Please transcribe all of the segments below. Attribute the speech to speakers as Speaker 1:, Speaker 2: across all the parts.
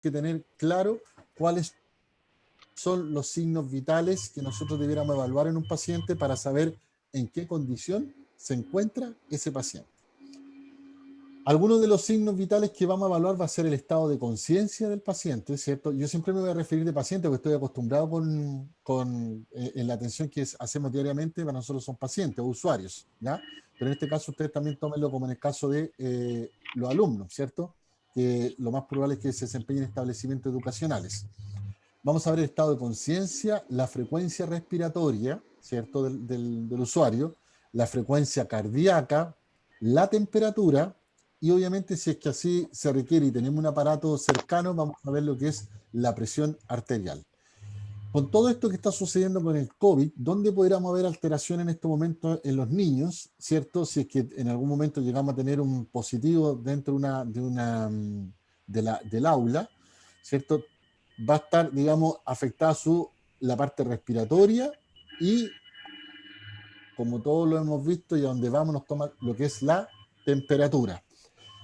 Speaker 1: que tener claro cuáles son los signos vitales que nosotros debiéramos evaluar en un paciente para saber en qué condición se encuentra ese paciente. Algunos de los signos vitales que vamos a evaluar va a ser el estado de conciencia del paciente, ¿cierto? Yo siempre me voy a referir de paciente porque estoy acostumbrado en la atención que hacemos diariamente, para nosotros son pacientes o usuarios, ¿ya? Pero en este caso ustedes también tómenlo como en el caso de los alumnos, ¿cierto? Que lo más probable es que se desempeñen en establecimientos educacionales. Vamos a ver el estado de conciencia, la frecuencia respiratoria, ¿cierto? Del usuario, la frecuencia cardíaca, la temperatura, y obviamente si es que así se requiere y tenemos un aparato cercano, vamos a ver lo que es la presión arterial. Con todo esto que está sucediendo con el COVID, ¿dónde podríamos ver alteración en este momento en los niños? ¿Cierto? Si es que en algún momento llegamos a tener un positivo dentro del aula, ¿cierto? Va a estar, digamos, afectada la parte respiratoria y, como todos lo hemos visto y a donde vamos nos toma lo que es la temperatura.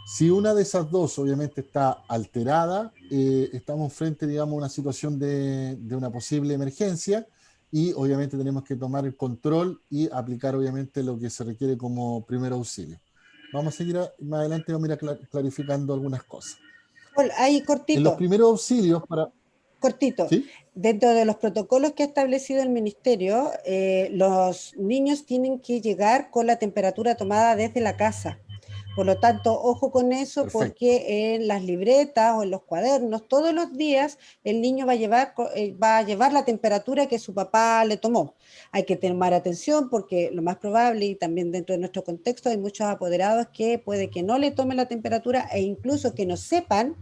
Speaker 1: Si una de esas dos obviamente está alterada, estamos frente, digamos, a una situación de una posible emergencia y obviamente tenemos que tomar el control y aplicar obviamente lo que se requiere como primer auxilio. Vamos a seguir más adelante, vamos a ir clarificando algunas cosas.
Speaker 2: Ahí
Speaker 1: En los
Speaker 2: cortito.
Speaker 1: primeros auxilios
Speaker 2: Cortito,
Speaker 1: ¿sí?
Speaker 2: dentro de los protocolos que ha establecido el Ministerio, los niños tienen que llegar con la temperatura tomada desde la casa. Por lo tanto, ojo con eso,
Speaker 1: Perfecto.
Speaker 2: porque en las libretas o en los cuadernos, todos los días el niño va a llevar la temperatura que su papá le tomó. Hay que tomar atención porque lo más probable, y también dentro de nuestro contexto, hay muchos apoderados que puede que no le tomen la temperatura e incluso que no sepan,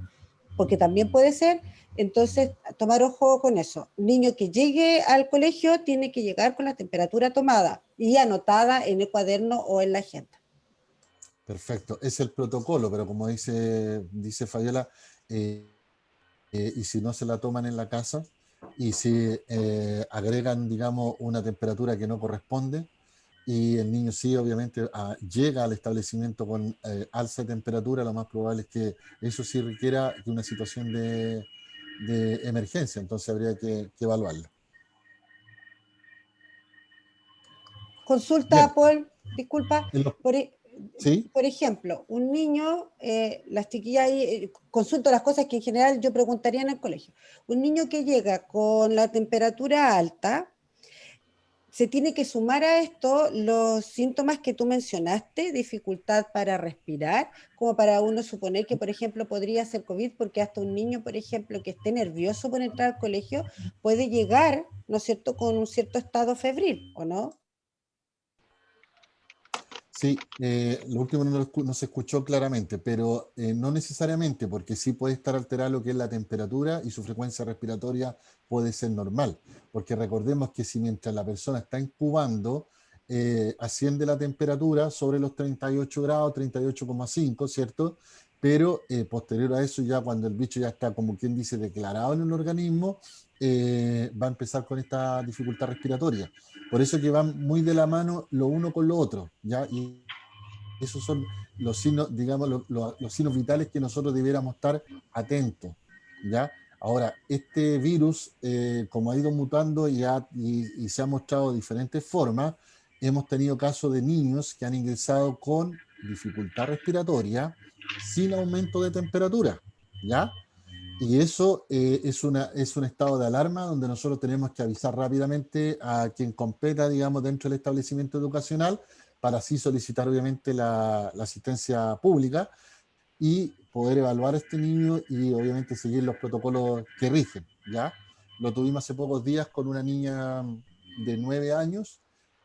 Speaker 2: porque también puede ser. Entonces, tomar ojo con eso. Niño que llegue al colegio tiene que llegar con la temperatura tomada y anotada en el cuaderno o en la agenda.
Speaker 1: Perfecto, es el protocolo, pero como dice Fabiola, y si no se la toman en la casa y si agregan, digamos, una temperatura que no corresponde y el niño sí, obviamente, llega al establecimiento con alza de temperatura, lo más probable es que eso sí requiera de una situación de emergencia, entonces habría que evaluarlo.
Speaker 2: Consulta,
Speaker 1: Bien,
Speaker 2: Paul, disculpa, por,
Speaker 1: ¿sí?
Speaker 2: por ejemplo, un niño, las chiquillas ahí, consulto las cosas que en general yo preguntaría en el colegio. Un niño que llega con la temperatura alta, se tiene que sumar a esto los síntomas que tú mencionaste, dificultad para respirar, como para uno suponer que, por ejemplo, podría ser COVID, porque hasta un niño, por ejemplo, que esté nervioso por entrar al colegio, puede llegar, ¿no es cierto?, con un cierto estado febril, ¿o no?
Speaker 1: Sí, lo último no se escuchó claramente, pero no necesariamente, porque sí puede estar alterada lo que es la temperatura y su frecuencia respiratoria puede ser normal, porque recordemos que si mientras la persona está incubando, asciende la temperatura sobre los 38 grados, 38,5, ¿cierto? Pero posterior a eso, ya cuando el bicho ya está, como quien dice, declarado en el organismo, va a empezar con esta dificultad respiratoria. Por eso que van muy de la mano lo uno con lo otro, ¿ya? Y esos son los signos, digamos, los signos vitales que nosotros debiéramos estar atentos, ¿ya? Ahora, este virus, como ha ido mutando y se ha mostrado de diferentes formas, hemos tenido casos de niños que han ingresado con dificultad respiratoria sin aumento de temperatura, ¿ya? Y eso es un estado de alarma donde nosotros tenemos que avisar rápidamente a quien competa, digamos, dentro del establecimiento educacional para así solicitar, obviamente, la asistencia pública y poder evaluar a este niño y, obviamente, seguir los protocolos que rigen, ¿ya? Lo tuvimos hace pocos días con una niña de 9 años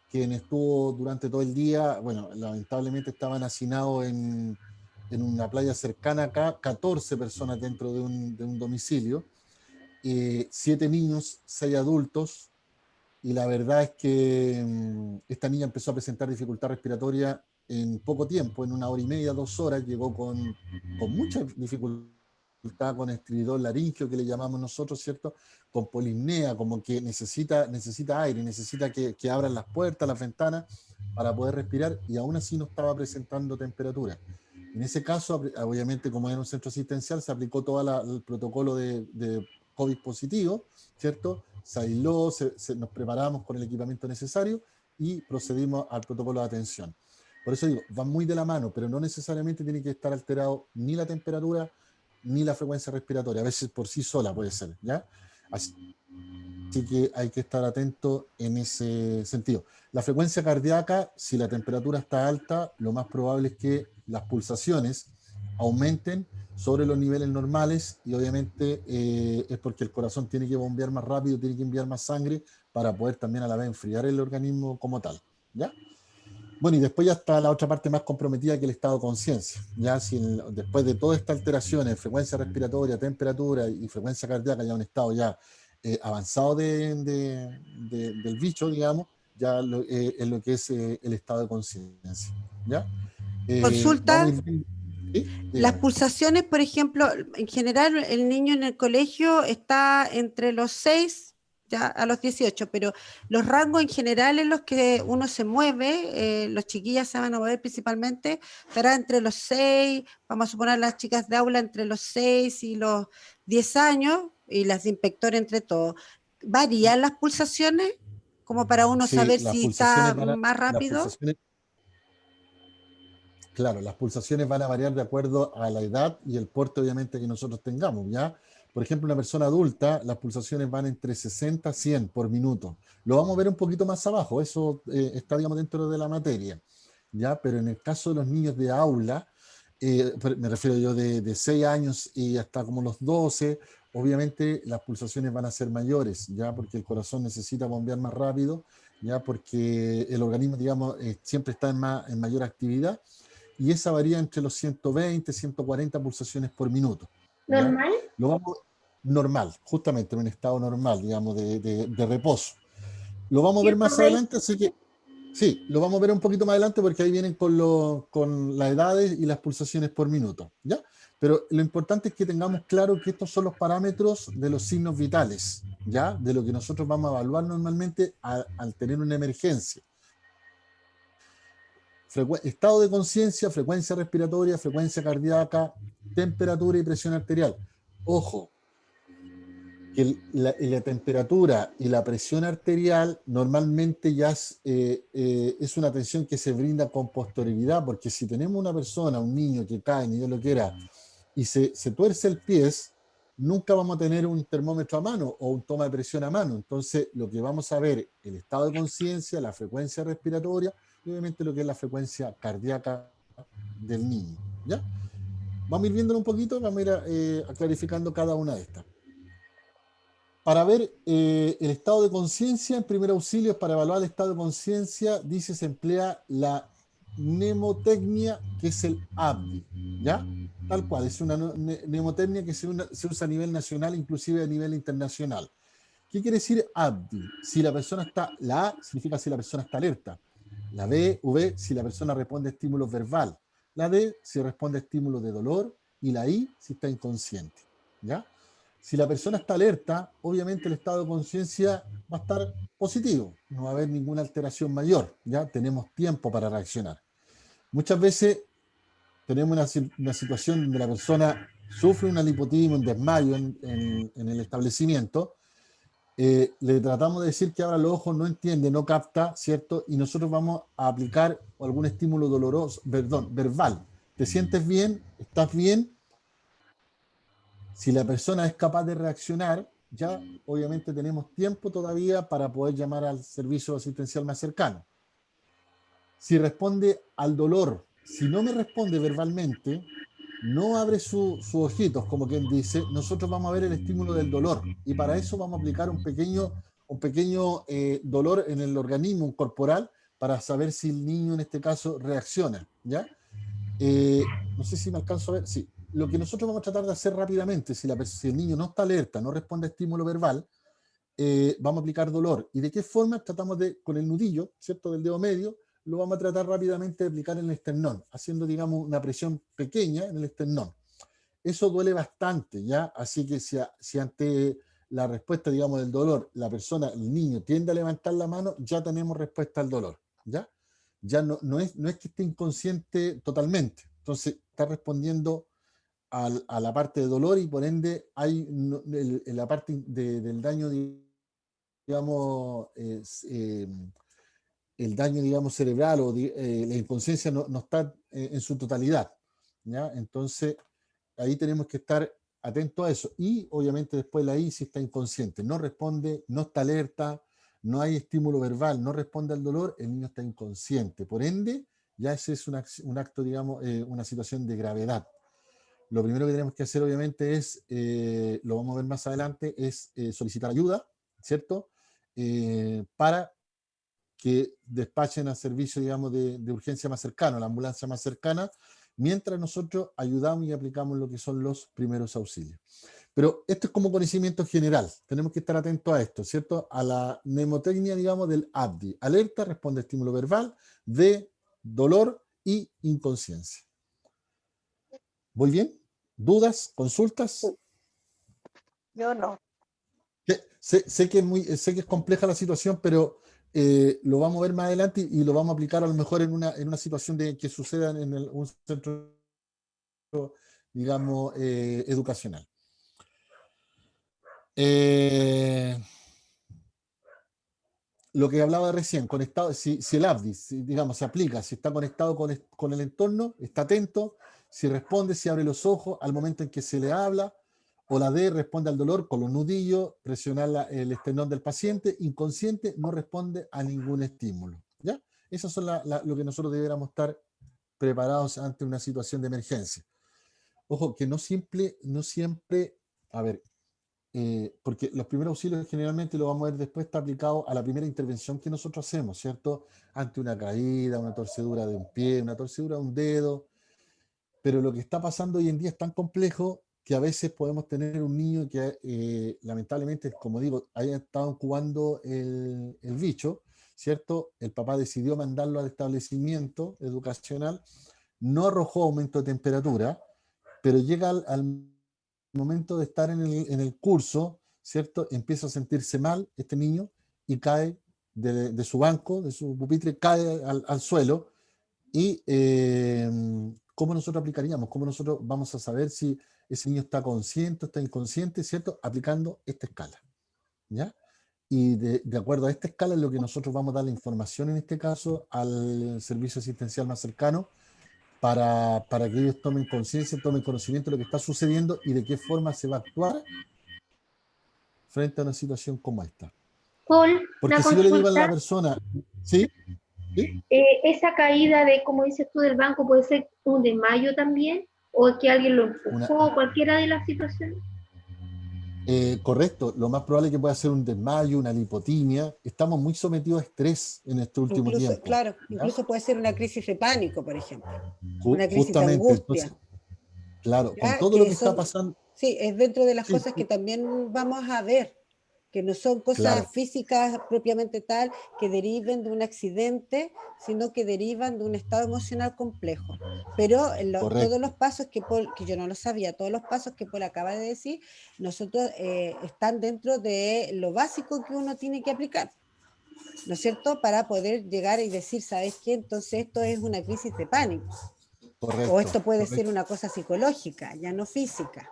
Speaker 1: quien estuvo durante todo el día, bueno, lamentablemente estaban hacinados en una playa cercana acá, 14 personas dentro de un domicilio, 7 niños, 6 adultos, y la verdad es que esta niña empezó a presentar dificultad respiratoria en poco tiempo, en 1 hora y media, 2 horas, llegó con mucha dificultad, con estridor laringio, que le llamamos nosotros, ¿cierto? Con polisnea, como que necesita aire, necesita que abran las puertas, las ventanas, para poder respirar, y aún así no estaba presentando temperatura. En ese caso, obviamente, como era un centro asistencial, se aplicó todo el protocolo de COVID positivo, ¿cierto? Se aisló, nos preparamos con el equipamiento necesario y procedimos al protocolo de atención. Por eso digo, van muy de la mano, pero no necesariamente tiene que estar alterado ni la temperatura ni la frecuencia respiratoria. A veces por sí sola puede ser, ¿ya? Así que hay que estar atento en ese sentido. La frecuencia cardíaca, si la temperatura está alta, lo más probable es que las pulsaciones aumenten sobre los niveles normales y obviamente es porque el corazón tiene que bombear más rápido, tiene que enviar más sangre para poder también a la vez enfriar el organismo como tal, ¿ya? Bueno, y después ya está la otra parte más comprometida que el estado de conciencia. Ya si después de todas estas alteraciones, frecuencia respiratoria, temperatura y frecuencia cardíaca, ya un estado ya avanzado del bicho, digamos, ya es lo que es el estado de conciencia. ¿Ya? Vamos a
Speaker 2: Consulta,
Speaker 1: ir viendo. ¿Sí?
Speaker 2: las
Speaker 1: Dígame.
Speaker 2: pulsaciones, por ejemplo, en general el niño en el colegio está entre los 6 ya a los 18, pero los rangos en general en los que uno se mueve, los chiquillas se van a mover principalmente, estará entre los 6, vamos a suponer las chicas de aula entre los 6 y los 10 años, y las de inspector entre todos. ¿Varían las pulsaciones como para uno
Speaker 1: Sí,
Speaker 2: saber si está más
Speaker 1: las
Speaker 2: rápido?
Speaker 1: pulsaciones, claro, las pulsaciones van a variar de acuerdo a la edad y el porte, obviamente, que nosotros tengamos, ¿ya? Por ejemplo, una persona adulta, las pulsaciones van entre 60 a 100 por minuto. Lo vamos a ver un poquito más abajo, eso está, digamos, dentro de la materia, ¿ya? Pero en el caso de los niños de aula, me refiero yo de 6 años y hasta como los 12, obviamente las pulsaciones van a ser mayores, ¿ya? Porque el corazón necesita bombear más rápido, ¿ya? Porque el organismo, digamos, siempre está en mayor actividad y esa varía entre los 120, 140 pulsaciones por minuto, ¿ya?
Speaker 3: ¿Normal?
Speaker 1: Lo vamos normal, justamente en un estado normal, digamos, de reposo. Lo vamos a ver más
Speaker 3: 120.
Speaker 1: adelante, así que sí, lo vamos a ver un poquito más adelante porque ahí vienen con las edades y las pulsaciones por minuto, ¿ya? Pero lo importante es que tengamos claro que estos son los parámetros de los signos vitales, ¿ya? De lo que nosotros vamos a evaluar normalmente al tener una emergencia. Estado de conciencia, frecuencia respiratoria, frecuencia cardíaca, temperatura y presión arterial. Ojo, que la temperatura y la presión arterial normalmente ya es una atención que se brinda con posterioridad, porque si tenemos una persona, un niño que cae, ni Dios lo quiera, y se tuerce el pie, nunca vamos a tener un termómetro a mano o un toma de presión a mano. Entonces, lo que vamos a ver, el estado de conciencia, la frecuencia respiratoria y obviamente lo que es la frecuencia cardíaca del niño. ¿Ya? Vamos a ir viéndolo un poquito, vamos a ir clarificando cada una de estas. Para ver el estado de conciencia, en primer auxilio, para evaluar el estado de conciencia, dice se emplea la mnemotecnia, que es el ABDI, ¿ya? Tal cual, es una mnemotecnia que se usa a nivel nacional, inclusive a nivel internacional. ¿Qué quiere decir ABDI? Si la persona está, la A significa si la persona está alerta, la B, V, si la persona responde a estímulos verbal, la D, si responde a estímulos de dolor, y la I, si está inconsciente, ¿ya? Si la persona está alerta, obviamente el estado de conciencia va a estar positivo, no va a haber ninguna alteración mayor, ya tenemos tiempo para reaccionar. Muchas veces tenemos una situación donde la persona sufre una lipotimia, un desmayo en el establecimiento, le tratamos de decir que ahora los ojos no entiende, no capta, ¿cierto? Y nosotros vamos a aplicar algún estímulo doloroso, perdón, verbal. ¿Te sientes bien? ¿Estás bien? Si la persona es capaz de reaccionar, ya obviamente tenemos tiempo todavía para poder llamar al servicio asistencial más cercano. Si responde al dolor, si no me responde verbalmente, no abre sus ojitos, como quien dice, nosotros vamos a ver el estímulo del dolor y para eso vamos a aplicar un pequeño dolor en el organismo corporal para saber si el niño en este caso reacciona, ¿ya? No sé si me alcanzo a ver, sí. Lo que nosotros vamos a tratar de hacer rápidamente, si el niño no está alerta, no responde a estímulo verbal, vamos a aplicar dolor. ¿Y de qué forma? Tratamos de, con el nudillo, ¿cierto?, del dedo medio, lo vamos a tratar rápidamente de aplicar en el esternón, haciendo, digamos, una presión pequeña en el esternón. Eso duele bastante, ¿ya? Así que si ante la respuesta, digamos, del dolor, la persona, el niño, tiende a levantar la mano, ya tenemos respuesta al dolor, ¿ya? Ya no es que esté inconsciente totalmente, Entonces está respondiendo a la parte de dolor y por ende hay la parte del daño, digamos, el daño, digamos, cerebral o la inconsciencia no está en su totalidad, ¿ya? Entonces, ahí tenemos que estar atentos a eso. Y, obviamente, después la I, si está inconsciente, no responde, no está alerta, no hay estímulo verbal, no responde al dolor, el niño está inconsciente. Por ende, ya ese es un acto, digamos, una situación de gravedad. Lo primero que tenemos que hacer, obviamente, es, lo vamos a ver más adelante, es solicitar ayuda, ¿cierto? Para que despachen al servicio, digamos, de urgencia más cercano, la ambulancia más cercana, mientras nosotros ayudamos y aplicamos lo que son los primeros auxilios. Pero esto es como conocimiento general, tenemos que estar atentos a esto, ¿cierto? A la mnemotecnia, digamos, del ABDI. Alerta, responde a estímulo verbal, de dolor y inconsciencia. ¿Voy bien? ¿Dudas? ¿Consultas?
Speaker 3: Yo no.
Speaker 1: Sé que es compleja la situación, pero lo vamos a ver más adelante y lo vamos a aplicar a lo mejor en una situación que suceda en un centro, digamos, educacional. Lo que hablaba recién, conectado, si el ABDI, digamos, se aplica, si está conectado con el entorno, está atento, si responde, si abre los ojos al momento en que se le habla, o la D responde al dolor con los nudillos, presionar el esternón del paciente, inconsciente, no responde a ningún estímulo. ¿Ya? Eso son lo que nosotros deberíamos estar preparados ante una situación de emergencia. Ojo, que no siempre, a ver, porque los primeros auxilios generalmente lo vamos a ver después, está aplicado a la primera intervención que nosotros hacemos, ¿cierto? Ante una caída, una torcedura de un pie, una torcedura de un dedo, pero lo que está pasando hoy en día es tan complejo que a veces podemos tener un niño que lamentablemente, como digo, haya estado incubando el bicho, ¿cierto? El papá decidió mandarlo al establecimiento educacional, no arrojó aumento de temperatura, pero llega al momento de estar en el curso, ¿cierto? Empieza a sentirse mal este niño y cae de su banco, de su pupitre, cae al suelo. Y cómo nosotros aplicaríamos, cómo nosotros vamos a saber si ese niño está consciente, está inconsciente, ¿cierto? Aplicando esta escala, ¿ya? Y de acuerdo a esta escala es lo que nosotros vamos a dar la información, en este caso, al servicio asistencial más cercano, para que ellos tomen conciencia, tomen conocimiento de lo que está sucediendo y de qué forma se va a actuar frente a una situación como esta.
Speaker 4: Paul,
Speaker 1: Porque
Speaker 4: una
Speaker 1: si yo le digo a la
Speaker 4: consulta.
Speaker 1: persona, ¿sí? ¿Sí?
Speaker 4: Esa caída de, como dices tú, del banco puede ser un desmayo también, o que alguien lo
Speaker 1: Una,
Speaker 4: empujó, cualquiera de las situaciones.
Speaker 1: Correcto, lo más probable es que pueda ser un desmayo, una lipotimia. Estamos muy sometidos a estrés en este último
Speaker 2: Incluso,
Speaker 1: tiempo.
Speaker 2: claro,
Speaker 1: ¿Ya?
Speaker 2: incluso puede ser una crisis de pánico, por ejemplo, una crisis de
Speaker 1: Justamente, entonces,
Speaker 2: angustia,
Speaker 1: claro, con
Speaker 2: ¿ya?
Speaker 1: todo lo
Speaker 2: Que
Speaker 1: que está
Speaker 2: son,
Speaker 1: pasando,
Speaker 2: sí, es dentro de las
Speaker 1: sí,
Speaker 2: cosas que también vamos a ver, que no son cosas
Speaker 1: claro,
Speaker 2: físicas propiamente tal que deriven de un accidente, sino que derivan de un estado emocional complejo. Pero todos
Speaker 1: correcto,
Speaker 2: los pasos que yo no lo sabía, todos los pasos que Paul acaba de decir, nosotros están dentro de lo básico que uno tiene que aplicar, ¿no es cierto? Para poder llegar y decir, ¿sabes qué? Entonces esto es una crisis de pánico, o
Speaker 1: correcto,
Speaker 2: esto puede ser
Speaker 1: correcto,
Speaker 2: una cosa psicológica, ya no física.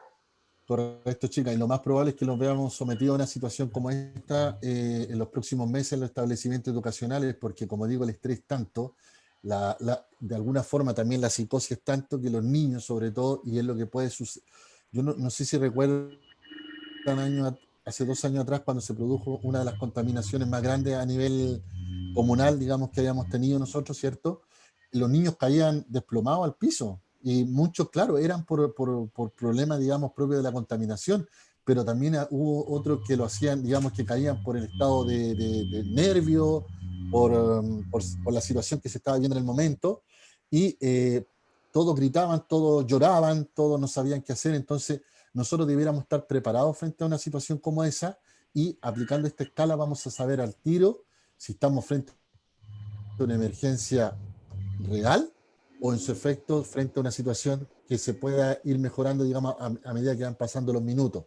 Speaker 1: correcto, chica. Y lo más probable es que nos veamos sometidos a una situación como esta en los próximos meses en los establecimientos educacionales, porque como digo, el estrés tanto, de alguna forma también la psicosis es tanto que los niños, sobre todo, y es lo que puede suceder. Yo no sé si recuerdan hace 2 años atrás, cuando se produjo una de las contaminaciones más grandes a nivel comunal, digamos, que habíamos tenido nosotros, ¿cierto? Los niños caían desplomados al piso y muchos, claro, eran por problemas, digamos, propios de la contaminación, pero también hubo otros que lo hacían, digamos, que caían por el estado de nervio, por la situación que se estaba viendo en el momento, y todos gritaban, todos lloraban, todos no sabían qué hacer. Entonces nosotros debiéramos estar preparados frente a una situación como esa, y aplicando esta escala vamos a saber al tiro si estamos frente a una emergencia real o en su efecto frente a una situación que se pueda ir mejorando, digamos, a medida que van pasando los minutos.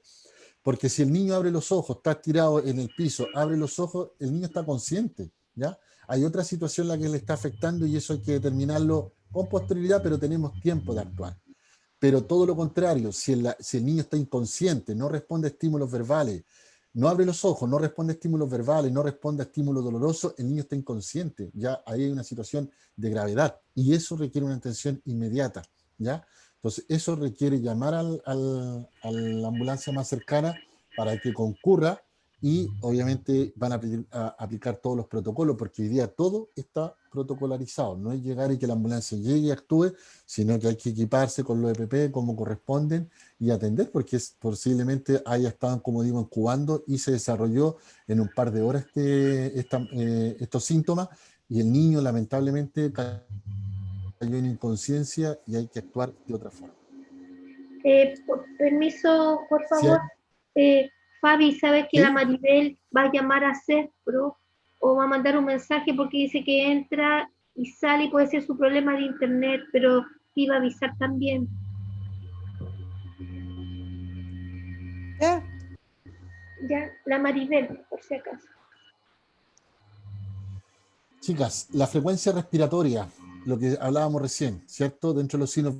Speaker 1: Porque si el niño abre los ojos, está tirado en el piso, abre los ojos, el niño está consciente, ¿ya? Hay otra situación la que le está afectando y eso hay que determinarlo con posterioridad, pero tenemos tiempo de actuar. Pero todo lo contrario, si el niño está inconsciente, no responde a estímulos verbales, no abre los ojos, no responde a estímulos verbales, no responde a estímulos dolorosos, el niño está inconsciente, ya ahí hay una situación de gravedad y eso requiere una atención inmediata, ¿ya? Entonces, eso requiere llamar a la ambulancia más cercana para que concurra y obviamente van a aplicar todos los protocolos porque hoy día todo está protocolarizado, no es llegar y que la ambulancia llegue y actúe, sino que hay que equiparse con los EPP como corresponden y atender porque posiblemente haya estado, como digo, incubando y se desarrolló en un par de horas estos síntomas y el niño lamentablemente cayó en inconsciencia y hay que actuar de otra forma.
Speaker 4: Permiso, por
Speaker 1: Si hay,
Speaker 4: favor. Fabi, ¿sabes que la
Speaker 1: ¿sí?
Speaker 4: Maribel va a llamar a CESPRO o va a mandar un mensaje porque dice que entra y sale y puede ser su problema de internet, pero te iba a avisar también?
Speaker 2: ¿Ya?
Speaker 4: Ya, la Maribel, por si acaso.
Speaker 1: Chicas, la frecuencia respiratoria, lo que hablábamos recién, ¿cierto? Dentro de los signos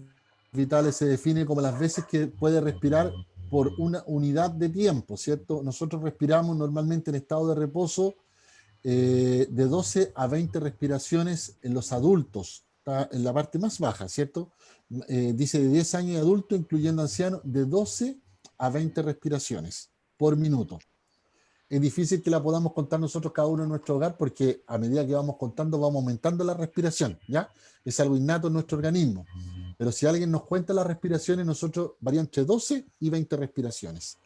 Speaker 1: vitales se define como las veces que puede respirar por una unidad de tiempo, ¿cierto? Nosotros respiramos normalmente en estado de reposo de 12 a 20 respiraciones en los adultos, está en la parte más baja, ¿cierto? Dice de 10 años de adulto, incluyendo ancianos, de 12 a 20 respiraciones por minuto. Es difícil que la podamos contar nosotros cada uno en nuestro hogar porque a medida que vamos contando vamos aumentando la respiración, ¿ya? Es algo innato en nuestro organismo. Pero si alguien nos cuenta las respiraciones, nosotros varían entre 12 y 20 respiraciones.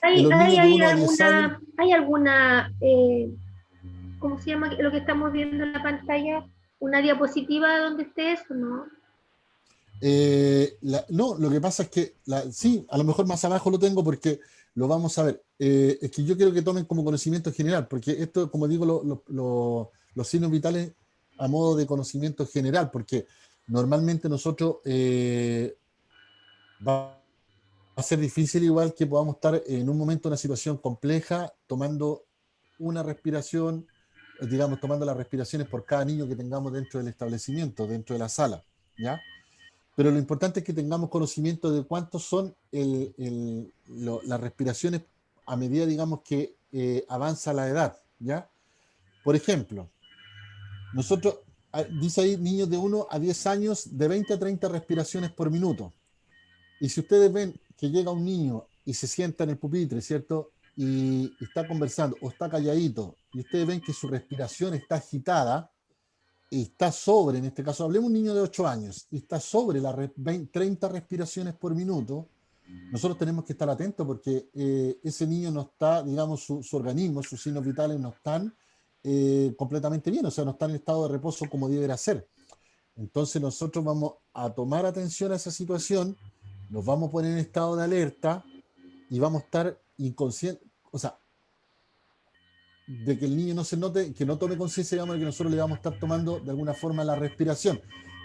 Speaker 1: En
Speaker 4: ¿Hay,
Speaker 1: los
Speaker 4: hay,
Speaker 1: niños de
Speaker 4: hay
Speaker 1: 1 a 10 años,
Speaker 4: alguna, ¿cómo se llama lo que estamos viendo en la pantalla? ¿Una diapositiva donde esté eso, no?
Speaker 1: no, lo que pasa es que sí, a lo mejor más abajo lo tengo porque lo vamos a ver. Es que yo quiero que tomen como conocimiento general, porque esto, como digo, los signos vitales a modo de conocimiento general, porque normalmente nosotros va a ser difícil igual que podamos estar en un momento en una situación compleja tomando una respiración, digamos, tomando las respiraciones por cada niño que tengamos dentro del establecimiento, dentro de la sala, ¿ya? Pero lo importante es que tengamos conocimiento de cuántos son las respiraciones a medida, digamos, que avanza la edad, ¿ya? Por ejemplo, nosotros, dice ahí, niños de 1 a 10 años, de 20 a 30 respiraciones por minuto. Y si ustedes ven que llega un niño y se sienta en el pupitre, ¿cierto? Y está conversando o está calladito, y ustedes ven que su respiración está agitada, y está sobre, en este caso, hablemos de un niño de 8 años, y está sobre las 30 respiraciones por minuto, nosotros tenemos que estar atentos porque ese niño no está, digamos, su organismo, sus signos vitales no están completamente bien, o sea, no están en estado de reposo como debería ser. Entonces nosotros vamos a tomar atención a esa situación, nos vamos a poner en estado de alerta y vamos a estar inconscientes, o sea, de que el niño no se note, que no tome conciencia, digamos, de que nosotros le vamos a estar tomando de alguna forma la respiración.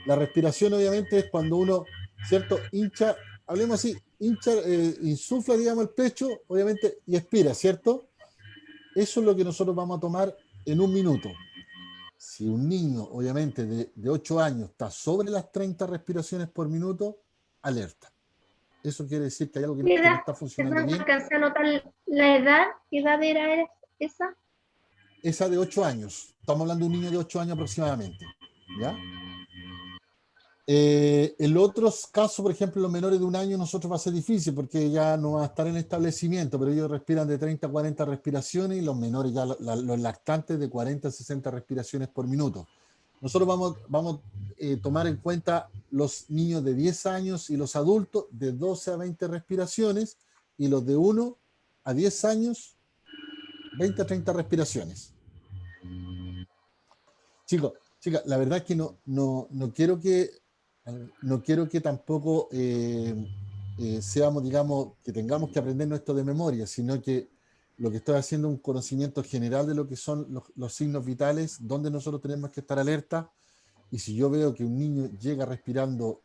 Speaker 1: La respiración obviamente es cuando uno, ¿cierto? Hincha, hablemos así, hincha, insufla, digamos, el pecho, obviamente, y expira, ¿cierto? Eso es lo que nosotros vamos a tomar en un minuto. Si un niño, obviamente, de 8 años está sobre las 30 respiraciones por minuto, alerta. Eso quiere decir que hay algo
Speaker 4: ¿Qué
Speaker 1: que no
Speaker 4: edad?
Speaker 1: está funcionando
Speaker 4: Perdón, no
Speaker 1: bien.
Speaker 4: alcancé a anotar la edad que va a haber a esa.
Speaker 1: Esa de 8 años. Estamos hablando de un niño de 8 años aproximadamente. ¿Ya? En los otros casos, por ejemplo, los menores de 1 año, nosotros va a ser difícil porque ya no va a estar en establecimiento, pero ellos respiran de 30 a 40 respiraciones y los menores, ya los lactantes, de 40 a 60 respiraciones por minuto. Nosotros vamos a tomar en cuenta los niños de 10 años y los adultos de 12 a 20 respiraciones y los de 1 a 10 años, 20 a 30 respiraciones. Chicos, chicas, la verdad es que no quiero que tampoco seamos, digamos, que tengamos que aprendernos esto de memoria, sino que lo que estoy haciendo es un conocimiento general de lo que son los signos vitales, donde nosotros tenemos que estar alerta, y si yo veo que un niño llega respirando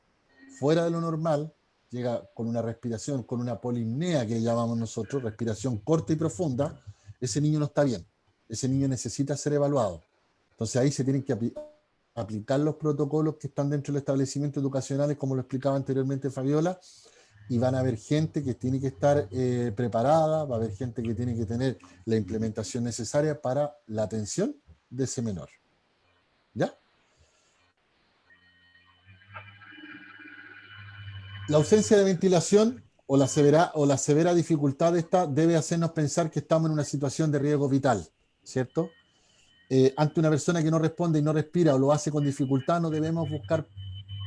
Speaker 1: fuera de lo normal, llega con una respiración, con una polimnea que llamamos nosotros, respiración corta y profunda, ese niño no está bien, ese niño necesita ser evaluado. Entonces ahí se tienen que aplicar los protocolos que están dentro del establecimiento educacionales, como lo explicaba anteriormente Fabiola, y van a haber gente que tiene que estar preparada, va a haber gente que tiene que tener la implementación necesaria para la atención de ese menor. ¿Ya? La ausencia de ventilación o la severa dificultad de esta debe hacernos pensar que estamos en una situación de riesgo vital, ¿cierto? Ante una persona que no responde y no respira o lo hace con dificultad, no debemos buscar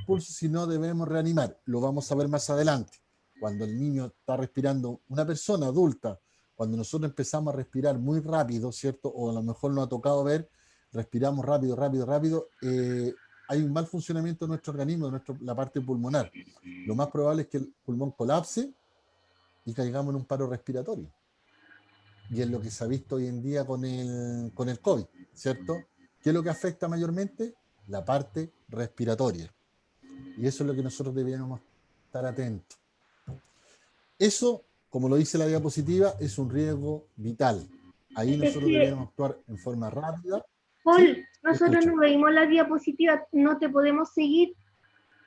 Speaker 1: pulso, sino debemos reanimar. Lo vamos a ver más adelante. Cuando el niño está respirando, una persona adulta, cuando nosotros empezamos a respirar muy rápido, ¿cierto? O a lo mejor nos ha tocado ver, respiramos rápido, hay un mal funcionamiento de nuestro organismo, de la parte pulmonar. Lo más probable es que el pulmón colapse y caigamos en un paro respiratorio. Y es lo que se ha visto hoy en día con el COVID, ¿cierto? ¿Qué es lo que afecta mayormente? La parte respiratoria. Y eso es lo que nosotros deberíamos estar atentos. Eso, como lo dice la diapositiva, es un riesgo vital. Ahí nosotros deberíamos actuar en forma rápida.
Speaker 4: Paul,
Speaker 1: ¿Sí?
Speaker 4: nosotros no vimos la diapositiva, no te podemos seguir.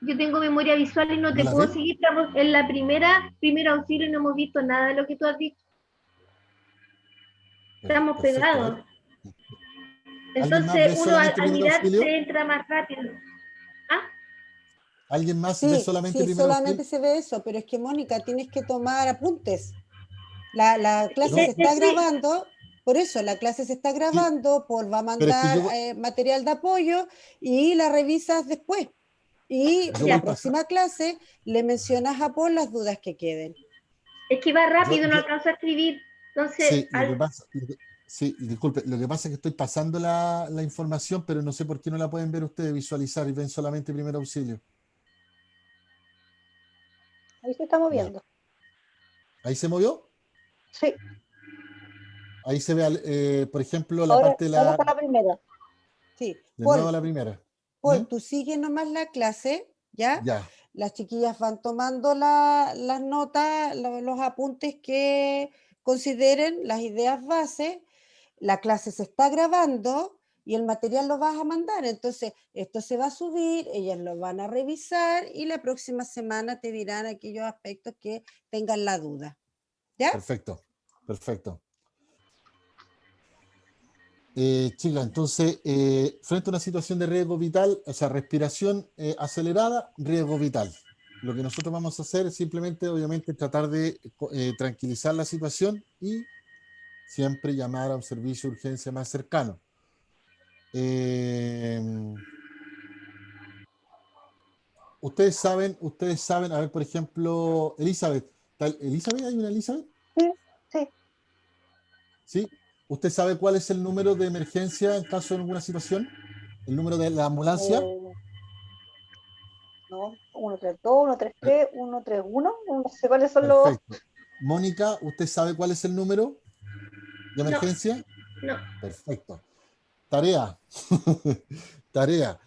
Speaker 4: Yo tengo memoria visual y no te puedo seguir. Estamos en la primer auxilio y no hemos visto nada de lo que tú has dicho. Estamos pegados. Entonces uno al mirar se entra más rápido. ¿Ah?
Speaker 1: ¿Alguien más ve solamente
Speaker 2: sí,
Speaker 1: primero
Speaker 2: solamente
Speaker 1: auxilio?
Speaker 2: se ve eso, pero es que Mónica, tienes que tomar apuntes. La clase se está grabando, por eso la clase se está grabando, Paul va a mandar material de apoyo y la revisas después. Y la próxima clase le mencionas a Paul las dudas que queden.
Speaker 4: Es que va rápido, no alcanzo a escribir. Entonces,
Speaker 1: sí, disculpe, lo que pasa es que estoy pasando la información, pero no sé por qué no la pueden ver ustedes, visualizar, y ven solamente primer auxilio.
Speaker 3: Ahí se está moviendo.
Speaker 1: Ya. ¿Ahí se movió?
Speaker 3: Sí.
Speaker 1: Ahí se ve, por ejemplo, la parte de la...
Speaker 3: Ahora está la primera.
Speaker 2: Sí.
Speaker 1: De nuevo la primera.
Speaker 2: Paul, tú sigues nomás la clase, ¿ya?
Speaker 1: Ya.
Speaker 2: Las chiquillas van tomando las notas, los apuntes que consideren, las ideas base. La clase se está grabando y el material lo vas a mandar. Entonces, esto se va a subir, ellas lo van a revisar y la próxima semana te dirán aquellos aspectos que tengan la duda. ¿Ya?
Speaker 1: Perfecto, perfecto. Chicas, entonces, frente a una situación de riesgo vital, o sea, respiración acelerada, riesgo vital. Lo que nosotros vamos a hacer es simplemente, obviamente, tratar de tranquilizar la situación y siempre llamar a un servicio de urgencia más cercano. Ustedes saben, a ver, por ejemplo, Elizabeth. ¿Elizabeth? ¿Hay una Elizabeth?
Speaker 3: Sí.
Speaker 1: ¿Sí? ¿Usted sabe cuál es el número de emergencia en caso de alguna situación? ¿El número de la ambulancia?
Speaker 3: No, 132, 133, 131, no sé cuáles son
Speaker 1: Perfecto. Mónica, ¿usted sabe cuál es el número de emergencia?
Speaker 4: No.
Speaker 1: Perfecto. Tarea. Tarea.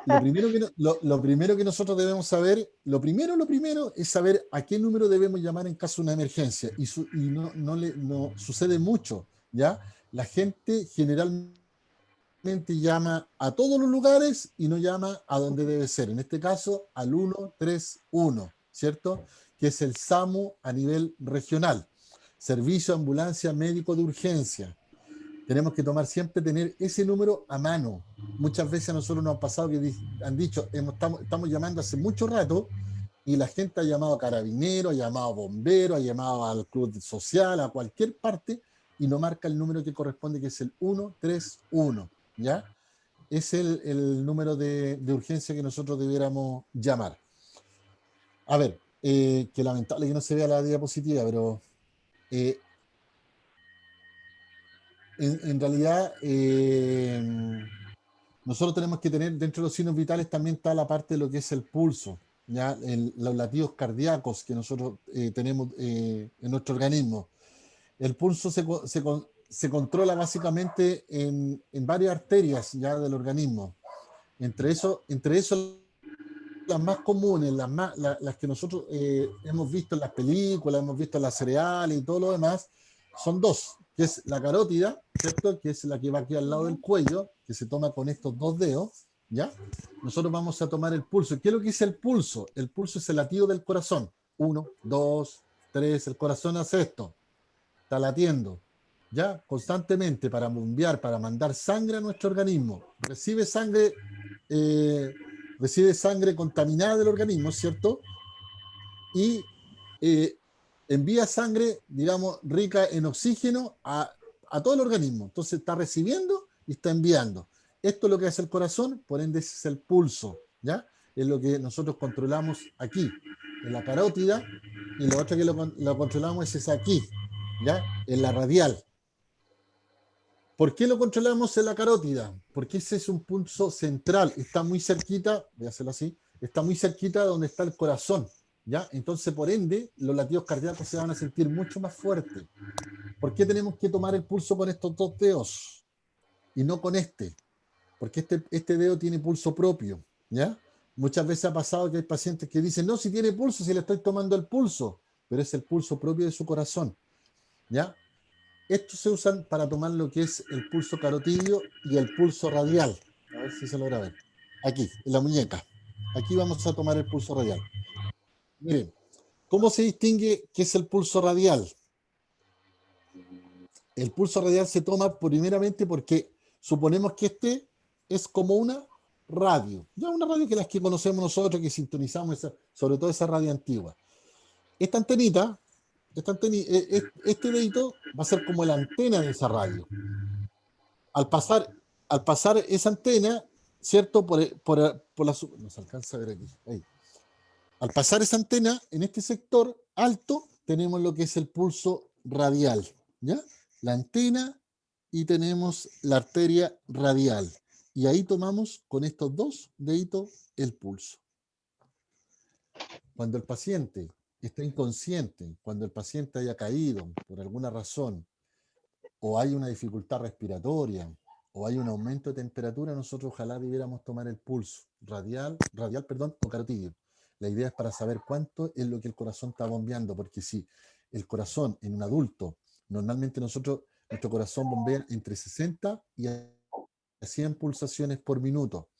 Speaker 1: Lo primero que nosotros debemos saber, lo primero es saber a qué número debemos llamar en caso de una emergencia. Y no sucede mucho, ¿ya? La gente generalmente llama a todos los lugares y no llama a donde debe ser. En este caso, al 131, ¿cierto? Que es el SAMU a nivel regional. Servicio Ambulancia Médico de Urgencia. Tenemos que tener ese número a mano. Muchas veces a nosotros nos ha pasado que han dicho, estamos llamando hace mucho rato y la gente ha llamado a carabineros, ha llamado a bomberos, ha llamado al club social, a cualquier parte y no marca el número que corresponde, que es el 131, ¿ya? Es el número de urgencia que nosotros debiéramos llamar. A ver, que lamentable que no se vea la diapositiva, pero... En realidad, nosotros tenemos que tener, dentro de los signos vitales también está la parte de lo que es el pulso, ¿ya? Los latidos cardíacos que nosotros tenemos en nuestro organismo. El pulso se controla básicamente en varias arterias ya del organismo. Entre eso las más comunes, las que nosotros hemos visto en las películas, hemos visto en las cereales y todo lo demás, son dos, que es la carótida, ¿cierto? Que es la que va aquí al lado del cuello, que se toma con estos dos dedos, ¿ya? Nosotros vamos a tomar el pulso. ¿Qué es lo que dice el pulso? El pulso es el latido del corazón. 1, 2, 3, el corazón hace esto, está latiendo, ¿ya? Constantemente para bombear, para mandar sangre a nuestro organismo. Eh, recibe sangre contaminada del organismo, ¿cierto? Y envía sangre, digamos, rica en oxígeno a todo el organismo. Entonces está recibiendo y está enviando. Esto es lo que hace el corazón, por ende ese es el pulso, ¿ya? Es lo que nosotros controlamos aquí, en la carótida, y lo otro que lo controlamos es aquí, ¿ya? En la radial. ¿Por qué lo controlamos en la carótida? Porque ese es un pulso central, está muy cerquita, voy a hacerlo así, está muy cerquita de donde está el corazón, ¿ya? Entonces, por ende, los latidos cardíacos se van a sentir mucho más fuertes. ¿Por qué tenemos que tomar el pulso con estos dos dedos y no con este? Porque este dedo tiene pulso propio, ¿ya? Muchas veces ha pasado que hay pacientes que dicen, no, si tiene pulso, si le estoy tomando el pulso, pero es el pulso propio de su corazón, ¿ya? Estos se usan para tomar lo que es el pulso carotidio y el pulso radial. A ver si se logra ver. Aquí, en la muñeca. Aquí vamos a tomar el pulso radial. Miren, ¿cómo se distingue qué es el pulso radial? El pulso radial se toma primeramente porque suponemos que este es como una radio. Ya una radio que las que conocemos nosotros, que sintonizamos, sobre todo esa radio antigua. Esta antenita, este dedito va a ser como la antena de esa radio. Al pasar esa antena, ¿cierto? No se alcanza a ver aquí. Ahí. Al pasar esa antena, en este sector alto, tenemos lo que es el pulso radial, ¿ya? La antena y tenemos la arteria radial. Y ahí tomamos con estos dos deditos el pulso. Cuando el paciente está inconsciente, cuando el paciente haya caído por alguna razón, o hay una dificultad respiratoria, o hay un aumento de temperatura, nosotros ojalá debiéramos tomar el pulso radial, o carotídeo. La idea es para saber cuánto es lo que el corazón está bombeando, porque si el corazón en un adulto, normalmente nuestro corazón bombea entre 60 y 100 pulsaciones por minuto,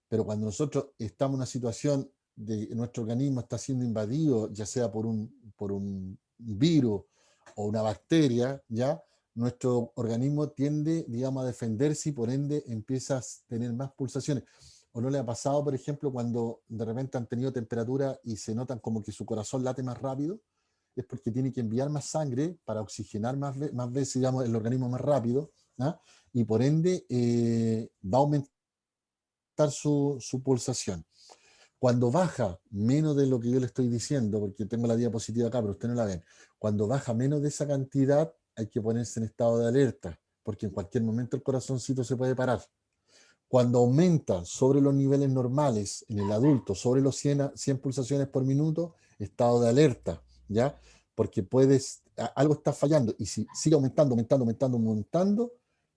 Speaker 1: pero cuando nosotros estamos en una situación de nuestro organismo está siendo invadido, ya sea por un virus o una bacteria, ¿ya? Nuestro organismo tiende, digamos, a defenderse y por ende empieza a tener más pulsaciones. ¿O no le ha pasado, por ejemplo, cuando de repente han tenido temperatura y se notan como que su corazón late más rápido? Es porque tiene que enviar más sangre para oxigenar más veces, digamos, el organismo más rápido, ¿no? Y por ende va a aumentar su pulsación. Cuando baja menos de lo que yo le estoy diciendo, porque tengo la diapositiva acá, pero usted no la ven, cuando baja menos de esa cantidad, hay que ponerse en estado de alerta, porque en cualquier momento el corazoncito se puede parar. Cuando aumenta sobre los niveles normales en el adulto, sobre los 100 pulsaciones por minuto, estado de alerta, ¿ya? Porque algo está fallando, y si sigue aumentando,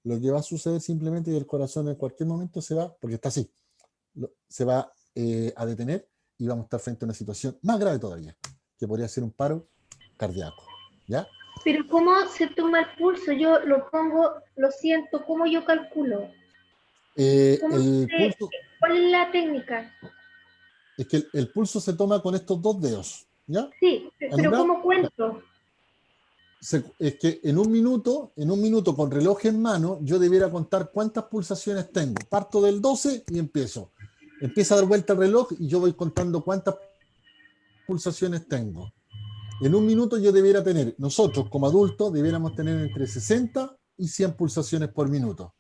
Speaker 1: lo que va a suceder simplemente es que el corazón en cualquier momento se va, porque está así, se va a detener y vamos a estar frente a una situación más grave todavía, que podría ser un paro cardíaco, ¿ya?
Speaker 4: Pero ¿cómo se toma el pulso? Yo lo pongo, lo siento, ¿cómo yo calculo? ¿Cuál es la técnica?
Speaker 1: Es que el pulso se toma con estos dos dedos, ¿ya?
Speaker 4: Sí, pero ¿cómo cuento?
Speaker 1: Es que en un minuto con reloj en mano, yo debiera contar cuántas pulsaciones tengo. Parto del 12 y empiezo. Empieza a dar vuelta el reloj y yo voy contando cuántas pulsaciones tengo. En un minuto yo debiera tener, nosotros como adultos, debiéramos tener entre 60 y 100 pulsaciones por minuto.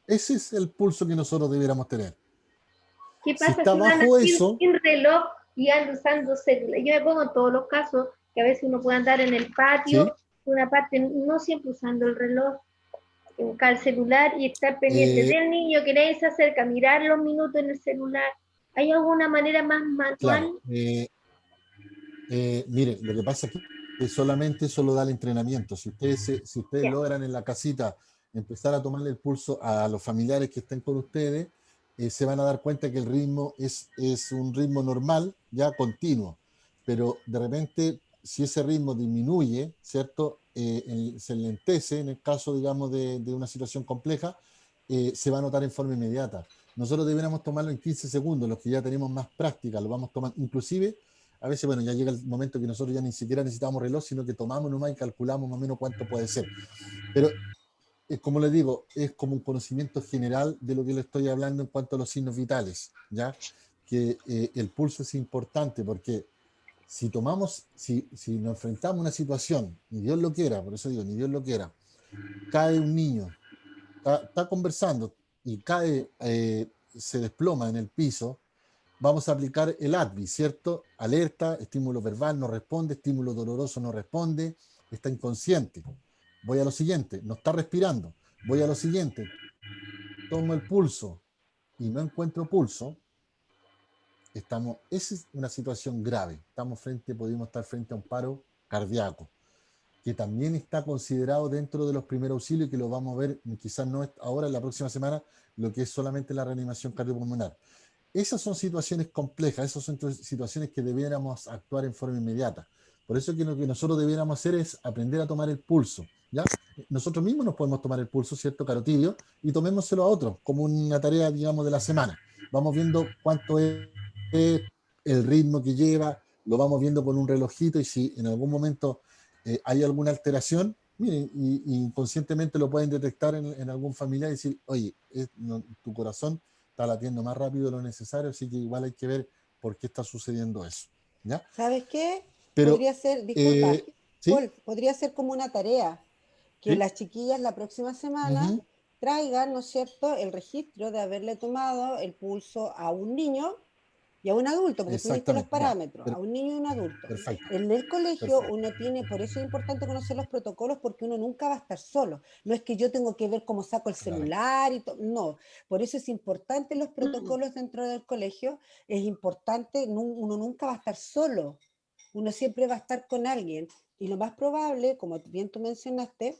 Speaker 1: Ese es el pulso que nosotros debiéramos tener.
Speaker 4: ¿Qué pasa
Speaker 1: si está bajo eso,
Speaker 4: sin reloj y ando usando celular? Yo me pongo en todos los casos, que a veces uno puede andar en el patio, ¿sí? Una parte, no siempre usando el reloj, buscar el celular y estar pendiente del niño, que nadie se acerca, mirar los minutos en el celular. ¿Hay alguna manera más manual?
Speaker 1: Claro, mire, lo que pasa es que solamente eso lo da el entrenamiento. Si ustedes logran en la casita empezar a tomarle el pulso a los familiares que estén con ustedes, se van a dar cuenta que el ritmo es un ritmo normal, ya continuo, pero de repente si ese ritmo disminuye, ¿cierto? Se lentece en el caso, digamos, de una situación compleja, se va a notar en forma inmediata. nosotros deberíamos tomarlo en 15 segundos, los que ya tenemos más práctica, lo vamos tomando, inclusive, a veces, bueno, ya llega el momento que nosotros ya ni siquiera necesitamos reloj, sino que tomamos nomás y calculamos más o menos cuánto puede ser. Pero como les digo, es como un conocimiento general de lo que le estoy hablando en cuanto a los signos vitales, ¿ya? Que el pulso es importante porque si nos enfrentamos a una situación, ni Dios lo quiera, por eso digo, ni Dios lo quiera, cae un niño, está conversando y cae, se desploma en el piso, vamos a aplicar el ADVI, ¿cierto? Alerta, estímulo verbal no responde, estímulo doloroso no responde, está inconsciente. Voy a lo siguiente, no está respirando. Voy a lo siguiente, tomo el pulso y no encuentro pulso. Esa es una situación grave. Podemos estar frente a un paro cardíaco, que también está considerado dentro de los primeros auxilios y que lo vamos a ver, quizás no ahora, en la próxima semana, lo que es solamente la reanimación cardiopulmonar. Esas son situaciones complejas, esas son situaciones que debiéramos actuar en forma inmediata. Por eso que lo que nosotros debiéramos hacer es aprender a tomar el pulso, ¿ya? Nosotros mismos nos podemos tomar el pulso, ¿cierto, carotidio? Y tomémoselo a otros, como una tarea, digamos, de la semana. Vamos viendo cuánto es el ritmo que lleva, lo vamos viendo con un relojito y si en algún momento hay alguna alteración, miren, y inconscientemente lo pueden detectar en algún familiar y decir, oye, tu corazón está latiendo más rápido de lo necesario, así que igual hay que ver por qué está sucediendo eso, ¿ya?
Speaker 2: ¿Sabes qué?
Speaker 1: Pero,
Speaker 2: Podría ser, disculpa,
Speaker 1: ¿sí?
Speaker 2: Paul, podría ser como una tarea que
Speaker 1: ¿Sí?
Speaker 2: las chiquillas la próxima semana
Speaker 1: Ujú.
Speaker 2: traigan, ¿no es cierto?, el registro de haberle tomado el pulso a un niño y a un adulto, porque tú diste los
Speaker 1: Exactamente, ya,
Speaker 2: parámetros, a un niño y un adulto.
Speaker 1: perfecto,
Speaker 2: En el colegio
Speaker 1: perfecto,
Speaker 2: uno tiene, por eso es importante conocer los protocolos, porque uno nunca va a estar solo. No es que yo tengo que ver cómo saco el
Speaker 1: claro,
Speaker 2: celular y todo, no. Por eso es importante los protocolos dentro del colegio, es importante, uno nunca va a estar solo, uno siempre va a estar con alguien. Y lo más probable, como bien tú mencionaste,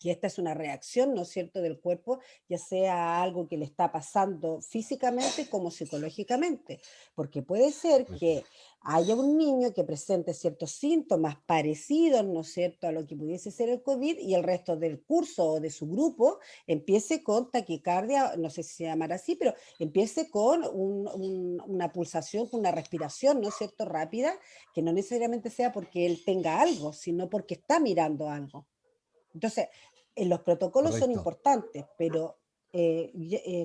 Speaker 2: que esta es una reacción, ¿no es cierto?, del cuerpo, ya sea algo que le está pasando físicamente como psicológicamente, porque puede ser
Speaker 1: correcto,
Speaker 2: que haya un niño que presente ciertos síntomas parecidos, ¿no es cierto?, a lo que pudiese ser el COVID y el resto del curso o de su grupo empiece con taquicardia, no sé si se llamará así, pero empiece con una pulsación, con una respiración, ¿no es cierto?, rápida, que no necesariamente sea porque él tenga algo, sino porque está mirando algo. Entonces, los protocolos son
Speaker 1: correcto.
Speaker 2: importantes, pero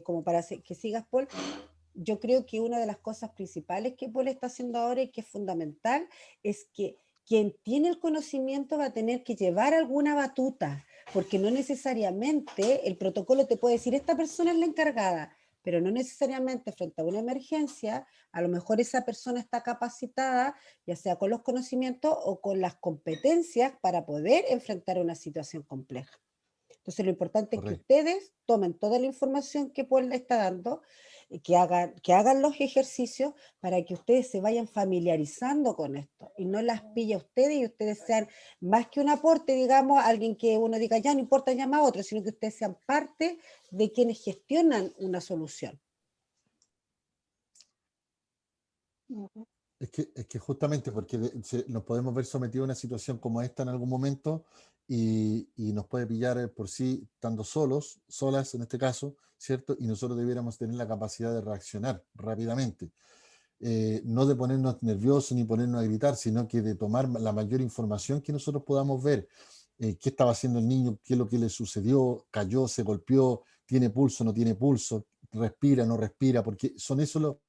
Speaker 2: como para que sigas, Paul, yo creo que una de las cosas principales que Paul está haciendo ahora y que es fundamental es que quien tiene el conocimiento va a tener que llevar alguna batuta, porque no necesariamente el protocolo te puede decir, esta persona es la encargada, pero no necesariamente frente a una emergencia, a lo mejor esa persona está capacitada, ya sea con los conocimientos o con las competencias para poder enfrentar una situación compleja. Entonces, lo importante es que
Speaker 1: Correcto.
Speaker 2: ustedes tomen toda la información que Paul le está dando, y que hagan los ejercicios para que ustedes se vayan familiarizando con esto y no las pille a ustedes y ustedes sean más que un aporte, digamos, alguien que uno diga, ya no importa, llama a otro, sino que ustedes sean parte de quienes gestionan una solución.
Speaker 3: Ujú.
Speaker 1: Es que justamente porque nos podemos ver sometidos a una situación como esta en algún momento y nos puede pillar por sí estando solos, solas en este caso, ¿cierto? Y nosotros debiéramos tener la capacidad de reaccionar rápidamente. No de ponernos nerviosos ni ponernos a gritar, sino que de tomar la mayor información que nosotros podamos ver. ¿Qué estaba haciendo el niño? ¿Qué es lo que le sucedió? ¿Cayó? ¿Se golpeó? ¿Tiene pulso? ¿No tiene pulso? ¿Respira? ¿No respira? Porque son eso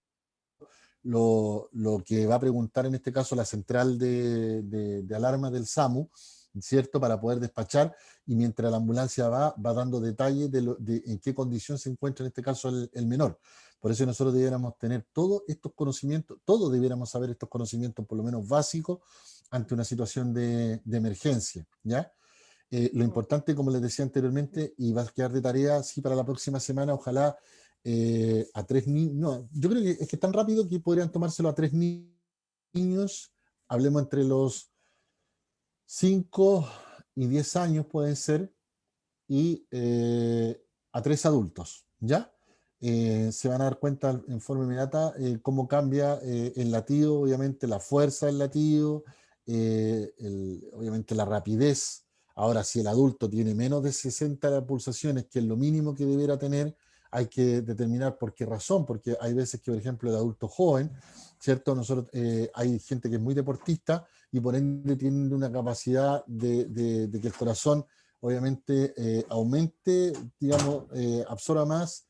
Speaker 1: lo que va a preguntar en este caso la central de alarma del SAMU, ¿cierto? Para poder despachar y mientras la ambulancia va dando detalles de en qué condición se encuentra en este caso el menor. Por eso nosotros debiéramos tener todos estos conocimientos, todos debiéramos saber estos conocimientos por lo menos básicos ante una situación de emergencia, ¿ya? Lo importante, como les decía anteriormente, y va a quedar de tarea, sí, para la próxima semana, ojalá a 3 niños, no, yo creo que es que es tan rápido que podrían tomárselo a 3 niños, hablemos entre los 5 y 10 años pueden ser, y a 3 adultos, ¿ya? Se van a dar cuenta en forma inmediata cómo cambia el latido, obviamente la fuerza del latido, obviamente la rapidez. Ahora, si el adulto tiene menos de 60 pulsaciones, que es lo mínimo que debiera tener, hay que determinar por qué razón, porque hay veces que, por ejemplo, el adulto joven, ¿cierto? Nosotros, hay gente que es muy deportista y por ende tiene una capacidad de que el corazón obviamente aumente, digamos, absorba más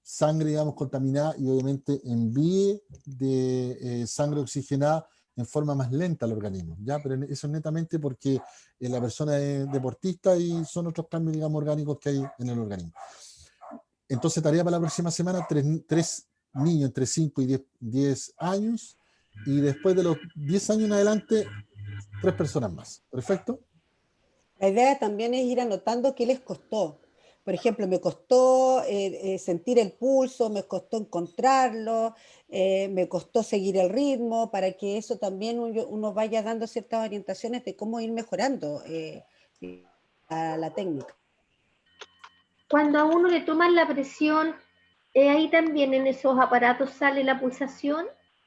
Speaker 1: sangre, digamos, contaminada y obviamente envíe de sangre oxigenada en forma más lenta al organismo, ¿ya? Pero eso es netamente porque la persona es deportista y son otros cambios, digamos, orgánicos que hay en el organismo. Entonces, tarea para la próxima semana, tres niños entre 5 y 10 años, y después de los 10 años en adelante, 3 personas más. ¿Perfecto?
Speaker 2: La idea también es ir anotando qué les costó. Por ejemplo, me costó sentir el pulso, me costó encontrarlo, me costó seguir el ritmo, para que eso también uno vaya dando ciertas orientaciones de cómo ir mejorando la técnica.
Speaker 4: Cuando a uno le toman la presión, ahí también en esos aparatos sale la pulsación,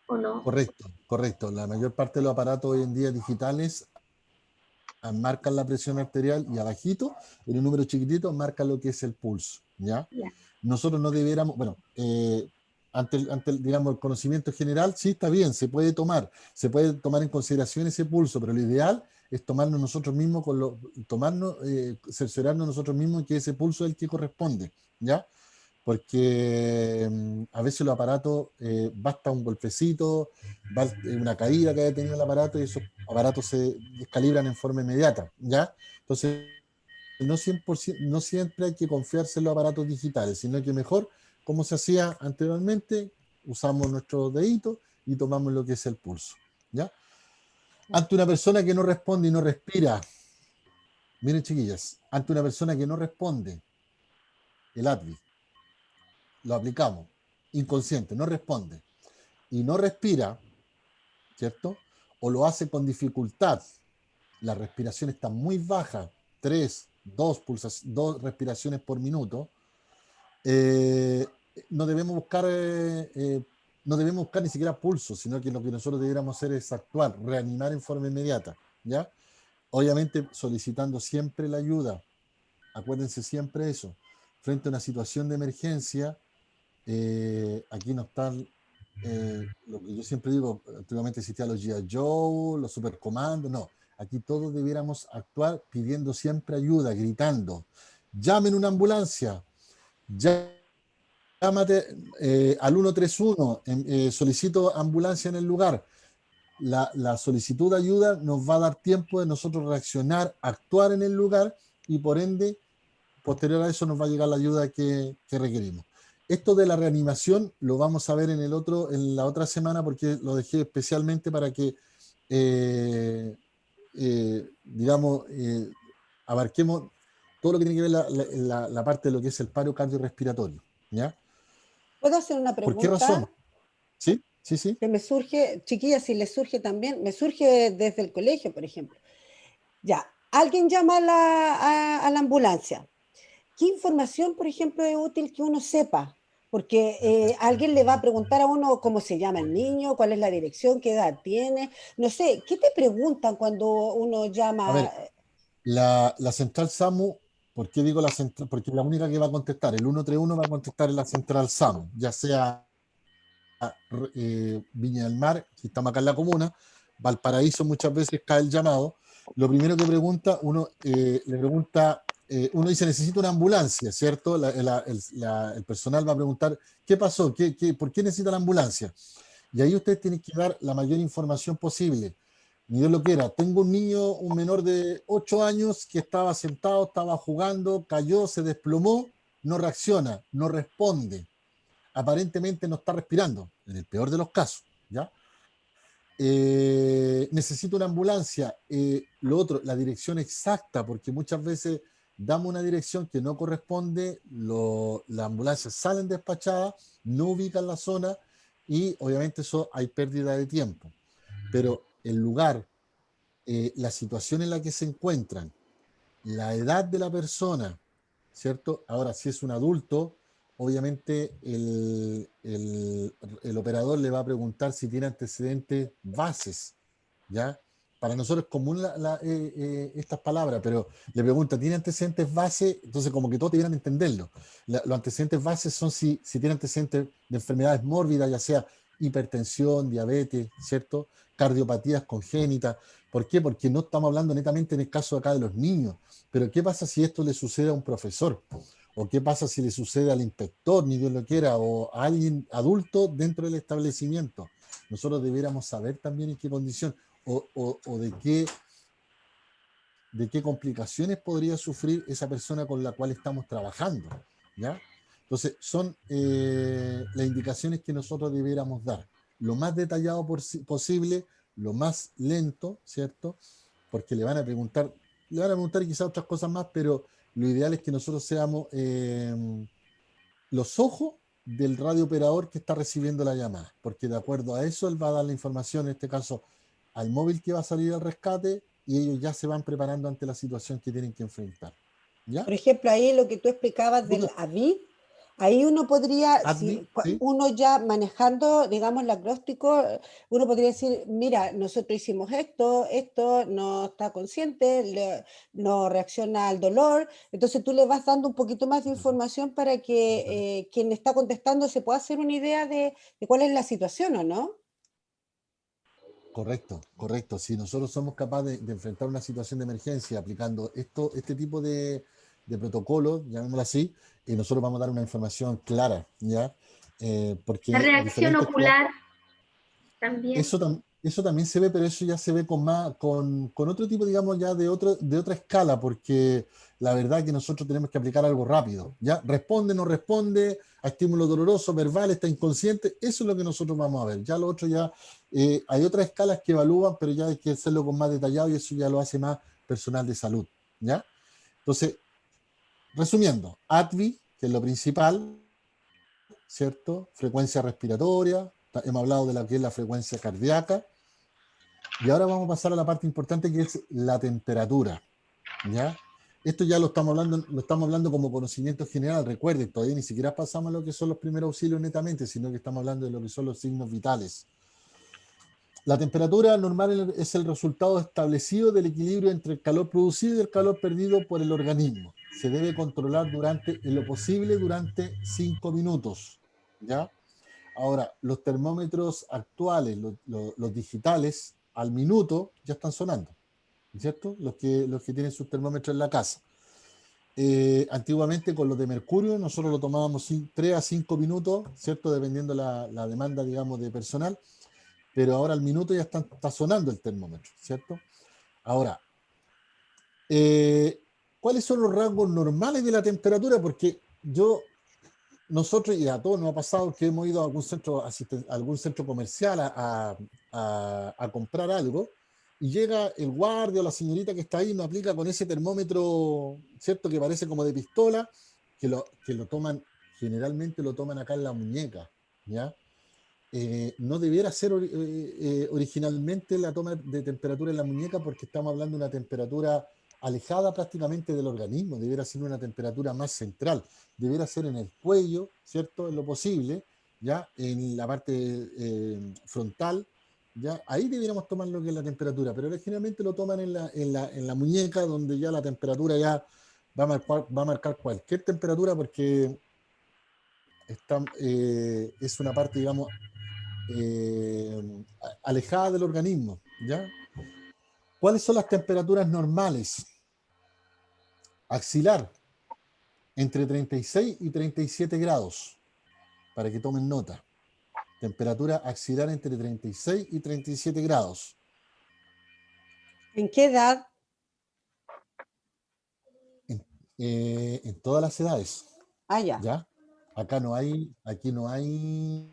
Speaker 4: ¿o no?
Speaker 1: Correcto, correcto. La mayor parte de los aparatos hoy en día digitales marcan la presión arterial y abajito, en un número chiquitito, marca lo que es el pulso, ¿ya?
Speaker 4: Ya.
Speaker 1: Nosotros no debiéramos, bueno, digamos, el conocimiento general, sí está bien, se puede tomar en consideración ese pulso, pero lo ideal es tomarnos nosotros mismos, cerciorarnos nosotros mismos que ese pulso es el que corresponde, ¿ya? Porque a veces los aparatos, basta un golpecito, una caída que haya tenido el aparato y esos aparatos se descalibran en forma inmediata, ¿ya? Entonces, no 100%, no siempre hay que confiarse en los aparatos digitales, sino que mejor, como se hacía anteriormente, usamos nuestros deditos y tomamos lo que es el pulso, ¿ya? Ante una persona que no responde y no respira, miren chiquillas, ante una persona que no responde, el ATVI, lo aplicamos, inconsciente, no responde y no respira, ¿cierto? O lo hace con dificultad, la respiración está muy baja, 2 respiraciones por minuto, eh, no debemos buscar no debemos buscar ni siquiera pulso, sino que lo que nosotros debiéramos hacer es actuar, reanimar en forma inmediata, ¿ya? Obviamente solicitando siempre la ayuda, acuérdense siempre eso, frente a una situación de emergencia, aquí no están, lo que yo siempre digo, antiguamente existían los G.I. Joe, los supercomandos, no, aquí todos debiéramos actuar pidiendo siempre ayuda, gritando, llamen una ambulancia, llámate al 131, solicito ambulancia en el lugar. La solicitud de ayuda nos va a dar tiempo de nosotros reaccionar, actuar en el lugar y por ende, posterior a eso nos va a llegar la ayuda que requerimos. Esto de la reanimación lo vamos a ver en la otra semana porque lo dejé especialmente para que, digamos, abarquemos todo lo que tiene que ver la parte de lo que es el paro cardiorrespiratorio, ¿ya?
Speaker 2: ¿Puedo hacer una
Speaker 1: ¿Por qué razón?
Speaker 2: pregunta?
Speaker 1: ¿Sí? Sí, sí.
Speaker 2: Que me surge, chiquillas, si les surge también, me surge desde el colegio, por ejemplo. Ya, alguien llama a la ambulancia. ¿Qué información, por ejemplo, es útil que uno sepa? Porque alguien le va a preguntar a uno cómo se llama el niño, cuál es la dirección, qué edad tiene. No sé, ¿qué te preguntan cuando uno
Speaker 1: A
Speaker 2: llama?
Speaker 1: ver, la central SAMU, ¿por qué digo la central? Porque es la única que va a contestar. El 131 va a contestar en la central SAMU, ya sea Viña del Mar, que estamos acá en la comuna, Valparaíso muchas veces cae el llamado. Lo primero que pregunta, le pregunta, uno dice, necesito una ambulancia, ¿cierto? El personal va a preguntar, ¿qué pasó? ¿Por qué necesita la ambulancia? Y ahí usted tiene que dar la mayor información posible. Ni Dios lo quiera. Tengo un niño, un menor de 8 años que estaba sentado, estaba jugando, cayó, se desplomó, no reacciona, no responde. Aparentemente no está respirando, en el peor de los casos, ¿ya? Necesito una ambulancia. Lo otro, la dirección exacta, porque muchas veces damos una dirección que no corresponde, las ambulancias salen despachadas, no ubican la zona y obviamente eso hay pérdida de tiempo. Pero el lugar, la situación en la que se encuentran, la edad de la persona, ¿cierto? Ahora, si es un adulto, obviamente el operador le va a preguntar si tiene antecedentes bases, ¿ya? para nosotros es común estas palabras, pero le pregunta, ¿tiene antecedentes base? Entonces como que todos debieran entenderlo. Los antecedentes bases son si tiene antecedentes de enfermedades mórbidas, ya sea hipertensión, diabetes, ¿cierto? Cardiopatías congénitas. ¿Por qué? Porque no estamos hablando netamente en el caso acá de los niños, pero ¿qué pasa si esto le sucede a un profesor? ¿O qué pasa si le sucede al inspector, ni Dios lo quiera, o a alguien adulto dentro del establecimiento? Nosotros debiéramos saber también en qué condición o de qué complicaciones podría sufrir esa persona con la cual estamos trabajando, ¿ya? Entonces, son las indicaciones que nosotros debiéramos dar. Lo más detallado posible, lo más lento, ¿cierto? Porque le van a preguntar quizás otras cosas más, pero lo ideal es que nosotros seamos los ojos del radiooperador que está recibiendo la llamada, porque de acuerdo a eso él va a dar la información, en este caso, al móvil que va a salir al rescate, y ellos ya se van preparando ante la situación que tienen que enfrentar. ¿Ya?
Speaker 2: Por ejemplo, ahí lo que tú explicabas del AVI, ahí uno podría,
Speaker 1: ADVI, sí.
Speaker 2: uno ya manejando, digamos, el acróstico, uno podría decir, mira, nosotros hicimos esto no está consciente, no reacciona al dolor, entonces tú le vas dando un poquito más de información para que quien está contestando se pueda hacer una idea de cuál es la situación, ¿o no?
Speaker 1: Correcto, correcto. Si nosotros somos capaces de enfrentar una situación de emergencia aplicando este tipo de protocolos, llamémoslo así, nosotros vamos a dar una información clara, ¿ya? Porque
Speaker 4: La reacción
Speaker 1: diferentes
Speaker 4: ocular también.
Speaker 1: eso también se ve, pero eso ya se ve con otro tipo, digamos, ya de otra escala, porque la verdad es que nosotros tenemos que aplicar algo rápido, ¿ya? Responde, no responde, a estímulo doloroso, verbal, está inconsciente, eso es lo que nosotros vamos a ver. Ya lo otro ya, hay otras escalas que evalúan, pero ya hay que hacerlo con más detallado y eso ya lo hace más personal de salud, ¿ya? Entonces, resumiendo, ADVI, que es lo principal, ¿cierto? Frecuencia respiratoria, hemos hablado de lo que es la frecuencia cardíaca, y ahora vamos a pasar a la parte importante que es la temperatura, ¿ya? Esto ya lo estamos hablando como conocimiento general. Recuerden, todavía ni siquiera pasamos a lo que son los primeros auxilios netamente, sino que estamos hablando de lo que son los signos vitales. La temperatura normal es el resultado establecido del equilibrio entre el calor producido y el calor perdido por el organismo. Se debe controlar en lo posible durante 5 minutos, ¿ya? Ahora, los termómetros actuales, los digitales, al minuto ya están sonando, ¿cierto? Los que tienen sus termómetros en la casa. Antiguamente con los de mercurio nosotros lo tomábamos 3 a 5 minutos, ¿cierto? Dependiendo la demanda, digamos, de personal, pero ahora al minuto ya está sonando el termómetro, ¿cierto? Ahora, ¿cuáles son los rangos normales de la temperatura? Porque nosotros, y a todos nos ha pasado que hemos ido a algún centro comercial a comprar algo, y llega el guardia o la señorita que está ahí y nos aplica con ese termómetro, ¿cierto? Que parece como de pistola, que lo toman, generalmente lo toman acá en la muñeca, ¿ya? No debiera ser originalmente la toma de temperatura en la muñeca, porque estamos hablando de una temperatura alejada prácticamente del organismo, debiera ser una temperatura más central, debiera ser en el cuello, ¿cierto? En lo posible, ya en la parte frontal, ya ahí debiéramos tomar lo que es la temperatura, pero generalmente lo toman en la muñeca, donde ya la temperatura ya va a marcar cualquier temperatura, porque es una parte, digamos, alejada del organismo, ¿ya? ¿Cuáles son las temperaturas normales? Axilar, entre 36 y 37 grados, para que tomen nota. Temperatura axilar entre 36 y 37 grados.
Speaker 2: ¿En qué edad?
Speaker 1: En todas las edades,
Speaker 2: Ah, ya.
Speaker 1: ¿ya? Aquí no hay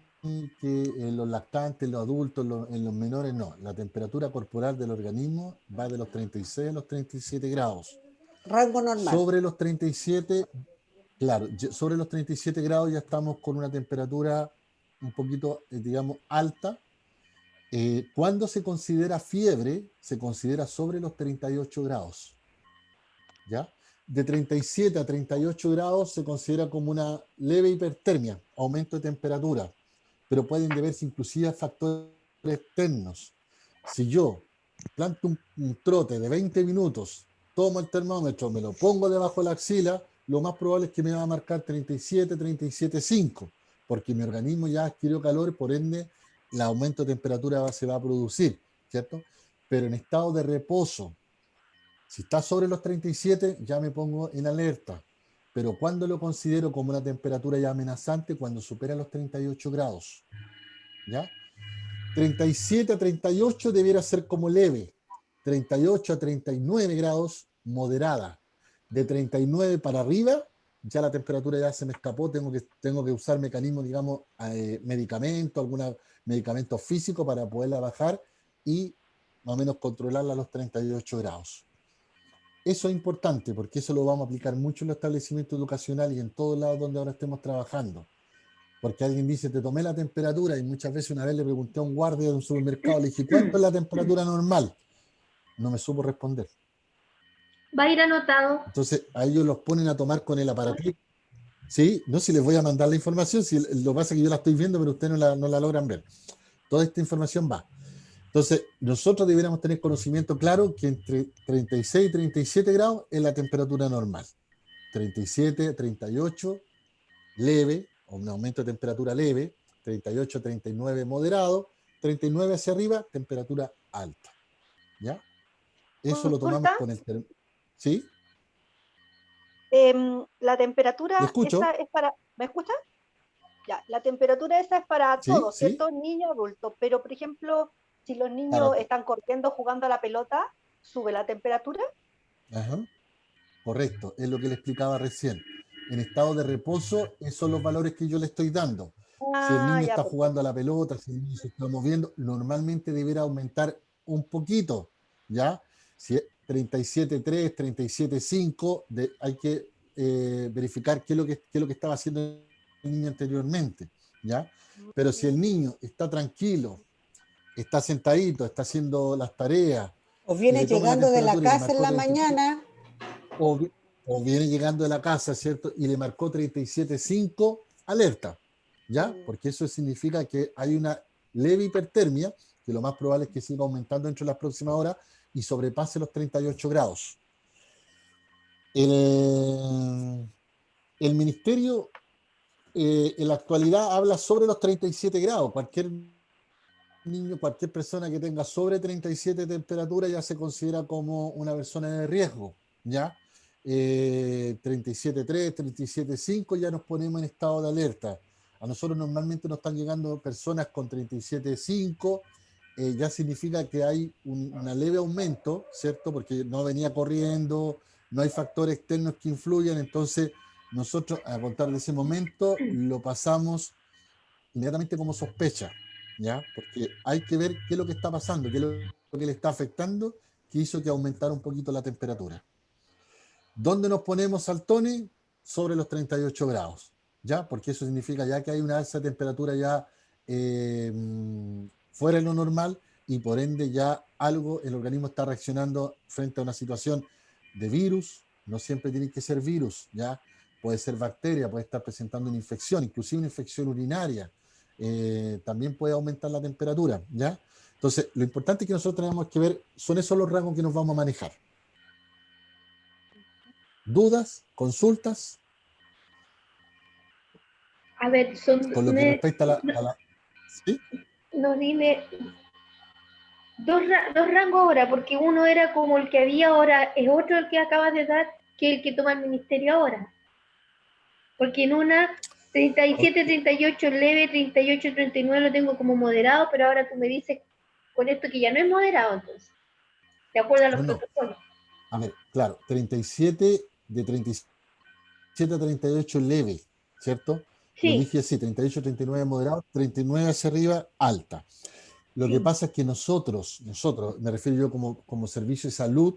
Speaker 1: que los lactantes, los adultos, en los menores, no. La temperatura corporal del organismo va de los 36 a los 37 grados.
Speaker 2: Rango normal.
Speaker 1: Sobre los 37, claro, sobre los 37 grados ya estamos con una temperatura un poquito, digamos, alta. Cuando se considera fiebre, se considera sobre los 38 grados, ¿ya? De 37 a 38 grados se considera como una leve hipertermia, aumento de temperatura, pero pueden deberse inclusive a factores externos. Si yo planto un trote de 20 minutos, tomo el termómetro, me lo pongo debajo de la axila, lo más probable es que me va a marcar 37, 37,5, porque mi organismo ya adquirió calor, por ende, el aumento de temperatura se va a producir, ¿cierto? Pero en estado de reposo, si está sobre los 37, ya me pongo en alerta. Pero cuando lo considero como una temperatura ya amenazante, cuando supera los 38 grados, ¿ya? 37 a 38 debiera ser como leve, 38 a 39 grados moderada, de 39 para arriba ya la temperatura ya se me escapó, tengo que usar mecanismos, digamos, medicamento, algún medicamento físico para poderla bajar y más o menos controlarla a los 38 grados. Eso es importante porque eso lo vamos a aplicar mucho en los establecimientos educacionales y en todos lados donde ahora estemos trabajando. Porque alguien dice, te tomé la temperatura, y muchas veces una vez le pregunté a un guardia de un supermercado, le dije, ¿cuánto es la temperatura normal? No me supo responder.
Speaker 4: Va a ir anotado.
Speaker 1: Entonces, a ellos los ponen a tomar con el aparatito. Sí, no, si les voy a mandar la información, si lo que pasa es que yo la estoy viendo, pero ustedes no la logran ver. Toda esta información va. Entonces, nosotros deberíamos tener conocimiento claro que entre 36 y 37 grados es la temperatura normal. 37, 38, leve, o un aumento de temperatura leve, 38, 39 moderado, 39 hacia arriba, temperatura alta. ¿Ya? Eso lo tomamos
Speaker 3: Consulta,
Speaker 1: con el... ¿Sí?
Speaker 3: la
Speaker 1: ¿Le
Speaker 3: temperatura esa
Speaker 1: escucho?
Speaker 3: es para, ¿me escucha? Ya, la temperatura esa es para
Speaker 1: ¿Sí?
Speaker 3: todos,
Speaker 1: ¿Sí?
Speaker 3: ¿cierto? Niños, adultos, pero por ejemplo, si los
Speaker 1: Para...
Speaker 3: niños están corriendo, jugando a la pelota, ¿sube la temperatura?
Speaker 1: Ajá. Correcto, es lo que le explicaba recién. En estado de reposo, esos son los valores que yo le estoy dando. Si el
Speaker 3: Ah,
Speaker 1: niño
Speaker 3: ya,
Speaker 1: está jugando a
Speaker 3: perfecto.
Speaker 1: la pelota, si el niño se está moviendo, normalmente deberá aumentar un poquito, ¿ya? Si es 37,3, 37,5, hay que verificar qué es lo que estaba haciendo el niño anteriormente, ¿ya? Pero si el niño está tranquilo, está sentadito, está haciendo las tareas
Speaker 2: O
Speaker 1: y
Speaker 2: viene
Speaker 1: le tomo la
Speaker 2: llegando de la
Speaker 1: temperatura y le
Speaker 2: casa en
Speaker 1: marcó
Speaker 2: la
Speaker 1: 37,
Speaker 2: mañana.
Speaker 1: o, o viene llegando de la casa, ¿cierto? Y le marcó 37,5, alerta, ¿ya?
Speaker 3: Mm.
Speaker 1: Porque eso significa que hay una leve hipertermia, que lo más probable es que siga aumentando dentro de las próximas horas y sobrepase los 38 grados. El ministerio en la actualidad habla sobre los 37 grados. Cualquier niño, cualquier persona que tenga sobre 37 de temperatura ya se considera como una persona de riesgo, ¿ya? 37,3, 37,5 ya nos ponemos en estado de alerta. A nosotros normalmente nos están llegando personas con 37,5, ya significa que hay una leve aumento, ¿cierto? Porque no venía corriendo, no hay factores externos que influyan, entonces nosotros a contar de ese momento lo pasamos inmediatamente como sospecha, ¿ya? Porque hay que ver qué es lo que está pasando, qué es lo que le está afectando, que hizo que aumentara un poquito la temperatura. ¿Dónde nos ponemos saltones? Sobre los 38 grados, ¿ya? Porque eso significa ya que hay una alza de temperatura ya fuera de lo normal y por ende ya algo, el organismo está reaccionando frente a una situación de virus, no siempre tiene que ser virus, ¿ya? Puede ser bacteria, puede estar presentando una infección, inclusive una infección urinaria, también puede aumentar la temperatura, ¿ya? Entonces, lo importante que nosotros tenemos que ver son esos los rangos que nos vamos a manejar. ¿Dudas? ¿Consultas?
Speaker 4: A ver,
Speaker 1: Con lo que respecta a la... ¿Sí?
Speaker 4: no dime dos rangos ahora, porque uno era como el que había ahora, es otro el que acabas de dar, que el que toma el ministerio ahora. Porque en una 37, 38 leve, 38, 39 lo tengo como moderado, pero ahora tú me dices con esto que ya no es moderado, entonces, de acuerdo a los
Speaker 1: No, no.
Speaker 4: protocolos.
Speaker 1: A ver, claro, 37, de 37 a 38 leve, ¿cierto? Lo
Speaker 4: Sí,
Speaker 1: dije así, 38, 39 moderado, 39 hacia arriba, alta. Lo que
Speaker 4: sí.
Speaker 1: pasa es que nosotros, me refiero yo como servicio de salud,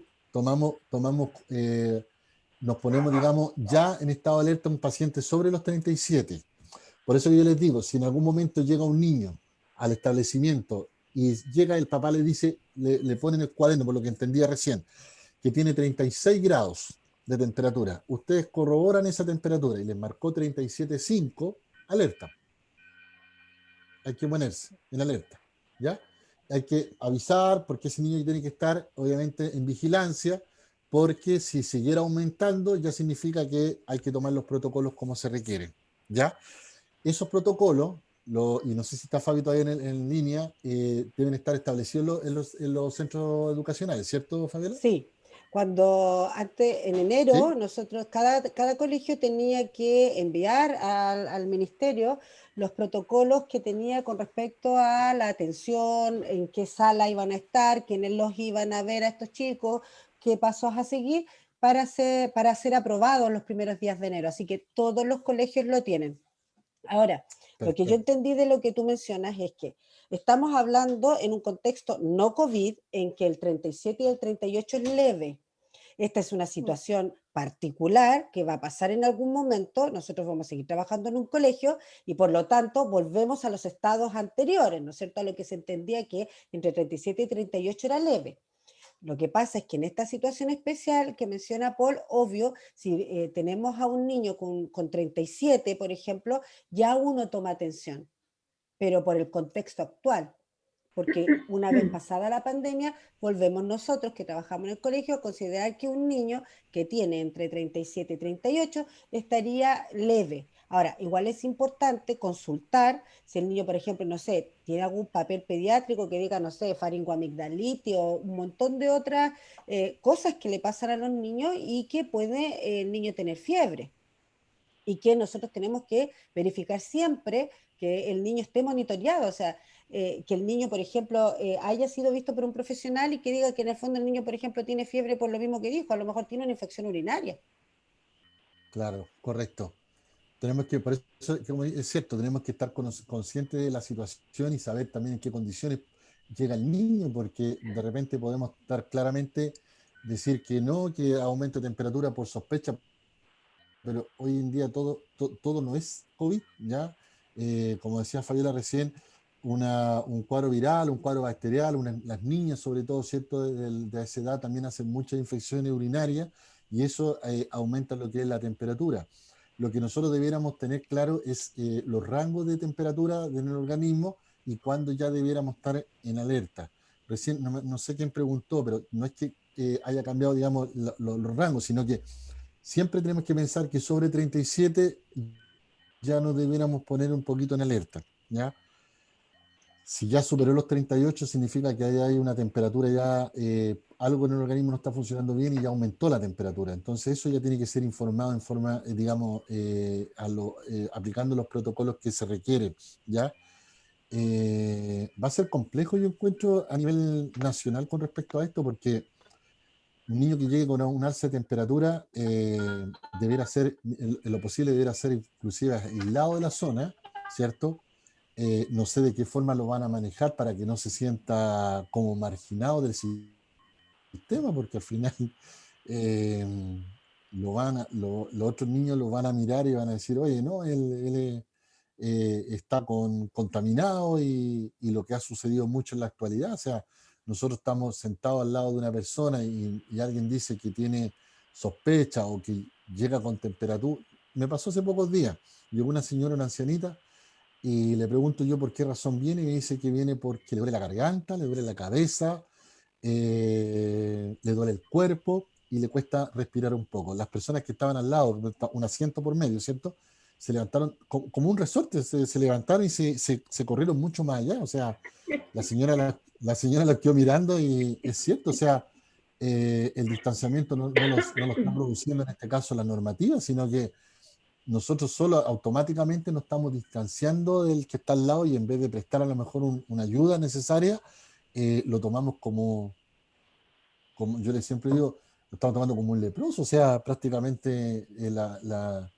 Speaker 1: nos ponemos, digamos, ya en estado de alerta un paciente sobre los 37. Por eso yo les digo, si en algún momento llega un niño al establecimiento y llega el papá le dice, le ponen el cuaderno, por lo que entendía recién, que tiene 36 grados de temperatura, ustedes corroboran esa temperatura y les marcó 37,5, alerta. Hay que ponerse en alerta, ¿ya? hay que avisar porque ese niño tiene que estar obviamente en vigilancia, porque si siguiera aumentando ya significa que hay que tomar los protocolos como se requieren, ¿ya? Esos protocolos, y no sé si está Fabio todavía en línea, deben estar establecidos en los centros educacionales, ¿cierto, Fabiola?
Speaker 2: Sí, cuando antes, en enero,
Speaker 1: Sí.
Speaker 2: nosotros, cada colegio tenía que enviar al ministerio los protocolos que tenía con respecto a la atención, en qué sala iban a estar, quiénes los iban a ver a estos chicos, qué pasos a seguir para ser aprobados los primeros días de enero. Así que todos los colegios lo tienen. Ahora, lo que yo
Speaker 1: Perfecto.
Speaker 2: entendí de lo que tú mencionas es que estamos hablando en un contexto no COVID en que el 37 y el 38 es leve. Esta es una situación particular que va a pasar en algún momento. Nosotros vamos a seguir trabajando en un colegio y por lo tanto volvemos a los estados anteriores, ¿no es cierto? A lo que se entendía que entre 37 y 38 era leve. Lo que pasa es que en esta situación especial que menciona Paul, obvio, si tenemos a un niño con 37, por ejemplo, ya uno toma atención, pero por el contexto actual, porque una vez pasada la pandemia, volvemos nosotros que trabajamos en el colegio a considerar que un niño que tiene entre 37 y 38 estaría leve. Ahora, igual es importante consultar si el niño, por ejemplo, no sé, tiene algún papel pediátrico que diga, no sé, faringoamigdalitis o un montón de otras cosas que le pasan a los niños y que puede el niño tener fiebre y que nosotros tenemos que verificar siempre que el niño esté monitoreado, o sea, que el niño, por ejemplo, haya sido visto por un profesional y que diga que en el fondo el niño, por ejemplo, tiene fiebre por lo mismo que dijo, a lo mejor tiene una infección urinaria.
Speaker 1: Claro, correcto. Tenemos que, por eso, como es cierto, tenemos que estar conscientes de la situación y saber también en qué condiciones llega el niño, porque de repente podemos estar claramente decir que no, que aumento de temperatura por sospecha, pero hoy en día todo no es COVID, ¿ya? Como decía Fabiola recién, un cuadro viral, un cuadro bacterial, las niñas sobre todo, ¿cierto? De esa edad también hacen muchas infecciones urinarias y eso aumenta lo que es la temperatura. Lo que nosotros debiéramos tener claro es los rangos de temperatura del organismo y cuándo ya debiéramos estar en alerta. Recién, no sé quién preguntó, pero no es que haya cambiado, digamos, los rangos, sino que siempre tenemos que pensar que sobre 37 ya nos debiéramos poner un poquito en alerta, ¿ya? Si ya superó los 38 significa que hay una temperatura ya, algo en el organismo no está funcionando bien y ya aumentó la temperatura. Entonces eso ya tiene que ser informado en forma, digamos, aplicando los protocolos que se requieren, ¿ya? Va a ser complejo, yo encuentro, a nivel nacional con respecto a esto, porque un niño que llegue con un alza de temperatura deberá ser, en lo posible, deberá ser inclusive aislado de la zona, ¿cierto? No sé de qué forma lo van a manejar para que no se sienta como marginado del sistema, porque al final eh, los otros niños lo van a mirar y van a decir, oye, no, él está contaminado y lo que ha sucedido mucho en la actualidad, o sea, nosotros estamos sentados al lado de una persona y alguien dice que tiene sospecha o que llega con temperatura. Me pasó hace pocos días, llegó una señora, una ancianita, y le pregunto yo por qué razón viene y me dice que viene porque le duele la garganta, le duele la cabeza, le duele el cuerpo y le cuesta respirar un poco. Las personas que estaban al lado, un asiento por medio, ¿cierto? Se levantaron como un resorte, se levantaron y se corrieron mucho más allá. O sea, la señora la quedó mirando y es cierto, o sea, el distanciamiento no lo está produciendo en este caso la normativa, sino que nosotros solo automáticamente nos estamos distanciando del que está al lado y en vez de prestar a lo mejor una ayuda necesaria, lo tomamos como yo le siempre digo, lo estamos tomando como un leproso, o sea, prácticamente la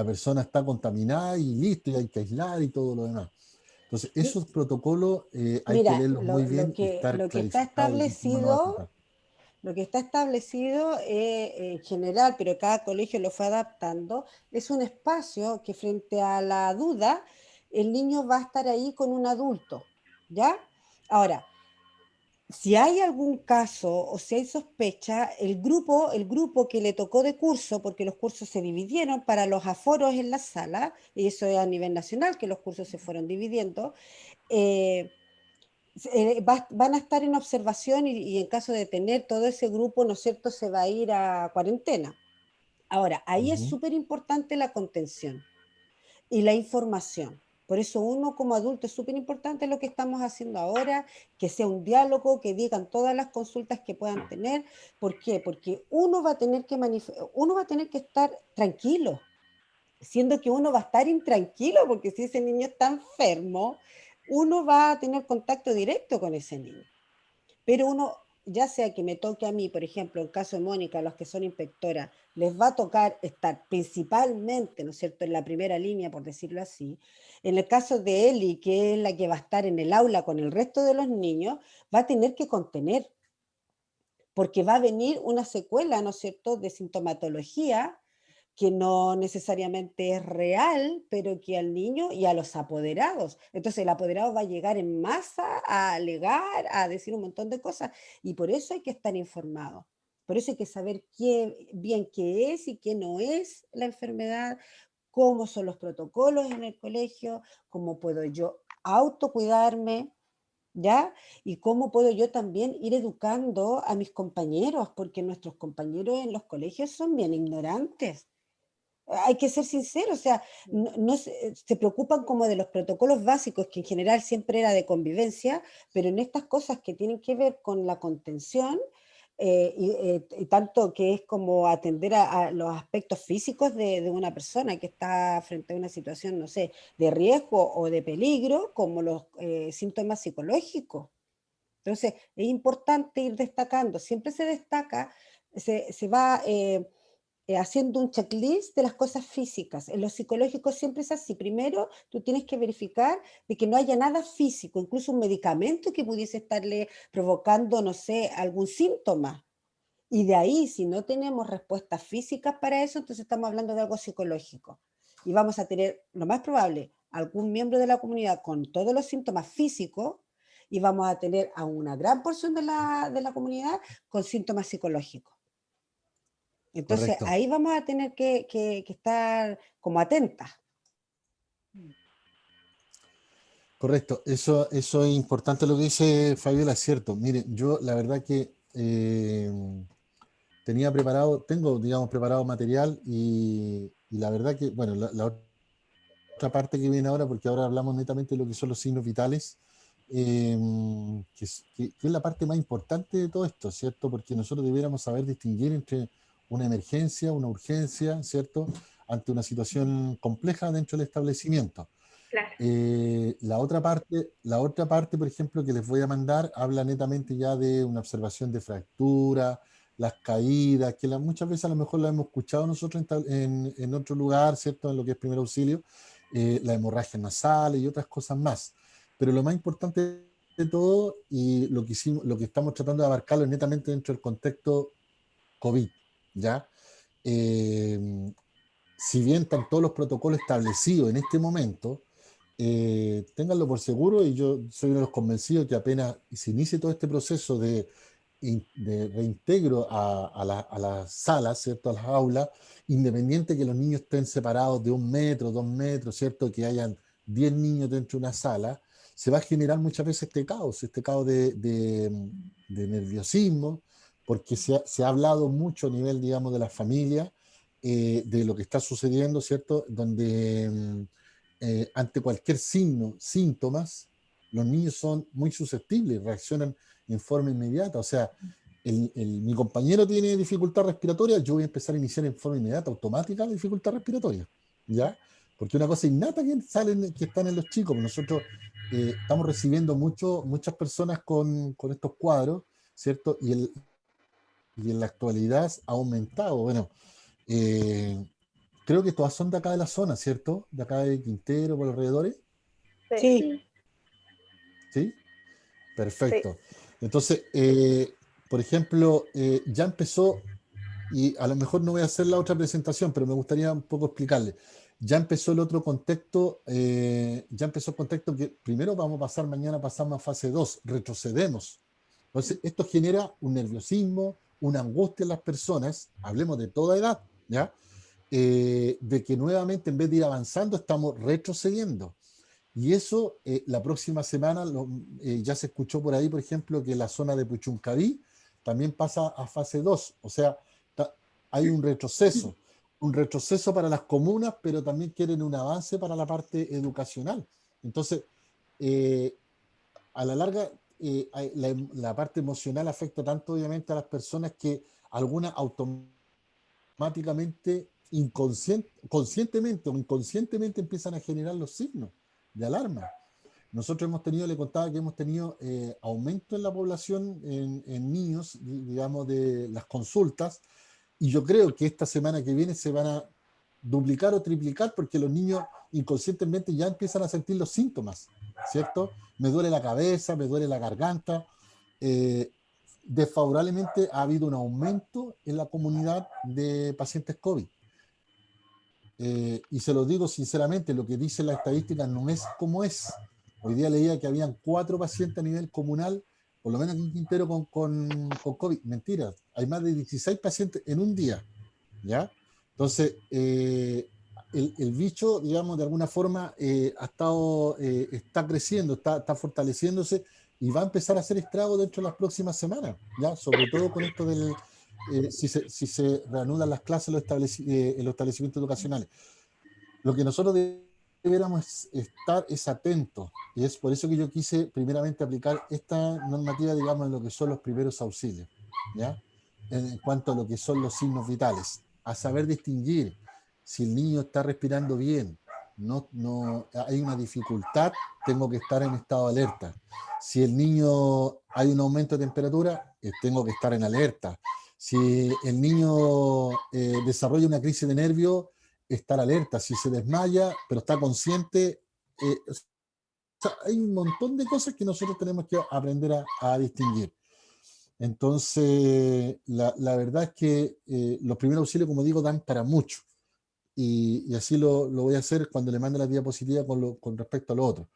Speaker 1: persona está contaminada y listo, y hay que aislar y todo lo demás. Entonces, esos protocolos hay que
Speaker 2: Mira,
Speaker 1: leerlos muy bien y estar
Speaker 2: lo que está
Speaker 1: clarificados de qué forma lo va a
Speaker 2: establecido,
Speaker 1: tratar.
Speaker 2: lo que está establecido en general, pero cada colegio lo fue adaptando, es un espacio que frente a la duda, el niño va a estar ahí con un adulto, ¿ya? Ahora, si hay algún caso o si hay sospecha, el grupo que le tocó de curso, porque los cursos se dividieron para los aforos en la sala, y eso es a nivel nacional, que los cursos se fueron dividiendo, eh, van a estar en observación y en caso de tener todo ese grupo, ¿no es cierto?, se va a ir a cuarentena. Ahora, ahí es
Speaker 1: Ujú.
Speaker 2: súper importante la contención y la información. Por eso uno como adulto es súper importante lo que estamos haciendo ahora, que sea un diálogo, que digan todas las consultas que puedan tener. ¿Por qué? Porque uno va a tener que uno va a tener que estar tranquilo, siendo que uno va a estar intranquilo, porque si ese niño está enfermo, uno va a tener contacto directo con ese niño. Pero uno, ya sea que me toque a mí, por ejemplo, en el caso de Mónica, los que son inspectoras, les va a tocar estar principalmente, ¿no es cierto?, en la primera línea, por decirlo así. En el caso de Eli, que es la que va a estar en el aula con el resto de los niños, va a tener que contener, porque va a venir una secuela, ¿no es cierto?, de sintomatología que no necesariamente es real, pero que al niño y a los apoderados. Entonces el apoderado va a llegar en masa a alegar, a decir un montón de cosas, y por eso hay que estar informado. Por eso hay que saber bien qué es y qué no es la enfermedad, cómo son los protocolos en el colegio, cómo puedo yo autocuidarme, ¿ya? Y cómo puedo yo también ir educando a mis compañeros, porque nuestros compañeros en los colegios son bien ignorantes. Hay que ser sincero, o sea, no se preocupan como de los protocolos básicos, que en general siempre era de convivencia, pero en estas cosas que tienen que ver con la contención, y tanto que es como atender a los aspectos físicos de una persona que está frente a una situación, no sé, de riesgo o de peligro, como los síntomas psicológicos. Entonces, es importante ir destacando, siempre se destaca, se va haciendo un checklist de las cosas físicas. En lo psicológico siempre es así. Primero, tú tienes que verificar de que no haya nada físico, incluso un medicamento que pudiese estarle provocando, no sé, algún síntoma. Y de ahí, si no tenemos respuestas físicas para eso, entonces estamos hablando de algo psicológico. Y vamos a tener, lo más probable, algún miembro de la comunidad con todos los síntomas físicos y vamos a tener a una gran porción de la comunidad con síntomas psicológicos. Entonces
Speaker 1: Correcto,
Speaker 2: ahí vamos a tener que estar como atentas.
Speaker 1: correcto. Eso es importante lo que dice Fabiola, es cierto. Mire, yo la verdad que tengo, digamos, preparado material y la verdad que, bueno, la otra parte que viene ahora, porque ahora hablamos netamente de lo que son los signos vitales, que es la parte más importante de todo esto, ¿cierto? Porque nosotros debiéramos saber distinguir entre una emergencia, una urgencia, ¿cierto? Ante una situación compleja dentro del establecimiento.
Speaker 4: Claro.
Speaker 1: La otra parte, por ejemplo, que les voy a mandar, habla netamente ya de una observación de fractura, las caídas, que muchas veces a lo mejor la hemos escuchado nosotros en otro lugar, ¿cierto? En lo que es primer auxilio, la hemorragia nasal y otras cosas más. Pero lo más importante de todo, y lo que estamos tratando de abarcarlo es netamente dentro del contexto COVID, ¿ya? Eh, si bien están todos los protocolos establecidos en este momento, ténganlo por seguro, y yo soy uno de los convencidos que apenas se inicie todo este proceso de reintegro a las salas, ¿cierto? A las aulas, independiente que los niños estén separados de 1 metro, 2 metros, ¿cierto? Que hayan 10 niños dentro de una sala, se va a generar muchas veces este caos de nerviosismo, porque se ha hablado mucho a nivel, digamos, de la familia, de lo que está sucediendo, ¿cierto? Donde ante cualquier signo, síntomas, los niños son muy susceptibles, reaccionan en forma inmediata. O sea, mi compañero tiene dificultad respiratoria, yo voy a empezar a iniciar en forma inmediata, automática, la dificultad respiratoria, ¿ya? Porque una cosa innata que están en los chicos. Nosotros estamos recibiendo muchas personas con estos cuadros, ¿cierto? Y en la actualidad ha aumentado. Bueno, eh, creo que todas son de acá de la zona, ¿cierto? De acá de Quintero, por alrededores,
Speaker 3: Sí,
Speaker 2: Sí,
Speaker 4: Sí.
Speaker 1: ¿sí?
Speaker 3: sí.
Speaker 1: Perfecto. Entonces, por ejemplo, ya empezó, y a lo mejor no voy a hacer la otra presentación, pero me gustaría un poco explicarle. Ya empezó el otro contexto, ya empezó el contexto que primero vamos a pasar, mañana pasamos a fase 2, retrocedemos. Entonces, esto genera un nerviosismo, una angustia en las personas, hablemos de toda edad, ¿ya? De que nuevamente en vez de ir avanzando estamos retrocediendo. Y eso, la próxima semana, ya se escuchó por ahí, por ejemplo, que la zona de Puchuncaví también pasa a fase 2. O sea, hay un retroceso para las comunas, pero también quieren un avance para la parte educacional. Entonces, eh, a la larga, la parte emocional afecta tanto, obviamente, a las personas que algunas automáticamente, conscientemente o inconscientemente empiezan a generar los signos de alarma. Nosotros hemos tenido, le contaba que hemos tenido aumento en la población en niños, digamos, de las consultas, y yo creo que esta semana que viene se van a duplicar o triplicar porque los niños inconscientemente ya empiezan a sentir los síntomas, ¿cierto? Me duele la cabeza, me duele la garganta. Eh, Desfavorablemente ha habido un aumento en la comunidad de pacientes COVID. Y se lo digo sinceramente, lo que dice la estadística no es como es. Hoy día leía que habían 4 pacientes a nivel comunal, por lo menos en Quintero, con COVID. Mentira, hay más de 16 pacientes en un día, ¿ya? Entonces, el bicho, digamos, de alguna forma está creciendo, está fortaleciéndose y va a empezar a hacer estragos dentro de las próximas semanas, ¿ya? Sobre todo con esto si se reanudan las clases en los establecimientos educacionales. Lo que nosotros deberíamos estar es atentos, y es por eso que yo quise primeramente aplicar esta normativa, digamos, en lo que son los primeros auxilios, ¿ya? En cuanto a lo que son los signos vitales, a saber distinguir si el niño está respirando bien, no hay una dificultad, tengo que estar en estado de alerta. Si el niño hay un aumento de temperatura, tengo que estar en alerta. Si el niño desarrolla una crisis de nervio, estar alerta. Si se desmaya, pero está consciente, o sea, hay un montón de cosas que nosotros tenemos que aprender a distinguir. Entonces, la verdad es que los primeros auxilios, como digo, dan para mucho. Y así lo voy a hacer cuando le mande la diapositiva con respecto a lo otro.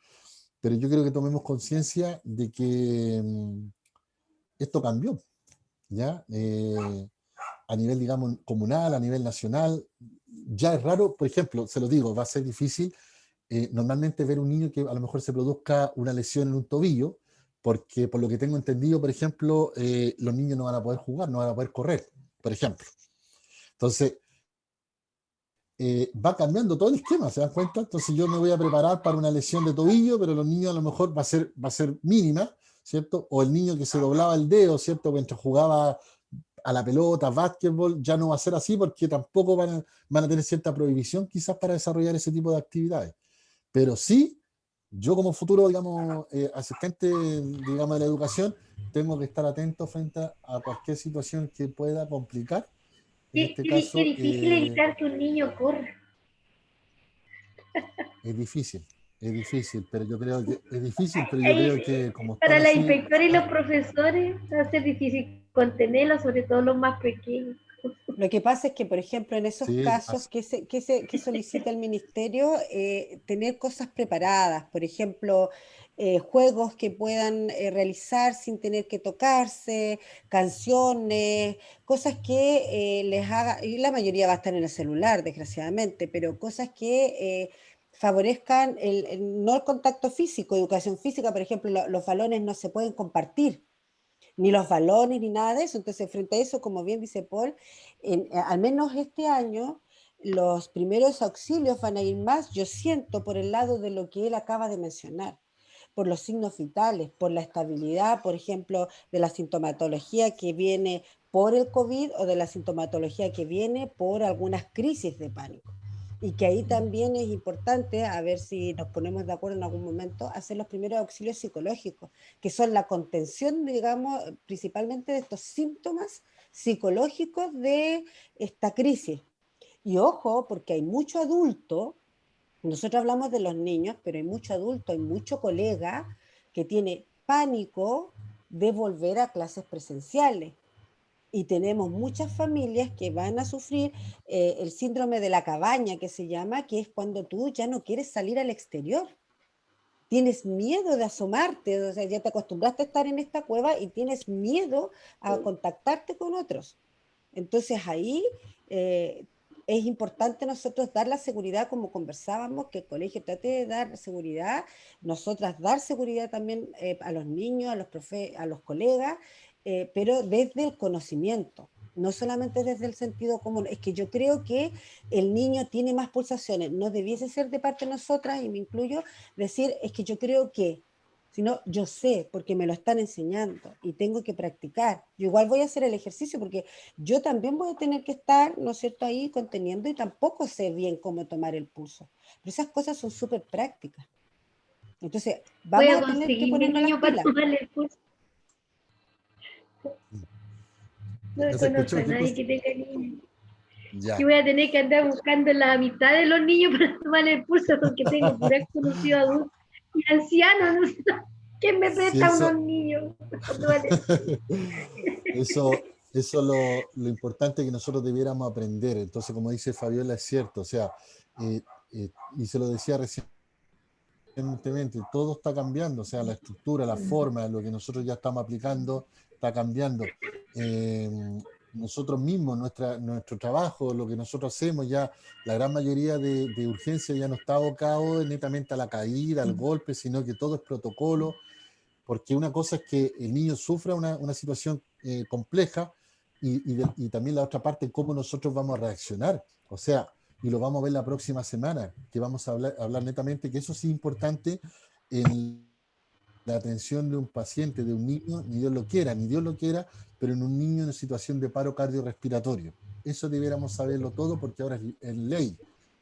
Speaker 1: Pero yo creo que tomemos conciencia de que esto cambió, ¿ya? A nivel, digamos, comunal, a nivel nacional. Ya es raro, por ejemplo, se lo digo, va a ser difícil normalmente ver un niño que a lo mejor se produzca una lesión en un tobillo, porque por lo que tengo entendido, por ejemplo, los niños no van a poder jugar, no van a poder correr, por ejemplo. Entonces, va cambiando todo el esquema, ¿se dan cuenta? Entonces yo me voy a preparar para una lesión de tobillo, pero los niños a lo mejor va a ser mínima, ¿cierto? O el niño que se doblaba el dedo, ¿cierto? Mientras jugaba a la pelota, básquetbol, ya no va a ser así porque tampoco van a tener cierta prohibición quizás para desarrollar ese tipo de actividades. Pero sí, yo como futuro, digamos, asistente, digamos, de la educación, tengo que estar atento frente a cualquier situación que pueda complicar. En este
Speaker 4: Qué
Speaker 1: caso,
Speaker 4: difícil evitar que un niño corra.
Speaker 1: es difícil, pero yo creo que es difícil, pero yo creo
Speaker 4: Ahí,
Speaker 1: que como están
Speaker 4: para la
Speaker 1: así,
Speaker 4: inspectora y los profesores va a ser difícil contenerlos, sobre todo los más pequeños.
Speaker 2: Lo que pasa es que, por ejemplo, en esos
Speaker 1: sí,
Speaker 2: casos, ¿qué solicita el ministerio? Tener cosas preparadas, por ejemplo, juegos que puedan realizar sin tener que tocarse, canciones, cosas que les haga, y la mayoría va a estar en el celular, desgraciadamente, pero cosas que favorezcan no el contacto físico, educación física, por ejemplo, los balones no se pueden compartir ni los balones, ni nada de eso. Entonces, frente a eso, como bien dice Paul, al menos este año, los primeros auxilios van a ir más, yo siento, por el lado de lo que él acaba de mencionar, por los signos vitales, por la estabilidad, por ejemplo, de la sintomatología que viene por el COVID o de la sintomatología que viene por algunas crisis de pánico. Y que ahí también es importante, a ver si nos ponemos de acuerdo en algún momento, hacer los primeros auxilios psicológicos, que son la contención, digamos, principalmente de estos síntomas psicológicos de esta crisis. Y ojo, porque hay mucho adulto, nosotros hablamos de los niños, pero hay mucho adulto, hay mucho colega que tiene pánico de volver a clases presenciales. Y tenemos muchas familias que van a sufrir el síndrome de la cabaña, que se llama, que es cuando tú ya no quieres salir al exterior. Tienes miedo de asomarte, o sea, ya te acostumbraste a estar en esta cueva y tienes miedo a contactarte con otros. Entonces ahí es importante nosotros dar la seguridad, como conversábamos, que el colegio trate de dar seguridad, nosotras dar seguridad también a los niños, a los a los colegas, pero desde el conocimiento, no solamente desde el sentido común. Es que yo creo que el niño tiene más pulsaciones, no debiese ser de parte de nosotras, y me incluyo, decir, es que yo creo que, sino yo sé, porque me lo están enseñando y tengo que practicar. Yo igual voy a hacer el ejercicio porque yo también voy a tener que estar, ¿no es cierto?, ahí conteniendo y tampoco sé bien cómo tomar el pulso. Pero esas cosas son súper prácticas. Entonces,
Speaker 4: Voy
Speaker 2: vamos
Speaker 4: a
Speaker 2: a tener que
Speaker 4: conseguir mi
Speaker 2: ponernos las
Speaker 4: niño para
Speaker 2: pilas.
Speaker 4: tomarle el curso. No
Speaker 1: ¿No se
Speaker 4: conozco a
Speaker 1: escuchó? ¿Qué
Speaker 4: nadie
Speaker 1: cosa?
Speaker 4: que tenga niños. Y
Speaker 1: Ya.
Speaker 4: voy a tener que andar buscando la amistad de los niños para tomarle el pulso porque tengo puras conocidos adultos y ancianos. No sé, ¿quién me
Speaker 1: Si
Speaker 4: presta
Speaker 1: eso,
Speaker 4: unos niños para tomarle?
Speaker 1: eso lo importante que nosotros debiéramos aprender. Entonces, como dice Fabiola, es cierto. O sea, eh, y se lo decía recientemente, todo está cambiando. O sea, la estructura, la forma, lo que nosotros ya estamos aplicando, está cambiando. Eh, nosotros mismos, nuestro trabajo, lo que nosotros hacemos, ya la gran mayoría de urgencia ya no está abocado netamente a la caída, al golpe, sino que todo es protocolo, porque una cosa es que el niño sufra una situación compleja y también la otra parte, cómo nosotros vamos a reaccionar. O sea, y lo vamos a ver la próxima semana, que vamos a hablar netamente, que eso sí es importante en la atención de un paciente, de un niño, ni Dios lo quiera, pero en un niño en situación de paro cardiorrespiratorio. Eso debiéramos saberlo todo porque ahora es ley,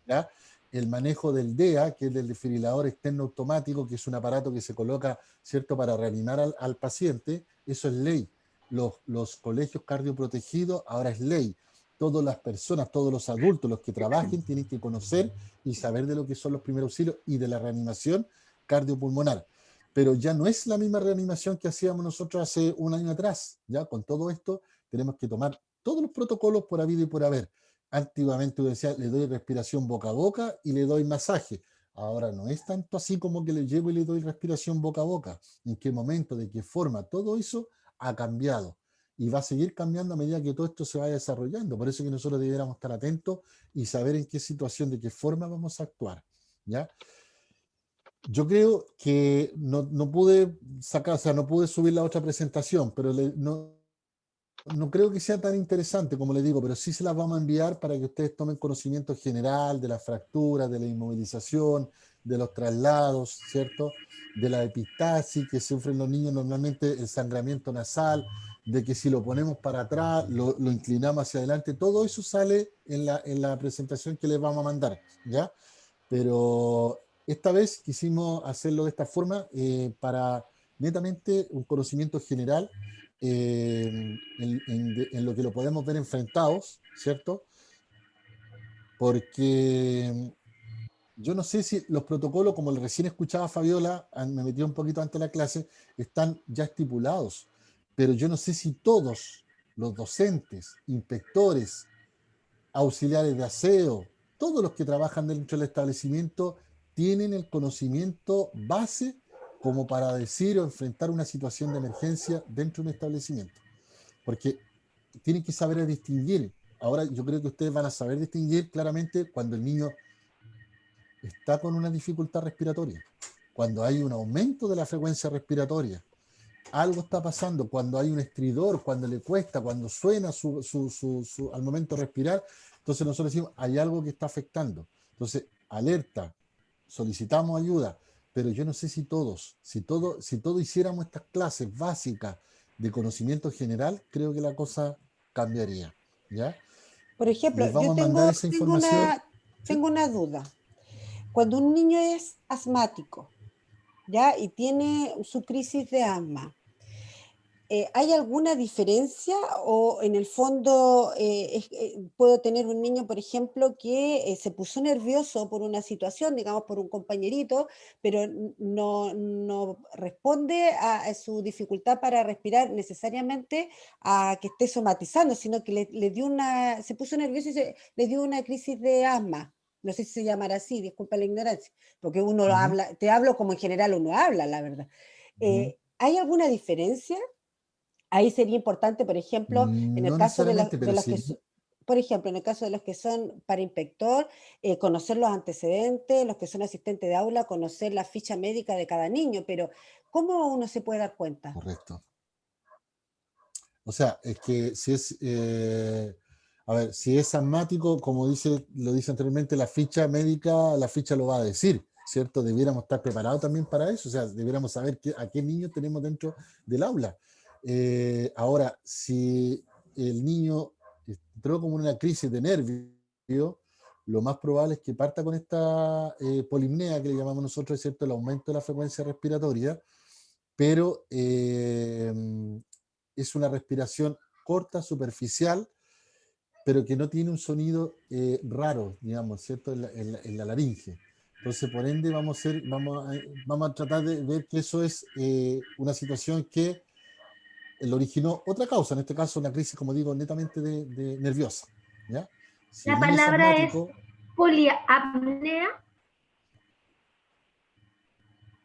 Speaker 1: ¿ya? El manejo del DEA, que es el desfibrilador externo automático, que es un aparato que se coloca, ¿cierto?, para reanimar al paciente, eso es ley. Los colegios cardioprotegidos ahora es ley. Todas las personas, todos los adultos, los que trabajen, tienen que conocer y saber de lo que son los primeros auxilios y de la reanimación cardiopulmonar. Pero ya no es la misma reanimación que hacíamos nosotros hace un año atrás. Ya con todo esto tenemos que tomar todos los protocolos por habido y por haber. Antiguamente decía, le doy respiración boca a boca y le doy masaje. Ahora no es tanto así como que le llevo y le doy respiración boca a boca. ¿En qué momento? ¿De qué forma? Todo eso ha cambiado y va a seguir cambiando a medida que todo esto se vaya desarrollando. Por eso que nosotros debiéramos estar atentos y saber en qué situación, de qué forma vamos a actuar. ¿Ya? Yo creo que no pude sacar, o sea, no pude subir la otra presentación, pero no creo que sea tan interesante como le digo, pero sí se las vamos a enviar para que ustedes tomen conocimiento general de las fracturas, de la inmovilización, de los traslados, ¿cierto? De la epistasis que sufren los niños normalmente, el sangramiento nasal, de que si lo ponemos para atrás, lo inclinamos hacia adelante, todo eso sale en la presentación que les vamos a mandar, ¿ya? Pero esta vez quisimos hacerlo de esta forma para netamente un conocimiento general en lo que lo podemos ver enfrentados, ¿cierto? Porque yo no sé si los protocolos, como recién escuchaba Fabiola, me metí un poquito antes de la clase, están ya estipulados, pero yo no sé si todos los docentes, inspectores, auxiliares de aseo, todos los que trabajan dentro del establecimiento tienen el conocimiento base como para decir o enfrentar una situación de emergencia dentro de un establecimiento. Porque tienen que saber distinguir. Ahora yo creo que ustedes van a saber distinguir claramente cuando el niño está con una dificultad respiratoria, cuando hay un aumento de la frecuencia respiratoria, algo está pasando, cuando hay un estridor, cuando le cuesta, cuando suena al momento de respirar, entonces nosotros decimos, hay algo que está afectando. Entonces, alerta, solicitamos ayuda, pero yo no sé si todos hiciéramos estas clases básicas de conocimiento general, creo que la cosa cambiaría, ¿ya?
Speaker 2: Por ejemplo,
Speaker 1: Les vamos a mandar esa información, ¿sí?
Speaker 2: tengo una duda. Cuando un niño es asmático, ¿ya? Y tiene su crisis de asma, ¿hay alguna diferencia o en el fondo puedo tener un niño, por ejemplo, que se puso nervioso por una situación, digamos, por un compañerito, pero no responde a su dificultad para respirar necesariamente a que esté somatizando, sino que le dio se puso nervioso y le dio una crisis de asma? No sé si se llamará así, disculpa la ignorancia, porque uno lo
Speaker 1: Ujú,
Speaker 2: habla, te hablo como en general uno habla, la verdad.
Speaker 1: ujú.
Speaker 2: ¿Hay alguna diferencia? Ahí sería importante, por ejemplo, en el
Speaker 1: No
Speaker 2: caso
Speaker 1: necesariamente,
Speaker 2: de
Speaker 1: pero
Speaker 2: los
Speaker 1: si
Speaker 2: que...
Speaker 1: el,
Speaker 2: por ejemplo, en el caso de los que son para inspector, conocer los antecedentes, los que son asistentes de aula, conocer la ficha médica de cada niño, pero ¿cómo uno se puede dar cuenta?
Speaker 1: Correcto. O sea, es que si es, a ver, si es asmático, como lo dice anteriormente, la ficha médica, la ficha lo va a decir, ¿cierto? Debiéramos estar preparados también para eso, o sea, debiéramos saber a qué niños tenemos dentro del aula. Ahora, si el niño entró como en una crisis de nervio, lo más probable es que parta con esta polimnea que le llamamos nosotros, ¿cierto? El aumento de la frecuencia respiratoria, pero es una respiración corta, superficial, pero que no tiene un sonido raro, digamos, ¿cierto? En la laringe. Entonces, por ende, vamos a tratar de ver que eso es una situación que lo originó otra causa, en este caso una crisis, como digo, netamente de nerviosa. ¿Ya? Si
Speaker 4: La
Speaker 1: el niño es
Speaker 4: palabra es
Speaker 1: asmático,
Speaker 4: poliapnea.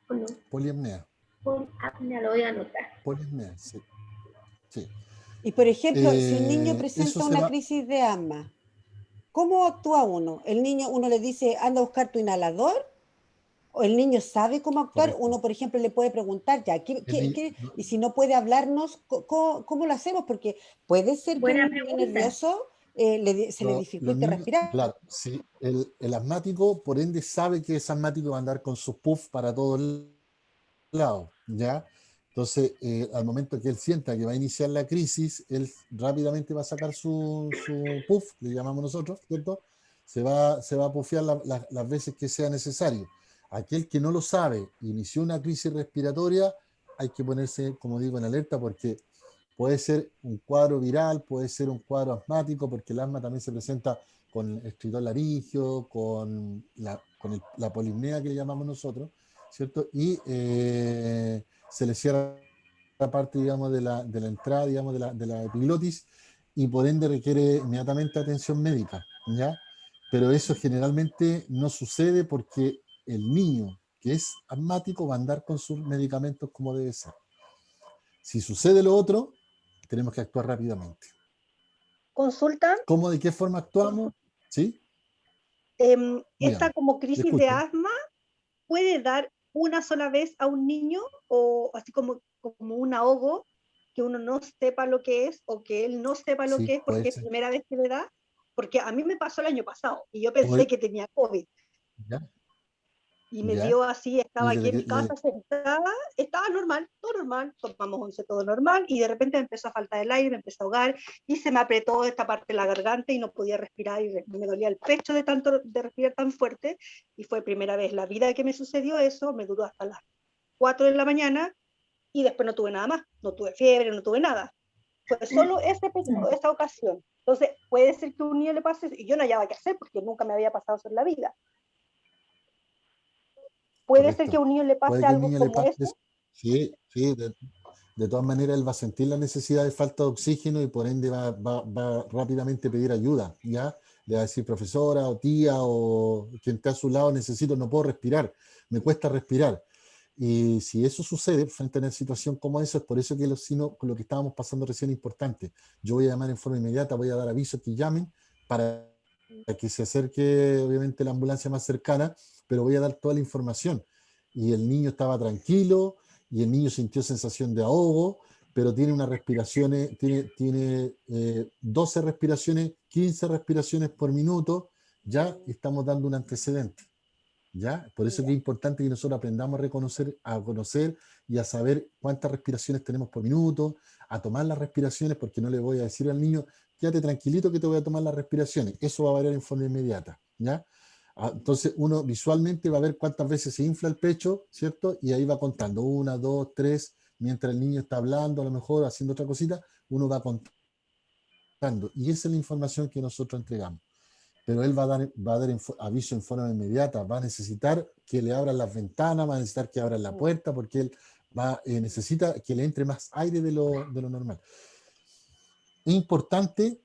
Speaker 4: ¿O no?
Speaker 1: poliapnea.
Speaker 4: Poliapnea, lo voy a anotar.
Speaker 1: Poliapnea, sí. Sí.
Speaker 2: Y por ejemplo, si un niño
Speaker 1: Eso
Speaker 2: presenta
Speaker 1: se
Speaker 2: una
Speaker 1: va.
Speaker 2: crisis de asma, ¿cómo actúa uno? ¿El niño, uno le dice, anda a buscar tu inhalador? ¿O el niño sabe cómo actuar?
Speaker 1: Correcto.
Speaker 2: Uno, por ejemplo, le puede preguntar, ya,
Speaker 1: El ni-
Speaker 2: y si no puede hablarnos, ¿cómo lo hacemos? Porque puede ser que a
Speaker 4: Buena
Speaker 2: un niño
Speaker 4: pregunta.
Speaker 2: nervioso se le
Speaker 1: los
Speaker 2: dificulte
Speaker 1: niños,
Speaker 2: respirar.
Speaker 1: claro, si el asmático, por ende, sabe que es asmático, va a andar con sus puffs para todos lados, ¿ya? Entonces, al momento que él sienta que va a iniciar la crisis, él rápidamente va a sacar su puff, le llamamos nosotros, ¿cierto? Se va a puffear las veces que sea necesario. Aquel que no lo sabe, inició una crisis respiratoria, hay que ponerse, como digo, en alerta porque puede ser un cuadro viral, puede ser un cuadro asmático, porque el asma también se presenta con estridor laringio, con la polimnea que le llamamos nosotros, ¿cierto? Y se le cierra la parte, digamos, de la entrada, digamos, de la epiglotis, y por ende requiere inmediatamente atención médica, ¿ya? Pero eso generalmente no sucede porque el niño que es asmático va a andar con sus medicamentos como debe ser. Si sucede lo otro, tenemos que actuar rápidamente.
Speaker 3: Consulta,
Speaker 1: ¿Cómo, de qué forma actuamos? ¿Sí?
Speaker 3: esta
Speaker 1: Dígame,
Speaker 3: como
Speaker 1: le
Speaker 3: crisis de
Speaker 1: escucho.
Speaker 3: asma puede dar una sola vez a un niño o así como un ahogo que uno no sepa lo que es o que él no sepa lo
Speaker 1: Sí,
Speaker 3: que es
Speaker 1: puede
Speaker 3: porque es
Speaker 1: ser.
Speaker 3: primera vez que le da, porque a mí me pasó el año pasado y yo pensé
Speaker 1: Puede,
Speaker 3: que tenía COVID
Speaker 1: ya,
Speaker 3: y me
Speaker 1: ya.
Speaker 3: dio así,
Speaker 1: Y
Speaker 3: estaba aquí en mi casa sentada, estaba normal, todo normal, tomamos once todo normal y de repente me empezó a faltar el aire, me empezó a ahogar y se me apretó esta parte de la garganta y no podía respirar y me dolía el pecho de tanto de respirar tan fuerte y fue primera vez en la vida que me sucedió eso, me duró hasta las 4 de la mañana y después no tuve nada más, no tuve fiebre, no tuve nada. Fue solo ese periodo, esa ocasión. Entonces, puede ser que a un niño le pase, y yo no hallaba qué hacer porque nunca me había pasado eso en la vida. Puede ser que a
Speaker 1: Correcto.
Speaker 3: un niño le
Speaker 1: Puede
Speaker 3: pase
Speaker 1: que el
Speaker 3: algo
Speaker 1: niño le
Speaker 3: como
Speaker 1: pase
Speaker 3: eso.
Speaker 1: eso. Sí, sí, de todas maneras él va a sentir la necesidad de falta de oxígeno y por ende va rápidamente a pedir ayuda, ¿ya? Le va a decir profesora o tía o quien esté a su lado, necesito, no puedo respirar, me cuesta respirar. Y si eso sucede frente a una situación como esa, es por eso que con lo que estábamos pasando recién es importante. Yo voy a llamar en forma inmediata, voy a dar aviso que llamen para que se acerque obviamente la ambulancia más cercana, pero voy a dar toda la información. Y el niño estaba tranquilo y el niño sintió sensación de ahogo, pero tiene unas respiraciones, tiene 12 respiraciones, 15 respiraciones por minuto, ya estamos dando un antecedente. ¿Ya? Por eso es que es importante que nosotros aprendamos a conocer y a saber cuántas respiraciones tenemos por minuto, a tomar las respiraciones, porque no le voy a decir al niño, quédate tranquilito que te voy a tomar las respiraciones. Eso va a variar en forma inmediata, ¿ya? Entonces uno visualmente va a ver cuántas veces se infla el pecho, ¿cierto? Y ahí va contando, una, dos, tres, mientras el niño está hablando, a lo mejor haciendo otra cosita, uno va contando. Y esa es la información que nosotros entregamos, pero él va a dar aviso en forma inmediata, va a necesitar que le abran las ventanas, va a necesitar que abran la puerta, porque él necesita que le entre más aire de lo normal. Es importante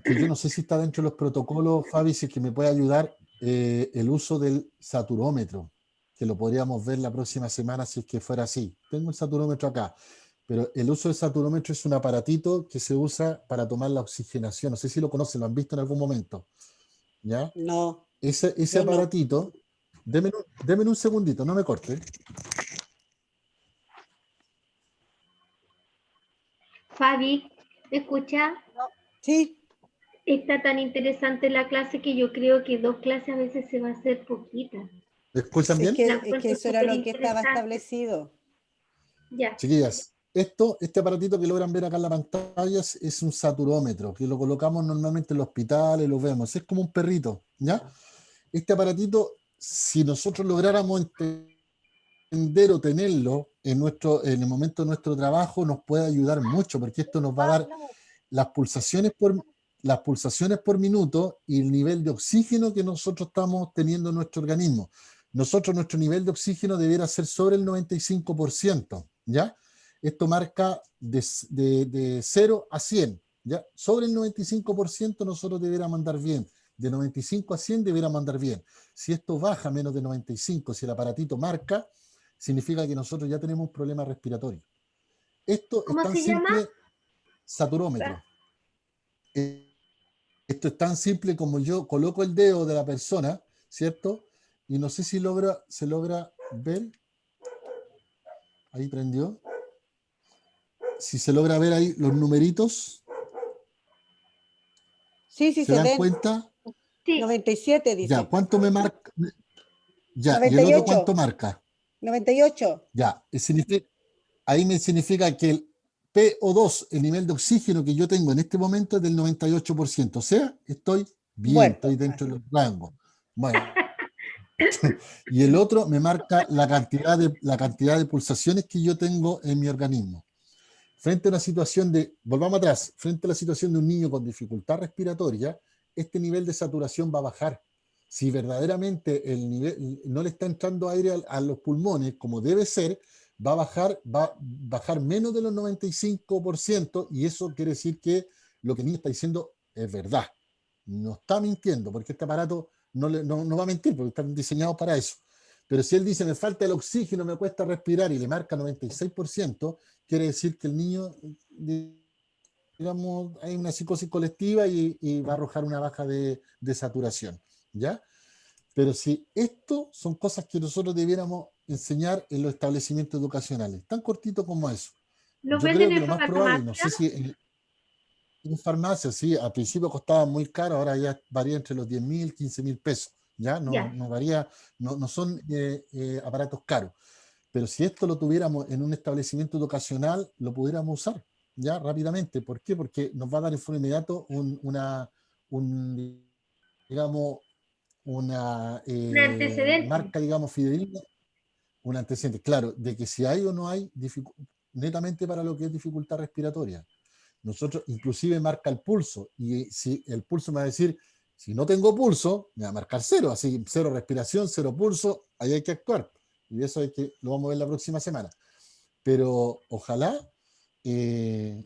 Speaker 1: que yo no sé si está dentro de los protocolos, Fabi, si es que me puede ayudar el uso del saturómetro, que lo podríamos ver la próxima semana si es que fuera así. Tengo el saturómetro acá. pero el uso del saturómetro es un aparatito que se usa para tomar la oxigenación. No sé si lo conocen, lo han visto en algún momento. ¿Ya?
Speaker 2: No,
Speaker 1: Ese
Speaker 2: yo no.
Speaker 1: aparatito, deme un segundito, no me corte.
Speaker 4: Fabi, ¿me escucha?
Speaker 2: Sí,
Speaker 4: Está tan interesante la clase que yo creo que 2 clases a veces se va a hacer poquita.
Speaker 1: ¿Me escuchan
Speaker 2: es
Speaker 1: bien?
Speaker 2: que,
Speaker 4: La
Speaker 2: es que
Speaker 4: encuentro
Speaker 2: eso era
Speaker 4: súper
Speaker 2: lo que estaba
Speaker 4: interesante.
Speaker 2: establecido.
Speaker 4: Ya.
Speaker 1: Chiquillas, este aparatito que logran ver acá en la pantalla es un saturómetro, que lo colocamos normalmente en los hospitales, lo vemos. Es como un perrito, ¿ya? Este aparatito, si nosotros lográramos entender o tenerlo en el momento de nuestro trabajo, nos puede ayudar mucho, porque esto nos va a dar las las pulsaciones por minuto y el nivel de oxígeno que nosotros estamos teniendo en nuestro organismo. Nuestro nivel de oxígeno debiera ser sobre el 95%, ¿ya? Esto marca de 0 a 100, ¿ya? Sobre el 95% nosotros debiéramos andar bien. De 95 a 100 debiéramos andar bien. Si esto baja menos de 95, si el aparatito marca, significa que nosotros ya tenemos un problema respiratorio. Esto es
Speaker 4: ¿Cómo
Speaker 1: tan
Speaker 4: se llama?
Speaker 1: simple, saturómetro. Esto es tan simple como yo coloco el dedo de la persona, ¿cierto? Y no sé si se logra ver. Ahí prendió. Si se logra ver ahí los numeritos,
Speaker 2: Sí, sí,
Speaker 1: ¿se
Speaker 2: se
Speaker 1: dan
Speaker 2: ven.
Speaker 1: cuenta?
Speaker 4: Sí,
Speaker 2: 97
Speaker 1: Ya,
Speaker 2: dice.
Speaker 1: ¿cuánto me marca? Ya, ¿y el otro
Speaker 2: 98.
Speaker 1: cuánto marca?
Speaker 2: 98.
Speaker 1: Ya, ahí me significa que el PO2, el nivel de oxígeno que yo tengo en este momento es del 98%. O sea, estoy bien, estoy
Speaker 2: Muerto.
Speaker 1: dentro
Speaker 2: Así.
Speaker 1: del rango. Bueno, y el otro me marca la cantidad de pulsaciones que yo tengo en mi organismo. Frente a una situación volvamos atrás, frente a la situación de un niño con dificultad respiratoria, este nivel de saturación va a bajar. Si verdaderamente el nivel no le está entrando aire a los pulmones como debe ser, va a bajar menos de los 95% y eso quiere decir que lo que el niño está diciendo es verdad. No está mintiendo, porque este aparato no va a mentir, porque están diseñados para eso. Pero si él dice, me falta el oxígeno, me cuesta respirar y le marca 96%, quiere decir que el niño, digamos, hay una psicosis colectiva y va a arrojar una baja de saturación, ¿ya? Pero si esto son cosas que nosotros debiéramos enseñar en los establecimientos educacionales, tan cortito como eso.
Speaker 4: ¿lo
Speaker 1: Yo
Speaker 4: venden
Speaker 1: creo que
Speaker 4: en
Speaker 1: lo más probable, no
Speaker 4: farmacia?
Speaker 1: sé si en farmacia, sí, al principio costaba muy caro, ahora ya varía entre los 10.000, 15.000 pesos, ya
Speaker 4: Ya.
Speaker 1: no varía, no son aparatos caros. Pero si esto lo tuviéramos en un establecimiento educacional, lo pudiéramos usar ya rápidamente. ¿Por qué? Porque nos va a dar en forma inmediato digamos, una
Speaker 4: Un antecedente.
Speaker 1: marca, digamos, fidedigna, un antecedente, claro, de que si hay o no hay, netamente para lo que es dificultad respiratoria. Nosotros, inclusive, marca el pulso, y si el pulso me va a decir, si no tengo pulso, me va a marcar cero, así, cero respiración, cero pulso, ahí hay que actuar. Y eso lo vamos a ver la próxima semana. Pero ojalá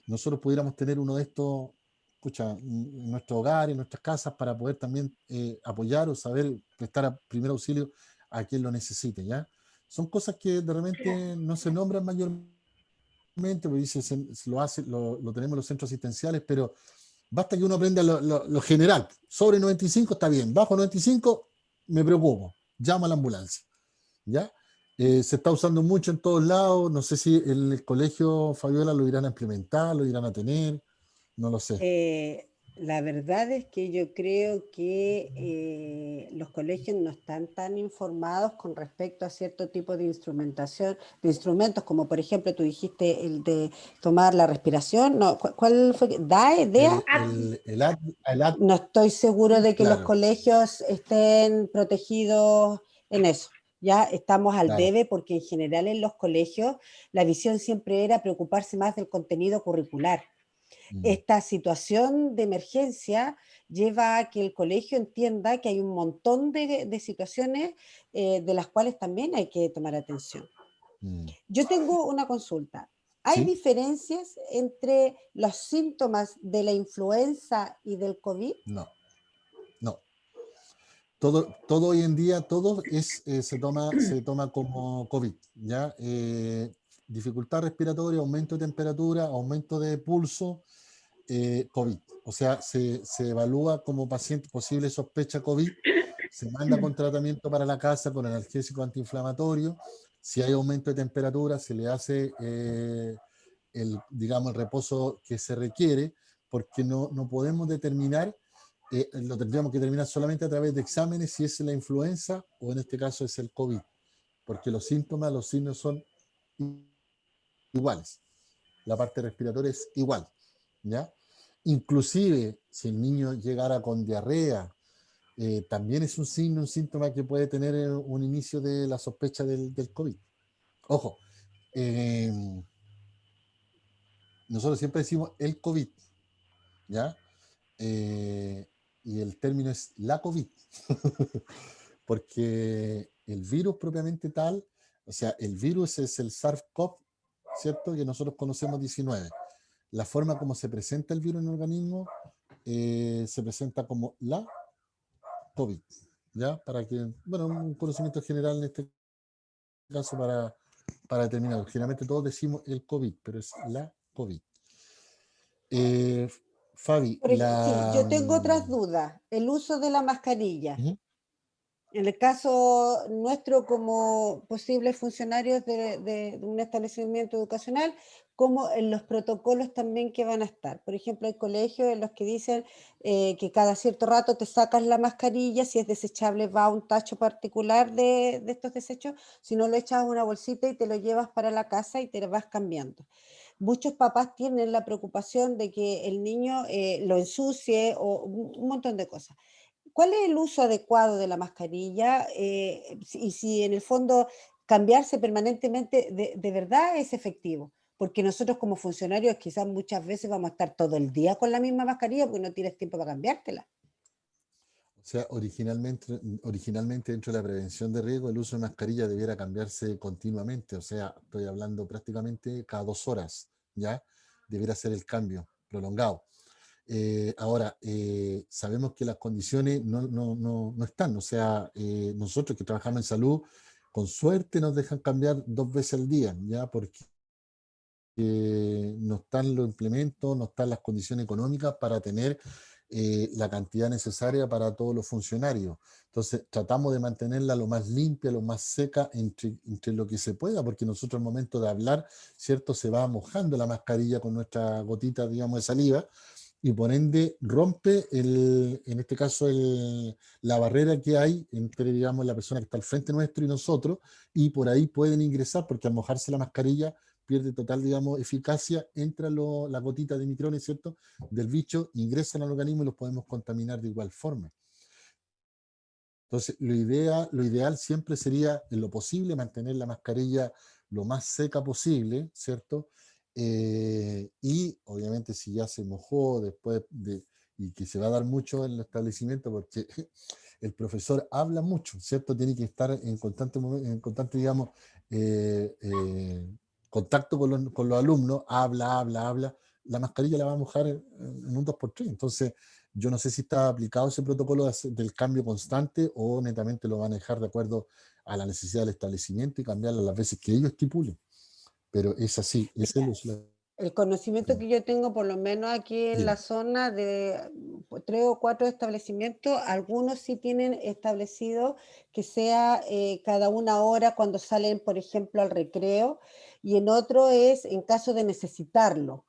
Speaker 1: nosotros pudiéramos tener uno de estos, escucha, en nuestro hogar, en nuestras casas, para poder también apoyar o saber prestar primer auxilio a quien lo necesite, ¿ya? Son cosas que de repente no se nombran mayormente, porque dice, lo tenemos en los centros asistenciales, pero basta que uno aprenda lo general. Sobre 95 está bien, bajo 95 me preocupo, llamo a la ambulancia, ¿ya? Se está usando mucho en todos lados, no sé si en el colegio, Fabiola, lo irán a implementar, lo irán a tener, no lo sé.
Speaker 2: La verdad es que yo creo que los colegios no están tan informados con respecto a cierto tipo de instrumentación, de instrumentos, como por ejemplo tú dijiste el de tomar la respiración. No, ¿cuál fue? ¿DAE? ¿DEA? No estoy seguro de que los
Speaker 1: Claro,
Speaker 2: colegios estén protegidos en eso. Ya estamos al
Speaker 1: claro.
Speaker 2: debe porque en general en los colegios la visión siempre era preocuparse más del contenido curricular.
Speaker 1: Mm,
Speaker 2: Esta situación de emergencia lleva a que el colegio entienda que hay un montón de situaciones de las cuales también hay que tomar atención.
Speaker 1: mm.
Speaker 2: Yo tengo una consulta. ¿Hay
Speaker 1: ¿Sí?
Speaker 2: diferencias entre los síntomas de la influenza y del COVID?
Speaker 1: No, no. Todo hoy en día, todo se toma como COVID, ¿ya? dificultad respiratoria, aumento de temperatura, aumento de pulso, COVID. O sea, se evalúa como paciente posible sospecha COVID, se manda con tratamiento para la casa con analgésico antiinflamatorio. Si hay aumento de temperatura, se le hace digamos, el reposo que se requiere, porque no podemos determinar, lo tendríamos que determinar solamente a través de exámenes si es la influenza o en este caso es el COVID, porque los síntomas, los signos son iguales. La parte respiratoria es igual, ¿ya? Inclusive, si el niño llegara con diarrea, también es un signo, un síntoma que puede tener un inicio de la sospecha del COVID. Ojo, eh, nosotros siempre decimos el COVID, ¿ya? Y el término es la COVID, porque el virus propiamente tal, o sea, el virus es el SARS-CoV, ¿cierto? Que nosotros conocemos 19. La forma como se presenta el virus en el organismo se presenta como la COVID, ¿ya? Para que, bueno, un conocimiento general en este caso para determinar. Generalmente todos decimos el COVID, pero es la COVID. Eh, Fabi,
Speaker 2: Sí, yo tengo otras dudas. El uso de la mascarilla.
Speaker 1: ¿Mm?
Speaker 2: En el caso nuestro como posibles funcionarios de un establecimiento educacional, como en los protocolos también que van a estar. Por ejemplo, hay colegios en los que dicen que cada cierto rato te sacas la mascarilla, si es desechable va a un tacho particular de estos desechos, si no lo echas a una bolsita y te lo llevas para la casa y te lo vas cambiando. Muchos papás tienen la preocupación de que el niño lo ensucie o un montón de cosas. ¿Cuál es el uso adecuado de la mascarilla? Y si en el fondo cambiarse permanentemente de verdad es efectivo. Porque nosotros como funcionarios quizás muchas veces vamos a estar todo el día con la misma mascarilla porque no tienes tiempo para cambiártela.
Speaker 1: O sea, originalmente dentro de la prevención de riesgo, el uso de mascarilla debiera cambiarse continuamente. O sea, estoy hablando prácticamente cada 2 horas, ¿ya? Debiera ser el cambio prolongado. Ahora, sabemos que las condiciones no están. O sea, nosotros que trabajamos en salud, con suerte nos dejan cambiar 2 veces al día, ¿ya? Porque no están los implementos, no están las condiciones económicas para tener la cantidad necesaria para todos los funcionarios. Entonces, tratamos de mantenerla lo más limpia, lo más seca entre lo que se pueda, porque nosotros al momento de hablar, ¿cierto? Se va mojando la mascarilla con nuestra gotita, digamos, de saliva, y por ende rompe, en este caso, la barrera que hay entre, digamos, la persona que está al frente nuestro y nosotros, y por ahí pueden ingresar, porque al mojarse la mascarilla pierde total, digamos, eficacia, entra la gotita de micrones, ¿cierto?, del bicho, ingresan al organismo y los podemos contaminar de igual forma. Entonces, lo ideal siempre sería, en lo posible, mantener la mascarilla lo más seca posible, ¿cierto? Y obviamente si ya se mojó después y que se va a dar mucho en el establecimiento porque el profesor habla mucho, ¿cierto? Tiene que estar en constante digamos, contacto con los alumnos, habla, la mascarilla la va a mojar en un 2x3. Entonces, yo no sé si está aplicado ese protocolo del cambio constante o netamente lo van a dejar de acuerdo a la necesidad del establecimiento y cambiarlo las veces que ellos estipulen. Pero es así, es el uso.
Speaker 2: El conocimiento que yo tengo, por lo menos aquí en la
Speaker 1: Dime.
Speaker 2: zona de 3 o 4 establecimientos, algunos sí tienen establecido que sea cada 1 hora cuando salen, por ejemplo, al recreo, y en otro es en caso de necesitarlo.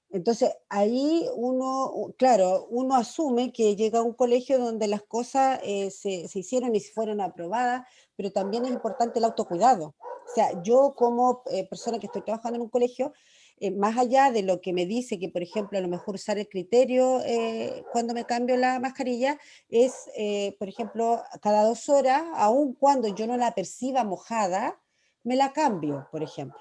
Speaker 2: Entonces, ahí uno, claro, uno asume que llega a un colegio donde las cosas se hicieron y se fueron aprobadas, pero también es importante el autocuidado. O sea, yo como persona que estoy trabajando en un colegio, más allá de lo que me dice que, por ejemplo, a lo mejor usar el criterio cuando me cambio la mascarilla, es, por ejemplo, cada 2 horas, aun cuando yo no la perciba mojada, me la cambio, por ejemplo.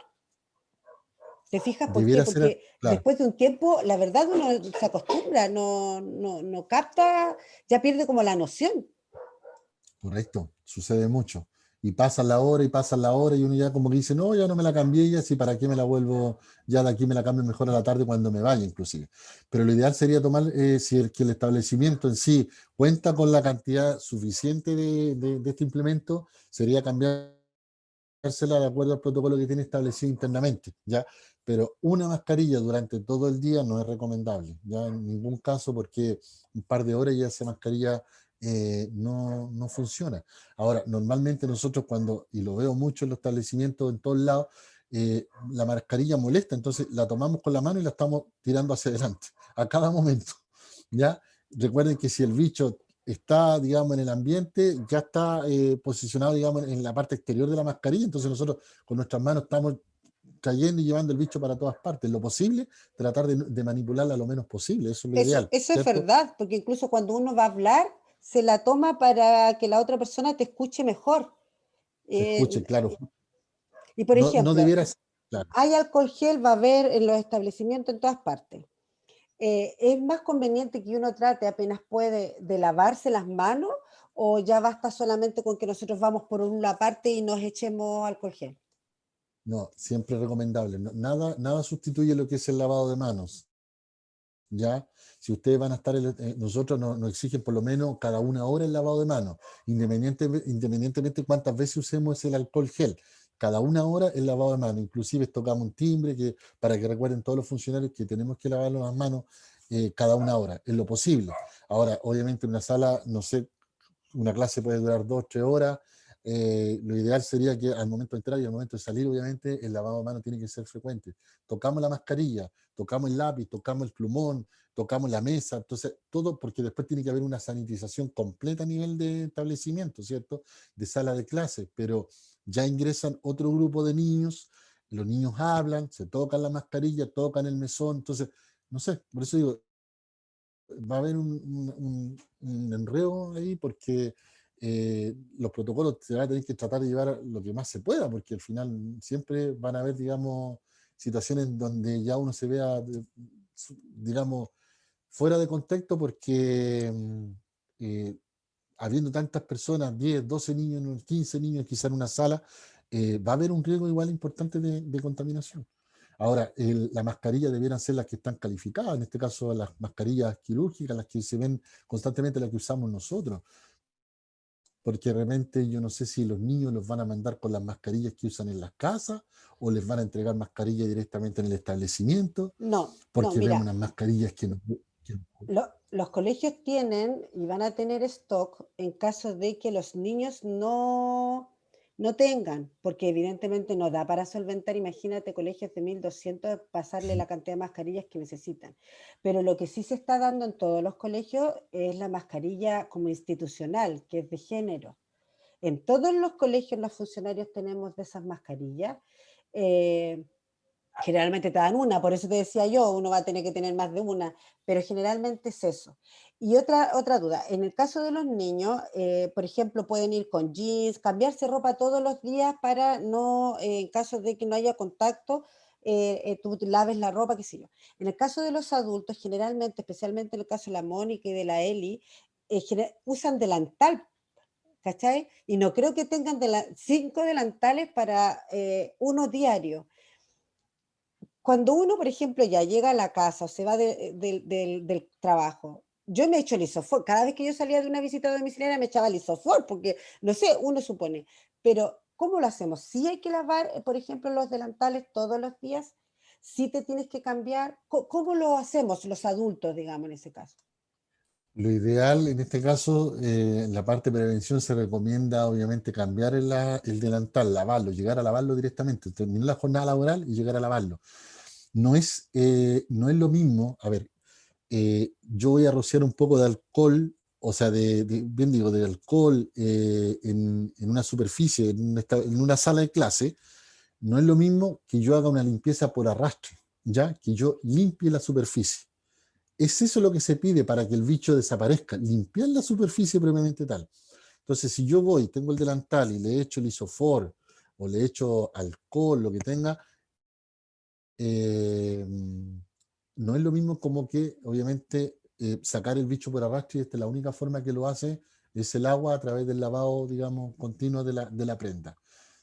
Speaker 2: ¿Te fijas por qué?
Speaker 1: Debiera ser,
Speaker 2: Porque
Speaker 1: claro,
Speaker 2: después de un tiempo, la verdad uno se acostumbra, no capta, ya pierde como la noción.
Speaker 1: correcto, sucede mucho. Y pasan la hora y pasan la hora y uno ya como que dice, no, ya no me la cambié, ya sí, ¿para qué me la vuelvo? Ya de aquí me la cambio mejor a la tarde cuando me vaya inclusive. Pero lo ideal sería tomar, si que el establecimiento en sí cuenta con la cantidad suficiente de este implemento, sería cambiar de acuerdo al protocolo que tiene establecido internamente, ¿ya? Pero una mascarilla durante todo el día no es recomendable, ya en ningún caso, porque un par de horas ya esa mascarilla no funciona. Ahora, normalmente nosotros cuando, y lo veo mucho en los establecimientos en todos lados, la mascarilla molesta, entonces la tomamos con la mano y la estamos tirando hacia adelante a cada momento, ¿ya? Recuerden que si el bicho está, digamos, en el ambiente, ya está posicionado, digamos, en la parte exterior de la mascarilla, entonces nosotros con nuestras manos estamos trayendo y llevando el bicho para todas partes. Lo posible, tratar de manipularla lo menos posible, eso es lo ideal,
Speaker 2: Eso es
Speaker 1: ¿cierto?
Speaker 2: verdad, porque incluso cuando uno va a hablar, se la toma para que la otra persona te escuche mejor.
Speaker 1: Escuchen, claro,
Speaker 2: Y por
Speaker 1: no
Speaker 2: ejemplo,
Speaker 1: debiera ser, claro.
Speaker 2: hay alcohol gel, va a haber en los establecimientos en todas partes. ¿Es más conveniente que uno trate apenas puede de lavarse las manos o ya basta solamente con que nosotros vamos por una parte y nos echemos alcohol gel?
Speaker 1: No, siempre recomendable. Nada sustituye lo que es el lavado de manos. ¿Ya? Si ustedes van a estar, nosotros nos exigen por lo menos cada una hora el lavado de manos, independientemente de cuántas veces usemos el alcohol gel. Cada una hora el lavado de manos, inclusive tocamos un timbre para que recuerden todos los funcionarios que tenemos que lavarnos las manos cada una hora, en lo posible. Ahora, obviamente en una sala, no sé, una clase puede durar 2 o 3 horas. Lo ideal sería que al momento de entrar y al momento de salir, obviamente, el lavado de manos tiene que ser frecuente. Tocamos la mascarilla, tocamos el lápiz, tocamos el plumón, tocamos la mesa, entonces todo, porque después tiene que haber una sanitización completa a nivel de establecimiento, ¿cierto? De sala de clase, pero ya ingresan otro grupo de niños, los niños hablan, se tocan la mascarilla, tocan el mesón, entonces, no sé, por eso digo, va a haber un enredo ahí porque los protocolos se van a tener que tratar de llevar lo que más se pueda, porque al final siempre van a haber, digamos, situaciones donde ya uno se vea, digamos, fuera de contexto porque eh, habiendo tantas personas, 10, 12 niños, 15 niños quizá en una sala, va a haber un riesgo igual importante de contaminación. Ahora, las mascarillas debieran ser las que están calificadas, en este caso las mascarillas quirúrgicas, las que se ven constantemente, las que usamos nosotros, porque realmente yo no sé si los niños los van a mandar con las mascarillas que usan en las casas o les van a entregar mascarillas directamente en el establecimiento,
Speaker 2: No, no,
Speaker 1: porque vemos
Speaker 2: mira,
Speaker 1: unas mascarillas que no... que-
Speaker 2: los colegios tienen y van a tener stock en caso de que los niños no tengan, porque evidentemente no da para solventar, imagínate, colegios de 1.200, pasarle la cantidad de mascarillas que necesitan. Pero lo que sí se está dando en todos los colegios es la mascarilla como institucional, que es de género. En todos los colegios los funcionarios tenemos de esas mascarillas. Eh, Generalmente te dan una, por eso te decía yo, uno va a tener que tener más de una, pero generalmente es eso. Y otra duda, en el caso de los niños, por ejemplo, pueden ir con jeans, cambiarse ropa todos los días para no, en caso de que no haya contacto, tú laves la ropa, qué sé yo. En el caso de los adultos, generalmente, especialmente en el caso de la Mónica y de la Eli, usan delantal, ¿cachai? Y no creo que tengan 5 delantales para uno diario. Cuando uno, por ejemplo, ya llega a la casa o se va del trabajo, yo me echo el isofor. Cada vez que yo salía de una visita domiciliaria me echaba el isofor, porque, no sé, uno supone. Pero, ¿cómo lo hacemos? ¿Sí hay que lavar, por ejemplo, los delantales todos los días? ¿Sí te tienes que cambiar? ¿Cómo lo hacemos los adultos, digamos, en ese caso?
Speaker 1: Lo ideal en este caso, en la parte de prevención se recomienda obviamente cambiar el delantal, lavarlo, llegar a lavarlo directamente, terminar la jornada laboral y llegar a lavarlo. No es lo mismo, a ver, yo voy a rociar un poco de alcohol, o sea, bien digo, de alcohol en una superficie, en una sala de clase, no es lo mismo que yo haga una limpieza por arrastre, ¿ya? Que yo limpie la superficie. Es eso lo que se pide para que el bicho desaparezca, limpiar la superficie propiamente tal. Entonces, si yo voy, tengo el delantal y le echo el isofor o le echo alcohol, lo que tenga, eh, no es lo mismo como que, obviamente, sacar el bicho por arrastre y esta es la única forma que lo hace, es el agua a través del lavado, digamos, continuo de la prenda.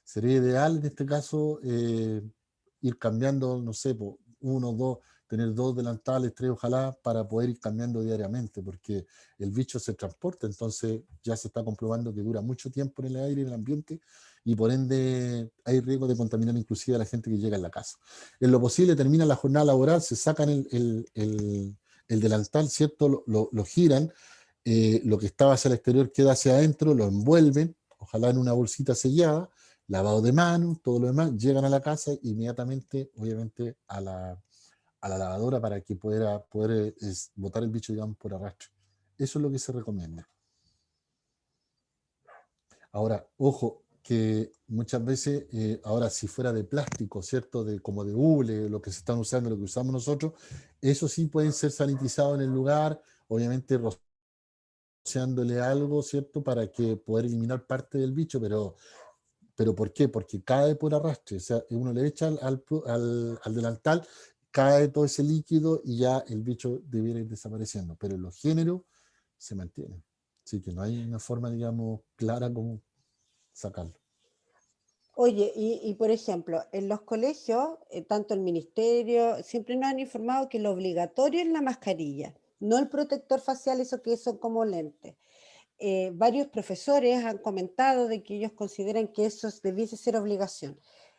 Speaker 1: Sería ideal, en este caso, ir cambiando, no sé, 1, 2, tener 2 delantales, 3 ojalá, para poder ir cambiando diariamente, porque el bicho se transporta, entonces ya se está comprobando que dura mucho tiempo en el aire, en el ambiente, y por ende hay riesgo de contaminar inclusive a la gente que llega en la casa. En lo posible termina la jornada laboral, se sacan el delantal, ¿cierto? Lo giran, lo que estaba hacia el exterior queda hacia adentro, lo envuelven, ojalá en una bolsita sellada, lavado de manos, todo lo demás, llegan a la casa inmediatamente, obviamente, a la lavadora para que pueda poder botar el bicho, digamos, por arrastre. Eso es lo que se recomienda. Ahora, ojo, que muchas veces, ahora si fuera de plástico, ¿cierto? Como de hule, lo que se están usando, lo que usamos nosotros, eso sí pueden ser sanitizados en el lugar, obviamente rociándole algo, ¿cierto? Para que poder eliminar parte del bicho, pero ¿por qué? Porque cae por arrastre, o sea, uno le echa al delantal, cae todo ese líquido y ya el bicho debiera ir desapareciendo, pero en los géneros se mantienen. Así que no hay una forma, digamos, clara como sacarlo.
Speaker 2: Oye, por ejemplo, en los colegios, tanto el ministerio, siempre nos han informado que lo obligatorio es la mascarilla, no el protector facial, eso que son como lentes. Varios profesores han comentado de que ellos consideran que eso debiese ser obligación.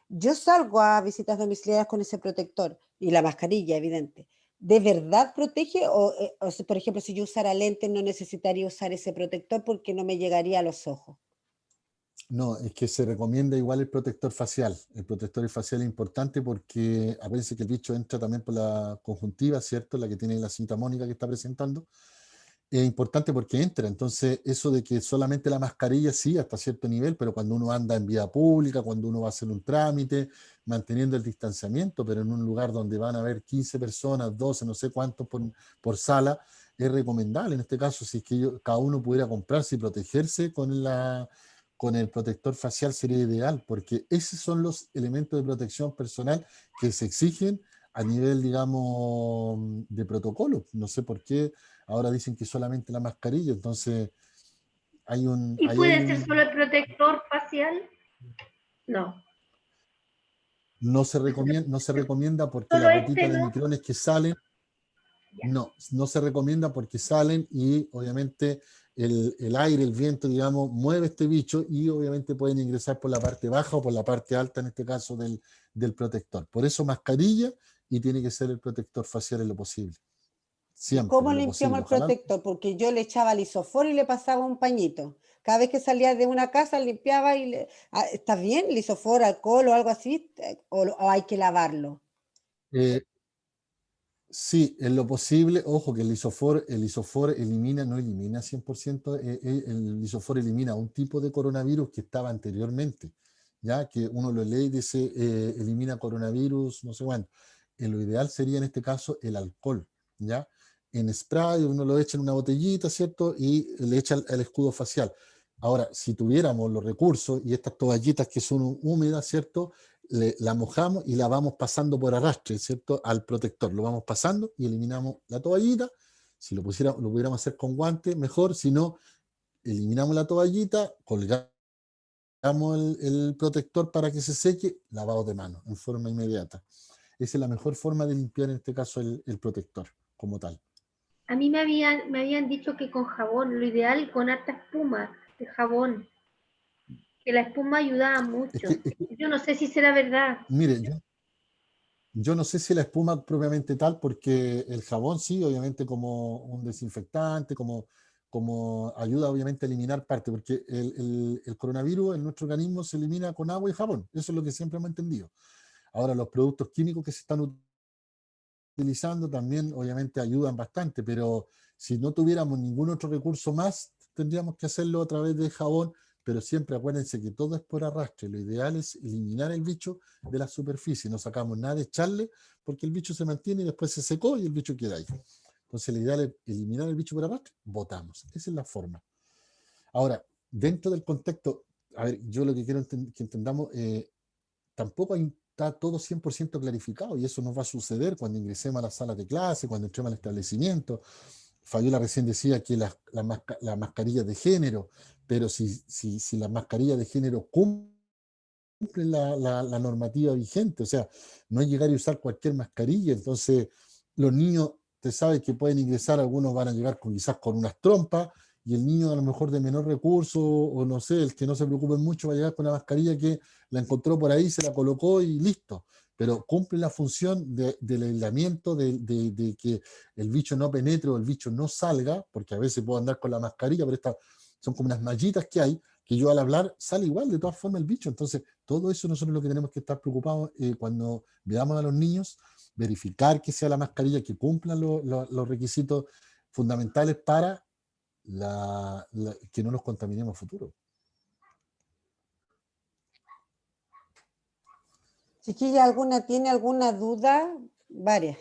Speaker 2: Yo salgo a visitas domiciliarias con ese protector y la mascarilla, evidente. ¿De verdad protege? O si, por ejemplo, si yo usara lentes, no necesitaría usar ese protector porque no me llegaría a los ojos.
Speaker 1: No, es que se recomienda igual el protector facial. El protector facial es importante porque aparece que el bicho entra también por la conjuntiva, ¿cierto? La que tiene la cinta mónica que está presentando. Es importante porque entra. Entonces, eso de que solamente la mascarilla, sí, hasta cierto nivel, pero cuando uno anda en vía pública, cuando uno va a hacer un trámite, manteniendo el distanciamiento, pero en un lugar donde van a haber 15 personas, 12, no sé cuántos por sala, es recomendable. En este caso, si es que cada uno pudiera comprarse y protegerse con el protector facial sería ideal, porque esos son los elementos de protección personal que se exigen a nivel, digamos, de protocolo. No sé por qué ahora dicen que solamente la mascarilla, entonces
Speaker 4: ¿Y
Speaker 1: ahí hay
Speaker 4: puede ser solo
Speaker 1: un,
Speaker 4: el protector facial? No.
Speaker 1: no se recomienda porque
Speaker 4: Solo
Speaker 1: las
Speaker 4: este
Speaker 1: gotitas de
Speaker 4: no.
Speaker 1: micrones que salen,
Speaker 4: Ya.
Speaker 1: no se recomienda porque salen y obviamente el aire, el viento, digamos, mueve este bicho y obviamente pueden ingresar por la parte baja o por la parte alta, en este caso del protector. Por eso mascarilla y tiene que ser el protector facial en lo posible.
Speaker 2: ¿Y
Speaker 1: Siempre,
Speaker 2: cómo
Speaker 1: en lo
Speaker 2: limpiamos
Speaker 1: posible.
Speaker 2: el
Speaker 1: Ojalá.
Speaker 2: protector? Porque yo le echaba lisofor y le pasaba un pañito. Cada vez que salía de una casa limpiaba y ¿está bien? ¿Lisofor, alcohol o algo así? ¿O hay que lavarlo?
Speaker 1: Eh, Sí, en lo posible, ojo que el isofor elimina, no elimina 100%, el isofor elimina un tipo de coronavirus que estaba anteriormente, ya que uno lo lee y dice elimina coronavirus, no sé cuánto. Lo ideal sería en este caso el alcohol, ya. En spray uno lo echa en una botellita, ¿cierto? Y le echa el escudo facial. Ahora, si tuviéramos los recursos y estas toallitas que son húmedas, ¿cierto? La mojamos y la vamos pasando por arrastre, ¿cierto? Al protector, lo vamos pasando y eliminamos la toallita. Si lo pudiéramos hacer con guantes, mejor. Si no, eliminamos la toallita, colgamos el protector para que se seque, lavado de mano en forma inmediata. Esa es la mejor forma de limpiar en este caso el protector como tal.
Speaker 4: A mí me habían dicho que con jabón, lo ideal con harta espuma de jabón, que la espuma ayudaba mucho.
Speaker 1: Es que,
Speaker 4: Yo no sé si será verdad.
Speaker 1: mire, yo no sé si la espuma propiamente tal, porque el jabón sí, obviamente como un desinfectante, como ayuda obviamente a eliminar parte, porque el coronavirus en nuestro organismo se elimina con agua y jabón. Eso es lo que siempre hemos entendido. Ahora, los productos químicos que se están utilizando también obviamente ayudan bastante, pero si no tuviéramos ningún otro recurso más, tendríamos que hacerlo a través de jabón, pero siempre acuérdense que todo es por arrastre. Lo ideal es eliminar el bicho de la superficie, no sacamos nada de echarle porque el bicho se mantiene y después se secó y el bicho queda ahí. Entonces lo ideal es eliminar el bicho por arrastre, botamos. Esa es la forma. Ahora, dentro del contexto, a ver, yo lo que quiero que entendamos, tampoco está todo 100% clarificado y eso nos va a suceder cuando ingresemos a las salas de clase, cuando entremos al establecimiento. Fabiola recién decía que las mascarillas de género, pero si las mascarillas de género cumplen la normativa vigente, o sea, no es llegar y usar cualquier mascarilla, entonces los niños, te sabes que pueden ingresar, algunos van a llegar quizás con unas trompas, y el niño a lo mejor de menor recurso, o no sé, el que no se preocupe mucho va a llegar con una mascarilla que la encontró por ahí, se la colocó y listo. Pero cumple la función del aislamiento, de que el bicho no penetre o el bicho no salga, porque a veces puedo andar con la mascarilla, pero estas son como unas mallitas que hay, que yo al hablar sale igual de todas formas el bicho. Entonces, todo eso nosotros es lo que tenemos que estar preocupados cuando veamos a los niños, verificar que sea la mascarilla, que cumpla los requisitos fundamentales para que no nos contaminemos a futuro.
Speaker 2: Chiquilla, ¿tiene alguna duda? Varias.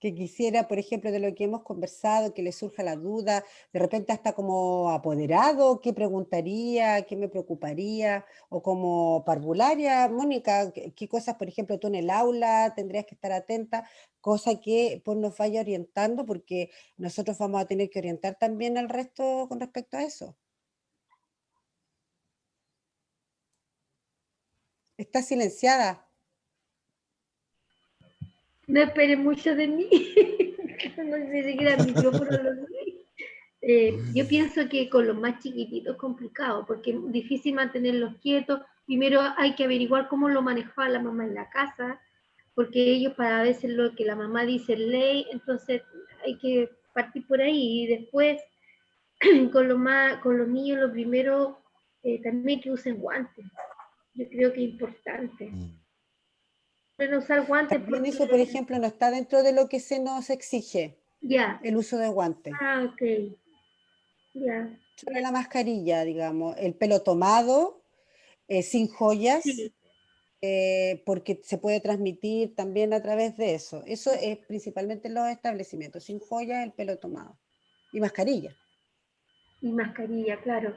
Speaker 2: Que quisiera, por ejemplo, de lo que hemos conversado, que le surja la duda, de repente hasta como apoderado, ¿qué preguntaría? ¿Qué me preocuparía? O como parvularia, Mónica, ¿qué cosas, por ejemplo, tú en el aula tendrías que estar atenta? Cosa que pues, nos vaya orientando, porque nosotros vamos a tener que orientar también al resto con respecto a eso. Está silenciada.
Speaker 4: No esperen mucho de mí. No sé siquiera el micrófono lo sé. Yo pienso que con los más chiquititos es complicado, porque es difícil mantenerlos quietos. Primero hay que averiguar cómo lo manejaba la mamá en la casa, porque ellos para veces lo que la mamá dice es ley, entonces hay que partir por ahí. Y después, con los niños, lo primero, también que usen guantes. Yo creo que es importante. Pueden usar guantes
Speaker 2: También
Speaker 4: porque...
Speaker 2: eso, por ejemplo, no está dentro de lo que se nos exige,
Speaker 4: Ya.
Speaker 2: el uso de guantes.
Speaker 4: Ah, ok. Ya.
Speaker 2: Solo la mascarilla, digamos, el pelo tomado, sin joyas,
Speaker 4: Sí.
Speaker 2: porque se puede transmitir también a través de eso. Eso es principalmente en los establecimientos, sin joyas, el pelo tomado. Y mascarilla.
Speaker 4: Y mascarilla, claro.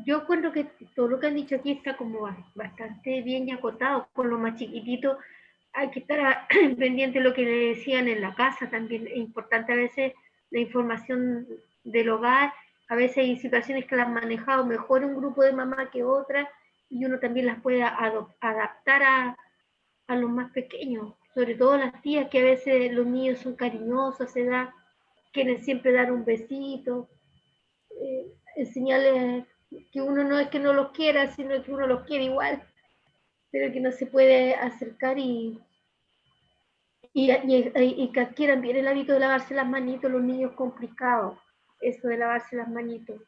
Speaker 4: Yo encuentro que todo lo que han dicho aquí está como bastante bien y acotado. Con los más chiquititos hay que estar pendiente de lo que le decían en la casa. También es importante a veces la información del hogar. A veces hay situaciones que las han manejado mejor un grupo de mamá que otra y uno también las puede adaptar a los más pequeños. Sobre todo las tías, que a veces los niños son cariñosos a esa edad, quieren siempre dar un besito, enseñarles que uno no es que no los quiera, sino que uno los quiere igual, pero que no se puede acercar y que adquieran bien el hábito de lavarse las manitos, los niños complicados, eso de lavarse las manitos.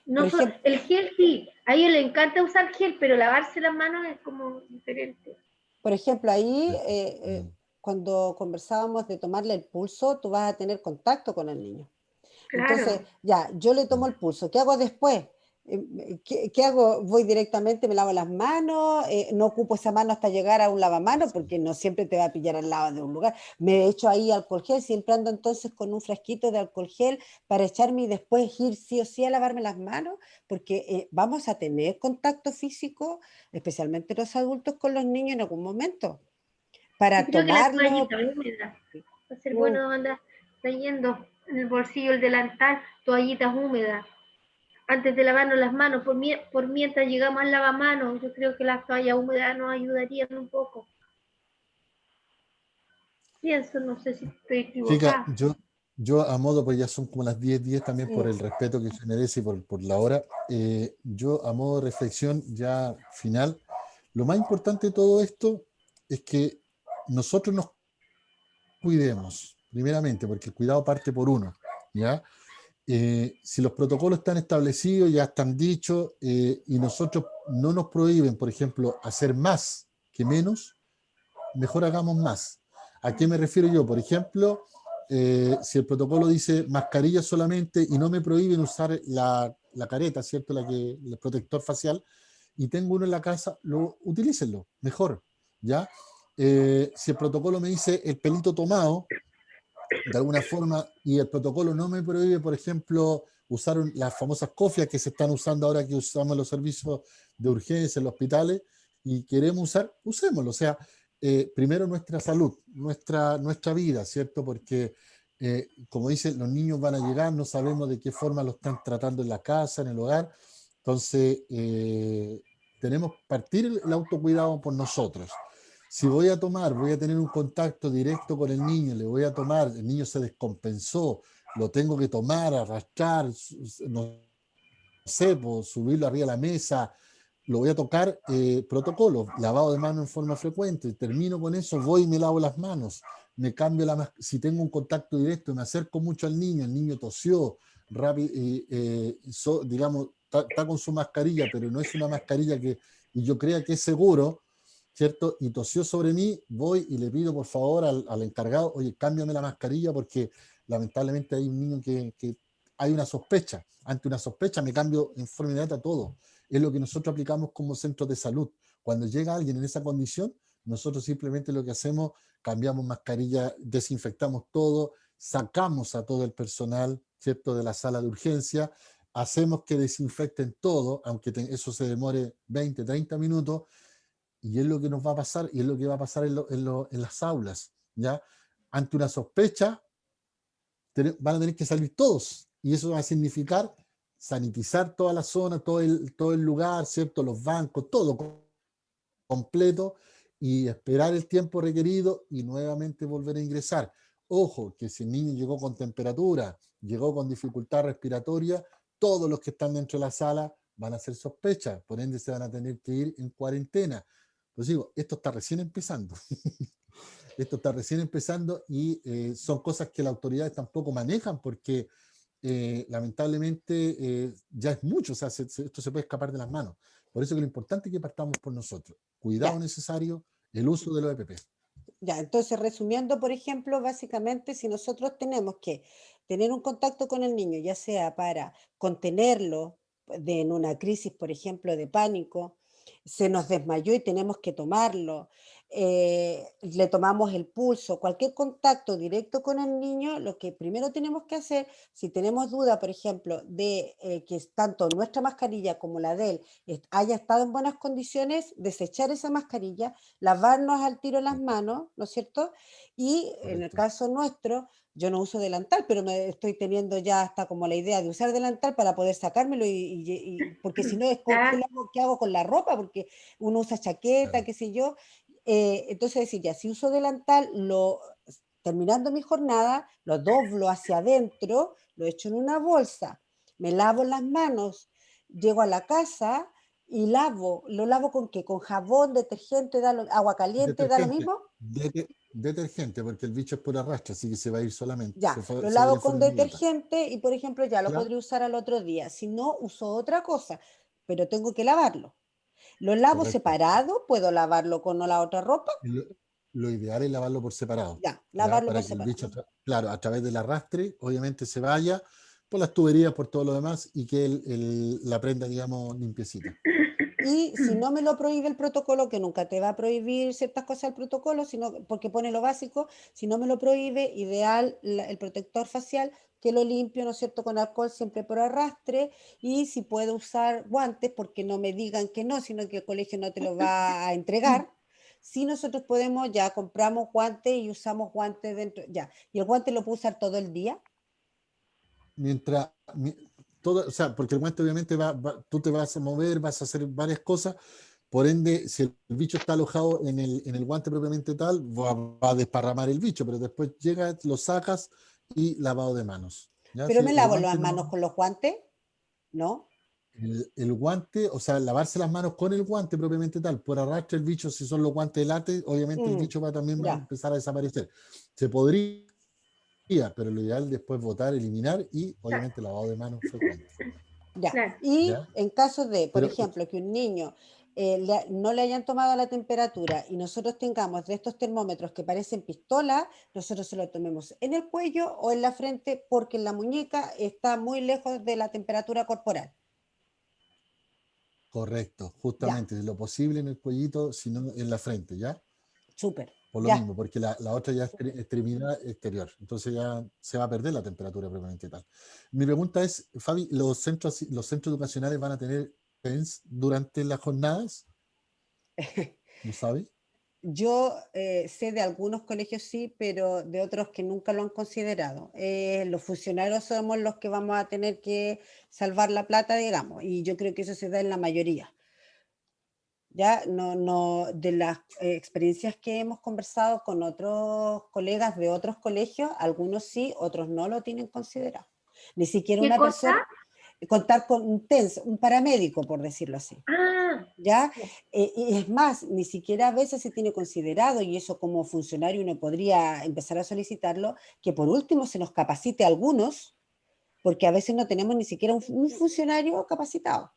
Speaker 4: No
Speaker 2: ejemplo,
Speaker 4: el gel sí, a ellos les encanta usar gel, pero lavarse las manos es como diferente.
Speaker 2: por ejemplo, ahí, cuando conversábamos de tomarle el pulso, tú vas a tener contacto con el niño.
Speaker 4: Claro.
Speaker 2: Entonces, ya, yo le tomo el pulso. ¿Qué hago después? ¿Qué hago? ¿Voy directamente, me lavo las manos? ¿No ocupo esa mano hasta llegar a un lavamanos? Porque no siempre te va a pillar al lado de un lugar. Me echo ahí alcohol gel, siempre ando entonces con un frasquito de alcohol gel para echarme y después ir sí o sí a lavarme las manos, porque vamos a tener contacto físico, especialmente los adultos con los niños en algún momento. Para
Speaker 4: Yo creo que la
Speaker 2: tomarlo...
Speaker 4: toallita húmeda va a ser bueno andar trayendo en el bolsillo el delantal toallitas húmedas antes de lavarnos las manos, por mientras llegamos al lavamanos. Yo creo que las toallas húmedas nos ayudarían un poco. Pienso, no sé si estoy
Speaker 1: Chica,
Speaker 4: equivocada.
Speaker 1: yo a modo, pues ya son como las 10:10 también por el
Speaker 2: Sí.
Speaker 1: respeto que se merece y por la hora. Yo a modo de reflexión ya final, lo más importante de todo esto es que nosotros nos cuidemos, primeramente, porque el cuidado parte por uno, ¿ya? Si los protocolos están establecidos, ya están dichos, y nosotros no nos prohíben, por ejemplo, hacer más que menos, mejor hagamos más. ¿A qué me refiero yo? Por ejemplo, si el protocolo dice mascarilla solamente y no me prohíben usar la careta, ¿cierto? El protector facial, y tengo uno en la casa, utilícenlo, mejor, ¿ya? Si el protocolo me dice el pelito tomado, de alguna forma, y el protocolo no me prohíbe, por ejemplo, usar las famosas cofias que se están usando ahora que usamos los servicios de urgencia en los hospitales, y queremos usar, usémoslo. O sea, primero nuestra salud, nuestra vida, ¿cierto? Porque, como dicen, los niños van a llegar, no sabemos de qué forma lo están tratando en la casa, en el hogar. Entonces, tenemos que partir el autocuidado por nosotros. Si voy a tomar, voy a tener un contacto directo con el niño, le voy a tomar, el niño se descompensó, lo tengo que tomar, arrastrar, no sé, pues, subirlo arriba de la mesa, lo voy a tocar, protocolo, lavado de manos en forma frecuente, termino con eso, voy y me lavo las manos, me cambio si tengo un contacto directo, me acerco mucho al niño, el niño tosió, rápido, digamos, está con su mascarilla, pero no es una mascarilla que y yo crea que es seguro, ¿cierto? Y tosió sobre mí, voy y le pido por favor al encargado, oye, cámbiame la mascarilla porque lamentablemente hay un niño que hay una sospecha. Ante una sospecha me cambio en forma inmediata todo. Es lo que nosotros aplicamos como centros de salud. Cuando llega alguien en esa condición, nosotros simplemente lo que hacemos, cambiamos mascarilla, desinfectamos todo, sacamos a todo el personal, ¿cierto?, de la sala de urgencia, hacemos que desinfecten todo, aunque eso se demore 20, 30 minutos, y es lo que nos va a pasar, y es lo que va a pasar en las aulas, ¿ya? Ante una sospecha, van a tener que salir todos, y eso va a significar sanitizar toda la zona, todo el lugar, ¿cierto? Los bancos, todo completo, y esperar el tiempo requerido y nuevamente volver a ingresar. Ojo, que si el niño llegó con temperatura, llegó con dificultad respiratoria, todos los que están dentro de la sala van a ser sospechas, por ende se van a tener que ir en cuarentena. Pues digo, esto está recién empezando. Esto está recién empezando y son cosas que las autoridades tampoco manejan porque lamentablemente ya es mucho, o sea, esto se puede escapar de las manos. Por eso que lo importante es que partamos por nosotros. Cuidado
Speaker 2: Ya.
Speaker 1: necesario, el uso de los EPP.
Speaker 2: Ya, entonces resumiendo, por ejemplo, básicamente si nosotros tenemos que tener un contacto con el niño, ya sea para contenerlo en una crisis, por ejemplo, de pánico, se nos desmayó y tenemos que tomarlo, le tomamos el pulso, cualquier contacto directo con el niño, lo que primero tenemos que hacer, si tenemos duda, por ejemplo, de que tanto nuestra mascarilla como la de él haya estado en buenas condiciones, desechar esa mascarilla, lavarnos al tiro las manos, ¿no es cierto? Y en el
Speaker 1: Correcto.
Speaker 2: caso nuestro, yo no uso delantal, pero me estoy teniendo ya hasta como la idea de usar delantal para poder sacármelo porque si no,
Speaker 4: Ah,
Speaker 2: ¿qué hago con la ropa? Porque uno usa chaqueta,
Speaker 1: Claro.
Speaker 2: qué sé yo. Entonces decir, ya, si uso delantal, terminando mi jornada, lo doblo hacia adentro, lo echo en una bolsa, me lavo las manos, llego a la casa y ¿lo lavo con qué? ¿Con jabón, detergente, agua caliente, da lo
Speaker 1: Detergente.
Speaker 2: mismo?
Speaker 1: Detergente, porque el bicho es por arrastre, así que se va a ir solamente,
Speaker 2: Ya, lo
Speaker 1: se va a ir
Speaker 2: lavo
Speaker 1: en forma
Speaker 2: con
Speaker 1: inmediata.
Speaker 2: detergente y, por ejemplo, ya lo
Speaker 1: ¿Ya?
Speaker 2: podría usar al otro día. Si no, uso otra cosa, pero tengo que lavarlo. ¿Lo lavo
Speaker 1: Correcto.
Speaker 2: separado? ¿Puedo lavarlo con la otra ropa?
Speaker 1: Lo, lo ideal es lavarlo por separado,
Speaker 2: Ya,
Speaker 1: ¿ya?
Speaker 2: lavarlo por
Speaker 1: Para que el
Speaker 2: separado.
Speaker 1: bicho, claro, a través del arrastre, obviamente se vaya por las tuberías, por todo lo demás, y que la prenda, digamos, limpiecita.
Speaker 2: Y si no me lo prohíbe el protocolo, que nunca te va a prohibir ciertas cosas el protocolo, sino porque pone lo básico, si no me lo prohíbe, ideal el protector facial, que lo limpio, ¿no es cierto?, con alcohol siempre por arrastre, y si puedo usar guantes, porque no me digan que no, sino que el colegio no te lo va a entregar. Si nosotros podemos, ya compramos guantes y usamos guantes dentro, ya. ¿Y el guante lo puedo usar todo el día?
Speaker 1: Mientras, todo, o sea, porque el guante obviamente tú te vas a mover, vas a hacer varias cosas, por ende, si el bicho está alojado en el guante propiamente tal, va a desparramar el bicho, pero después llega, lo sacas y lavado de manos. ¿Ya?
Speaker 2: Pero
Speaker 1: Si
Speaker 2: me
Speaker 1: el
Speaker 2: lavo las
Speaker 1: guante
Speaker 2: manos
Speaker 1: no,
Speaker 2: con los guantes, ¿no?
Speaker 1: el guante, o sea, lavarse las manos con el guante propiamente tal, por arrastre el bicho, si son los guantes de látex, obviamente el
Speaker 2: Mm,
Speaker 1: bicho también va a
Speaker 2: ya.
Speaker 1: empezar a desaparecer. Se podría, pero lo ideal después botar, eliminar y obviamente lavado de manos frecuente.
Speaker 2: Ya,
Speaker 4: claro.
Speaker 2: y
Speaker 1: ¿Ya?
Speaker 2: en caso de, por
Speaker 1: Pero
Speaker 2: ejemplo, que un niño no le hayan tomado la temperatura y nosotros tengamos de estos termómetros que parecen pistola, nosotros se lo tomemos en el cuello o en la frente porque en la muñeca está muy lejos de la temperatura corporal.
Speaker 1: correcto,
Speaker 2: Ya,
Speaker 1: justamente, lo posible en el cuellito, sino en la frente, ¿ya?
Speaker 2: súper,
Speaker 1: Por lo
Speaker 2: ya.
Speaker 1: mismo, porque la otra ya es extremidad exterior, entonces ya se va a perder la temperatura propiamente tal. Mi pregunta es, Fabi, los centros educacionales van a tener PENS durante las jornadas? ¿No sabes?
Speaker 2: Yo sé de algunos colegios sí, pero de otros que nunca lo han considerado. Los funcionarios somos los que vamos a tener que salvar la plata, digamos, y yo creo que eso se da en la mayoría. Ya no, de las experiencias que hemos conversado con otros colegas de otros colegios, algunos sí, otros no lo tienen considerado. Ni siquiera
Speaker 4: ¿Qué
Speaker 2: una
Speaker 4: cosa?
Speaker 2: persona, contar con un TENS, un paramédico, por decirlo así.
Speaker 4: Ah,
Speaker 2: ¿Ya?
Speaker 4: ya.
Speaker 2: Y es más, ni siquiera a veces se tiene considerado, y eso como funcionario uno podría empezar a solicitarlo, que por último se nos capacite a algunos, porque a veces no tenemos ni siquiera un funcionario capacitado.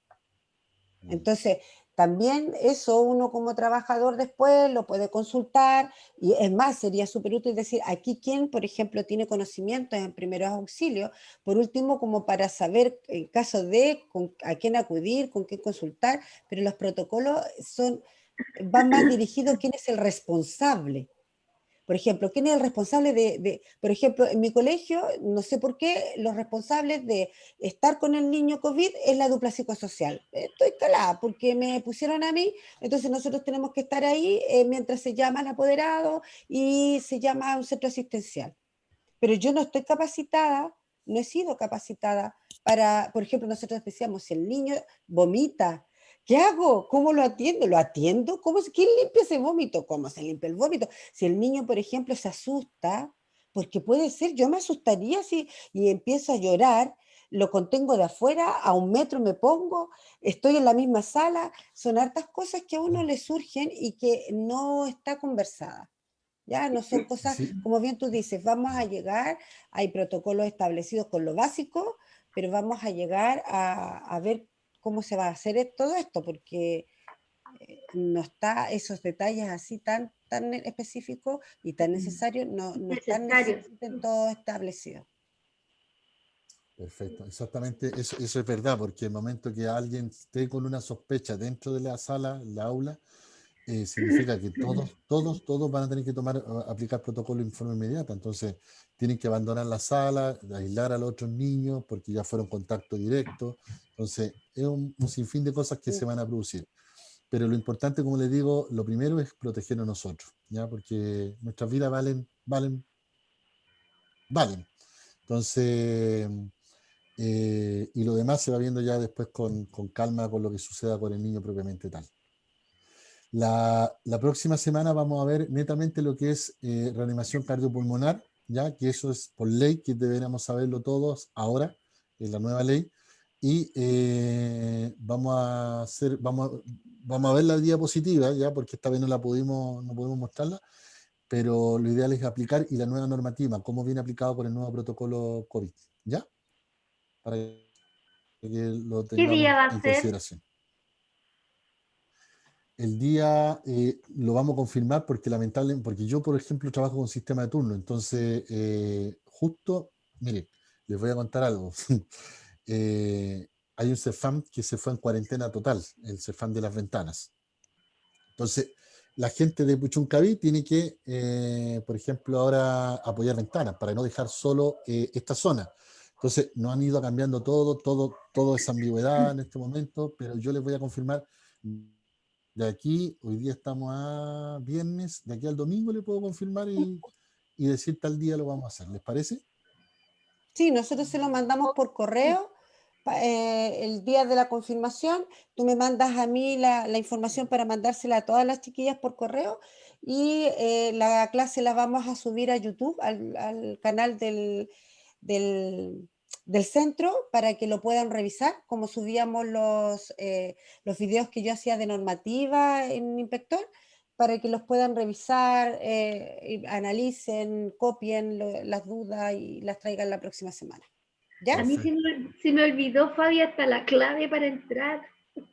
Speaker 2: Entonces, también eso uno como trabajador después lo puede consultar, y es más, sería súper útil decir aquí quién, por ejemplo, tiene conocimientos en primeros auxilios, por último, como para saber en caso de a quién acudir, con quién consultar, pero los protocolos van más dirigidos a quién es el responsable. Por ejemplo, ¿quién es el responsable por ejemplo, en mi colegio, no sé por qué, los responsables de estar con el niño COVID es la dupla psicosocial? Estoy calada porque me pusieron a mí, entonces nosotros tenemos que estar ahí mientras se llama al apoderado y se llama a un centro asistencial. Pero yo no estoy capacitada, no he sido capacitada para, por ejemplo, nosotros decíamos, si el niño vomita, ¿qué hago? ¿Cómo lo atiendo? ¿Lo atiendo? ¿Quién limpia ese vómito? ¿Cómo se limpia el vómito? Si el niño, por ejemplo, se asusta, porque puede ser, yo me asustaría si y empiezo a llorar, lo contengo de afuera, a 1 metro me pongo, estoy en la misma sala, son hartas cosas que a uno le surgen y que no está conversada. Ya no son cosas,
Speaker 1: Sí,
Speaker 2: como bien tú dices, vamos a llegar, hay protocolos establecidos con lo básico, pero vamos a llegar a ver cómo se va a hacer todo esto, porque no está esos detalles así tan específicos y tan necesarios, no están
Speaker 4: Necesarios.
Speaker 2: necesariamente todo establecido.
Speaker 1: perfecto, exactamente, eso es verdad, porque el momento que alguien esté con una sospecha dentro de la sala, la aula, significa que todos van a tener que aplicar protocolo de forma inmediata. Entonces, tienen que abandonar la sala, aislar a los otros niños porque ya fueron contacto directo. Entonces, es un sinfín de cosas que se van a producir. Pero lo importante, como les digo, lo primero es protegernos nosotros, ¿ya? Porque nuestras vidas valen. Entonces, y lo demás se va viendo ya después con calma con lo que suceda con el niño propiamente tal. La próxima semana vamos a ver netamente lo que es reanimación cardiopulmonar, ya que eso es por ley, que deberíamos saberlo todos ahora, en la nueva ley. Y vamos a ver la diapositiva, ya, porque esta vez no pudimos mostrarla, pero lo ideal es aplicar y la nueva normativa, cómo viene aplicado por el nuevo protocolo COVID, ¿ya? Para que lo
Speaker 4: ¿Qué día
Speaker 1: tengamos
Speaker 4: va
Speaker 1: en
Speaker 4: a ser?
Speaker 1: consideración. El día lo vamos a confirmar porque lamentablemente, porque yo, por ejemplo, trabajo con sistema de turno, entonces justo, mire, les voy a contar algo. Hay un CEFAM que se fue en cuarentena total, el CEFAM de las ventanas. Entonces, la gente de Puchuncaví tiene que, por ejemplo, ahora apoyar ventanas para no dejar solo esta zona. Entonces, nos han ido cambiando toda esa ambigüedad en este momento, pero yo les voy a confirmar de aquí, hoy día estamos a viernes, de aquí al domingo le puedo confirmar y decir tal día lo vamos a hacer. ¿Les parece?
Speaker 2: Sí, nosotros se lo mandamos por correo el día de la confirmación. Tú me mandas a mí la información para mandársela a todas las chiquillas por correo y la clase la vamos a subir a YouTube, al canal del, del centro, para que lo puedan revisar, como subíamos los videos que yo hacía de normativa en Inspector, para que los puedan revisar, analicen, copien las dudas y las traigan la próxima semana. ¿Ya?
Speaker 4: A mí
Speaker 1: Perfecto.
Speaker 4: se me olvidó, Fabi, hasta la clave para entrar. No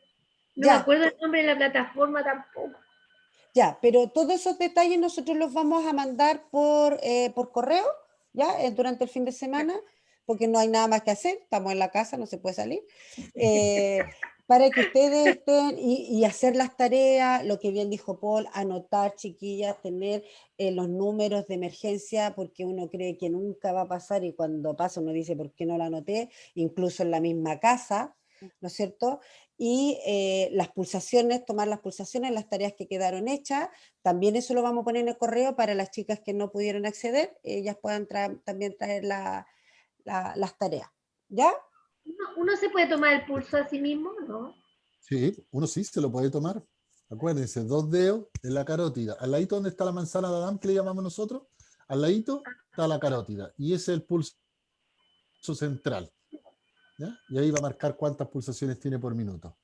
Speaker 4: me
Speaker 2: Ya,
Speaker 4: acuerdo el nombre de la plataforma tampoco.
Speaker 2: ya, pero todos esos detalles nosotros los vamos a mandar por correo, ¿ya? Durante el fin de semana, porque no hay nada más que hacer, estamos en la casa, no se puede salir, eh, para que ustedes estén y hacer las tareas, lo que bien dijo Paul, anotar, chiquillas, tener los números de emergencia, porque uno cree que nunca va a pasar y cuando pasa uno dice, ¿por qué no lo anoté? Incluso en la misma casa, ¿no es cierto? Y las pulsaciones, tomar las pulsaciones, las tareas que quedaron hechas, también eso lo vamos a poner en el correo para las chicas que no pudieron acceder, ellas puedan también traer las tareas, ¿ya?
Speaker 4: Uno se puede tomar el pulso a sí mismo, ¿no?
Speaker 1: Sí, uno sí se lo puede tomar. Acuérdense, 2 dedos en la carótida. Al ladito donde está la manzana de Adán, que le llamamos nosotros, al ladito está la carótida. Y ese es el pulso central. ¿Ya? Y ahí va a marcar cuántas pulsaciones tiene por minuto.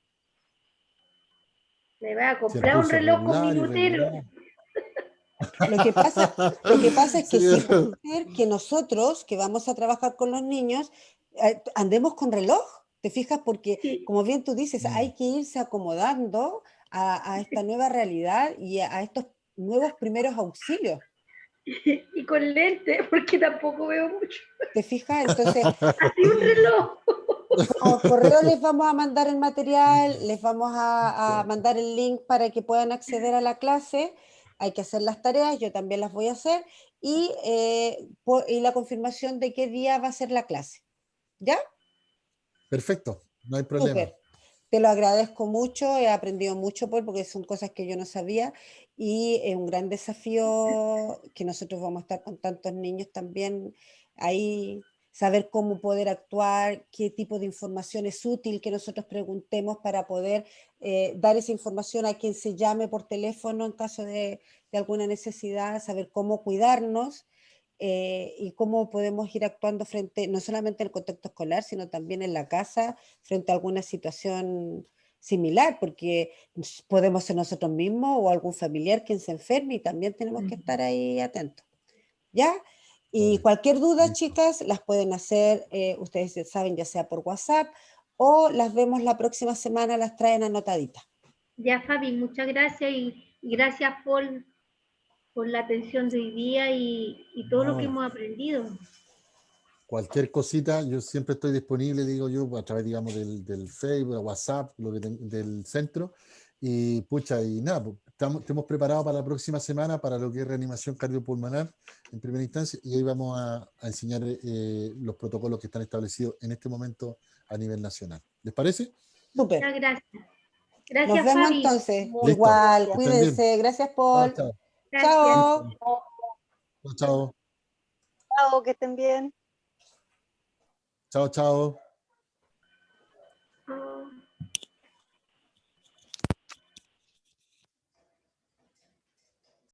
Speaker 4: Me va a
Speaker 1: Si el
Speaker 4: comprar un
Speaker 1: pulso es
Speaker 4: reloj con
Speaker 1: regular,
Speaker 4: minutero.
Speaker 1: irregular.
Speaker 2: Lo que pasa es que
Speaker 1: Sí,
Speaker 2: sí puede ser que nosotros, que vamos a trabajar con los niños, andemos con reloj, ¿te fijas? Porque,
Speaker 4: Sí.
Speaker 2: como bien tú dices, hay que irse acomodando a esta nueva realidad y a estos nuevos primeros auxilios,
Speaker 4: Y con lente, porque tampoco veo mucho.
Speaker 2: ¿te fijas? Entonces,
Speaker 4: Así un reloj.
Speaker 2: por correo les vamos a mandar el material, les vamos a mandar el link para que puedan acceder a la clase. Hay que hacer las tareas, yo también las voy a hacer, y la confirmación de qué día va a ser la clase. ¿Ya?
Speaker 1: Perfecto, no hay problema.
Speaker 2: Súper. Te lo agradezco mucho, he aprendido mucho, Paul, porque son cosas que yo no sabía y es un gran desafío que nosotros vamos a estar con tantos niños también ahí, saber cómo poder actuar, qué tipo de información es útil que nosotros preguntemos para poder dar esa información a quien se llame por teléfono en caso de alguna necesidad, saber cómo cuidarnos. Y cómo podemos ir actuando frente, no solamente en el contexto escolar, sino también en la casa, frente a alguna situación similar, porque podemos ser nosotros mismos o algún familiar quien se enferme y también tenemos que estar ahí atentos. ¿Ya? Y
Speaker 1: Oye,
Speaker 2: cualquier duda,
Speaker 1: listo.
Speaker 2: chicas, las pueden hacer, ustedes saben, ya sea por WhatsApp o las vemos la próxima semana, las traen anotaditas.
Speaker 4: Ya, Fabi, muchas gracias y gracias por la atención de hoy día y todo lo que
Speaker 1: No,
Speaker 4: hemos aprendido.
Speaker 1: cualquier cosita, yo siempre estoy disponible, digo yo, a través, digamos, del Facebook, WhatsApp, del centro. Y pucha, y nada, pues, estamos preparados para la próxima semana para lo que es reanimación cardiopulmonar en primera instancia, y ahí vamos a enseñar los protocolos que están establecidos en este momento a nivel nacional. ¿Les parece?
Speaker 2: Súper.
Speaker 4: Muchas gracias.
Speaker 2: Nos
Speaker 4: Gracias,
Speaker 2: vemos
Speaker 4: Fabi.
Speaker 2: entonces.
Speaker 1: Listo.
Speaker 2: Igual,
Speaker 1: Que estén bien.
Speaker 2: cuídense. Gracias,
Speaker 1: Chao,
Speaker 2: Paul.
Speaker 1: chao.
Speaker 4: Gracias.
Speaker 2: Chao.
Speaker 1: Chao, chao.
Speaker 3: Chao, que estén bien.
Speaker 1: Chao, chao.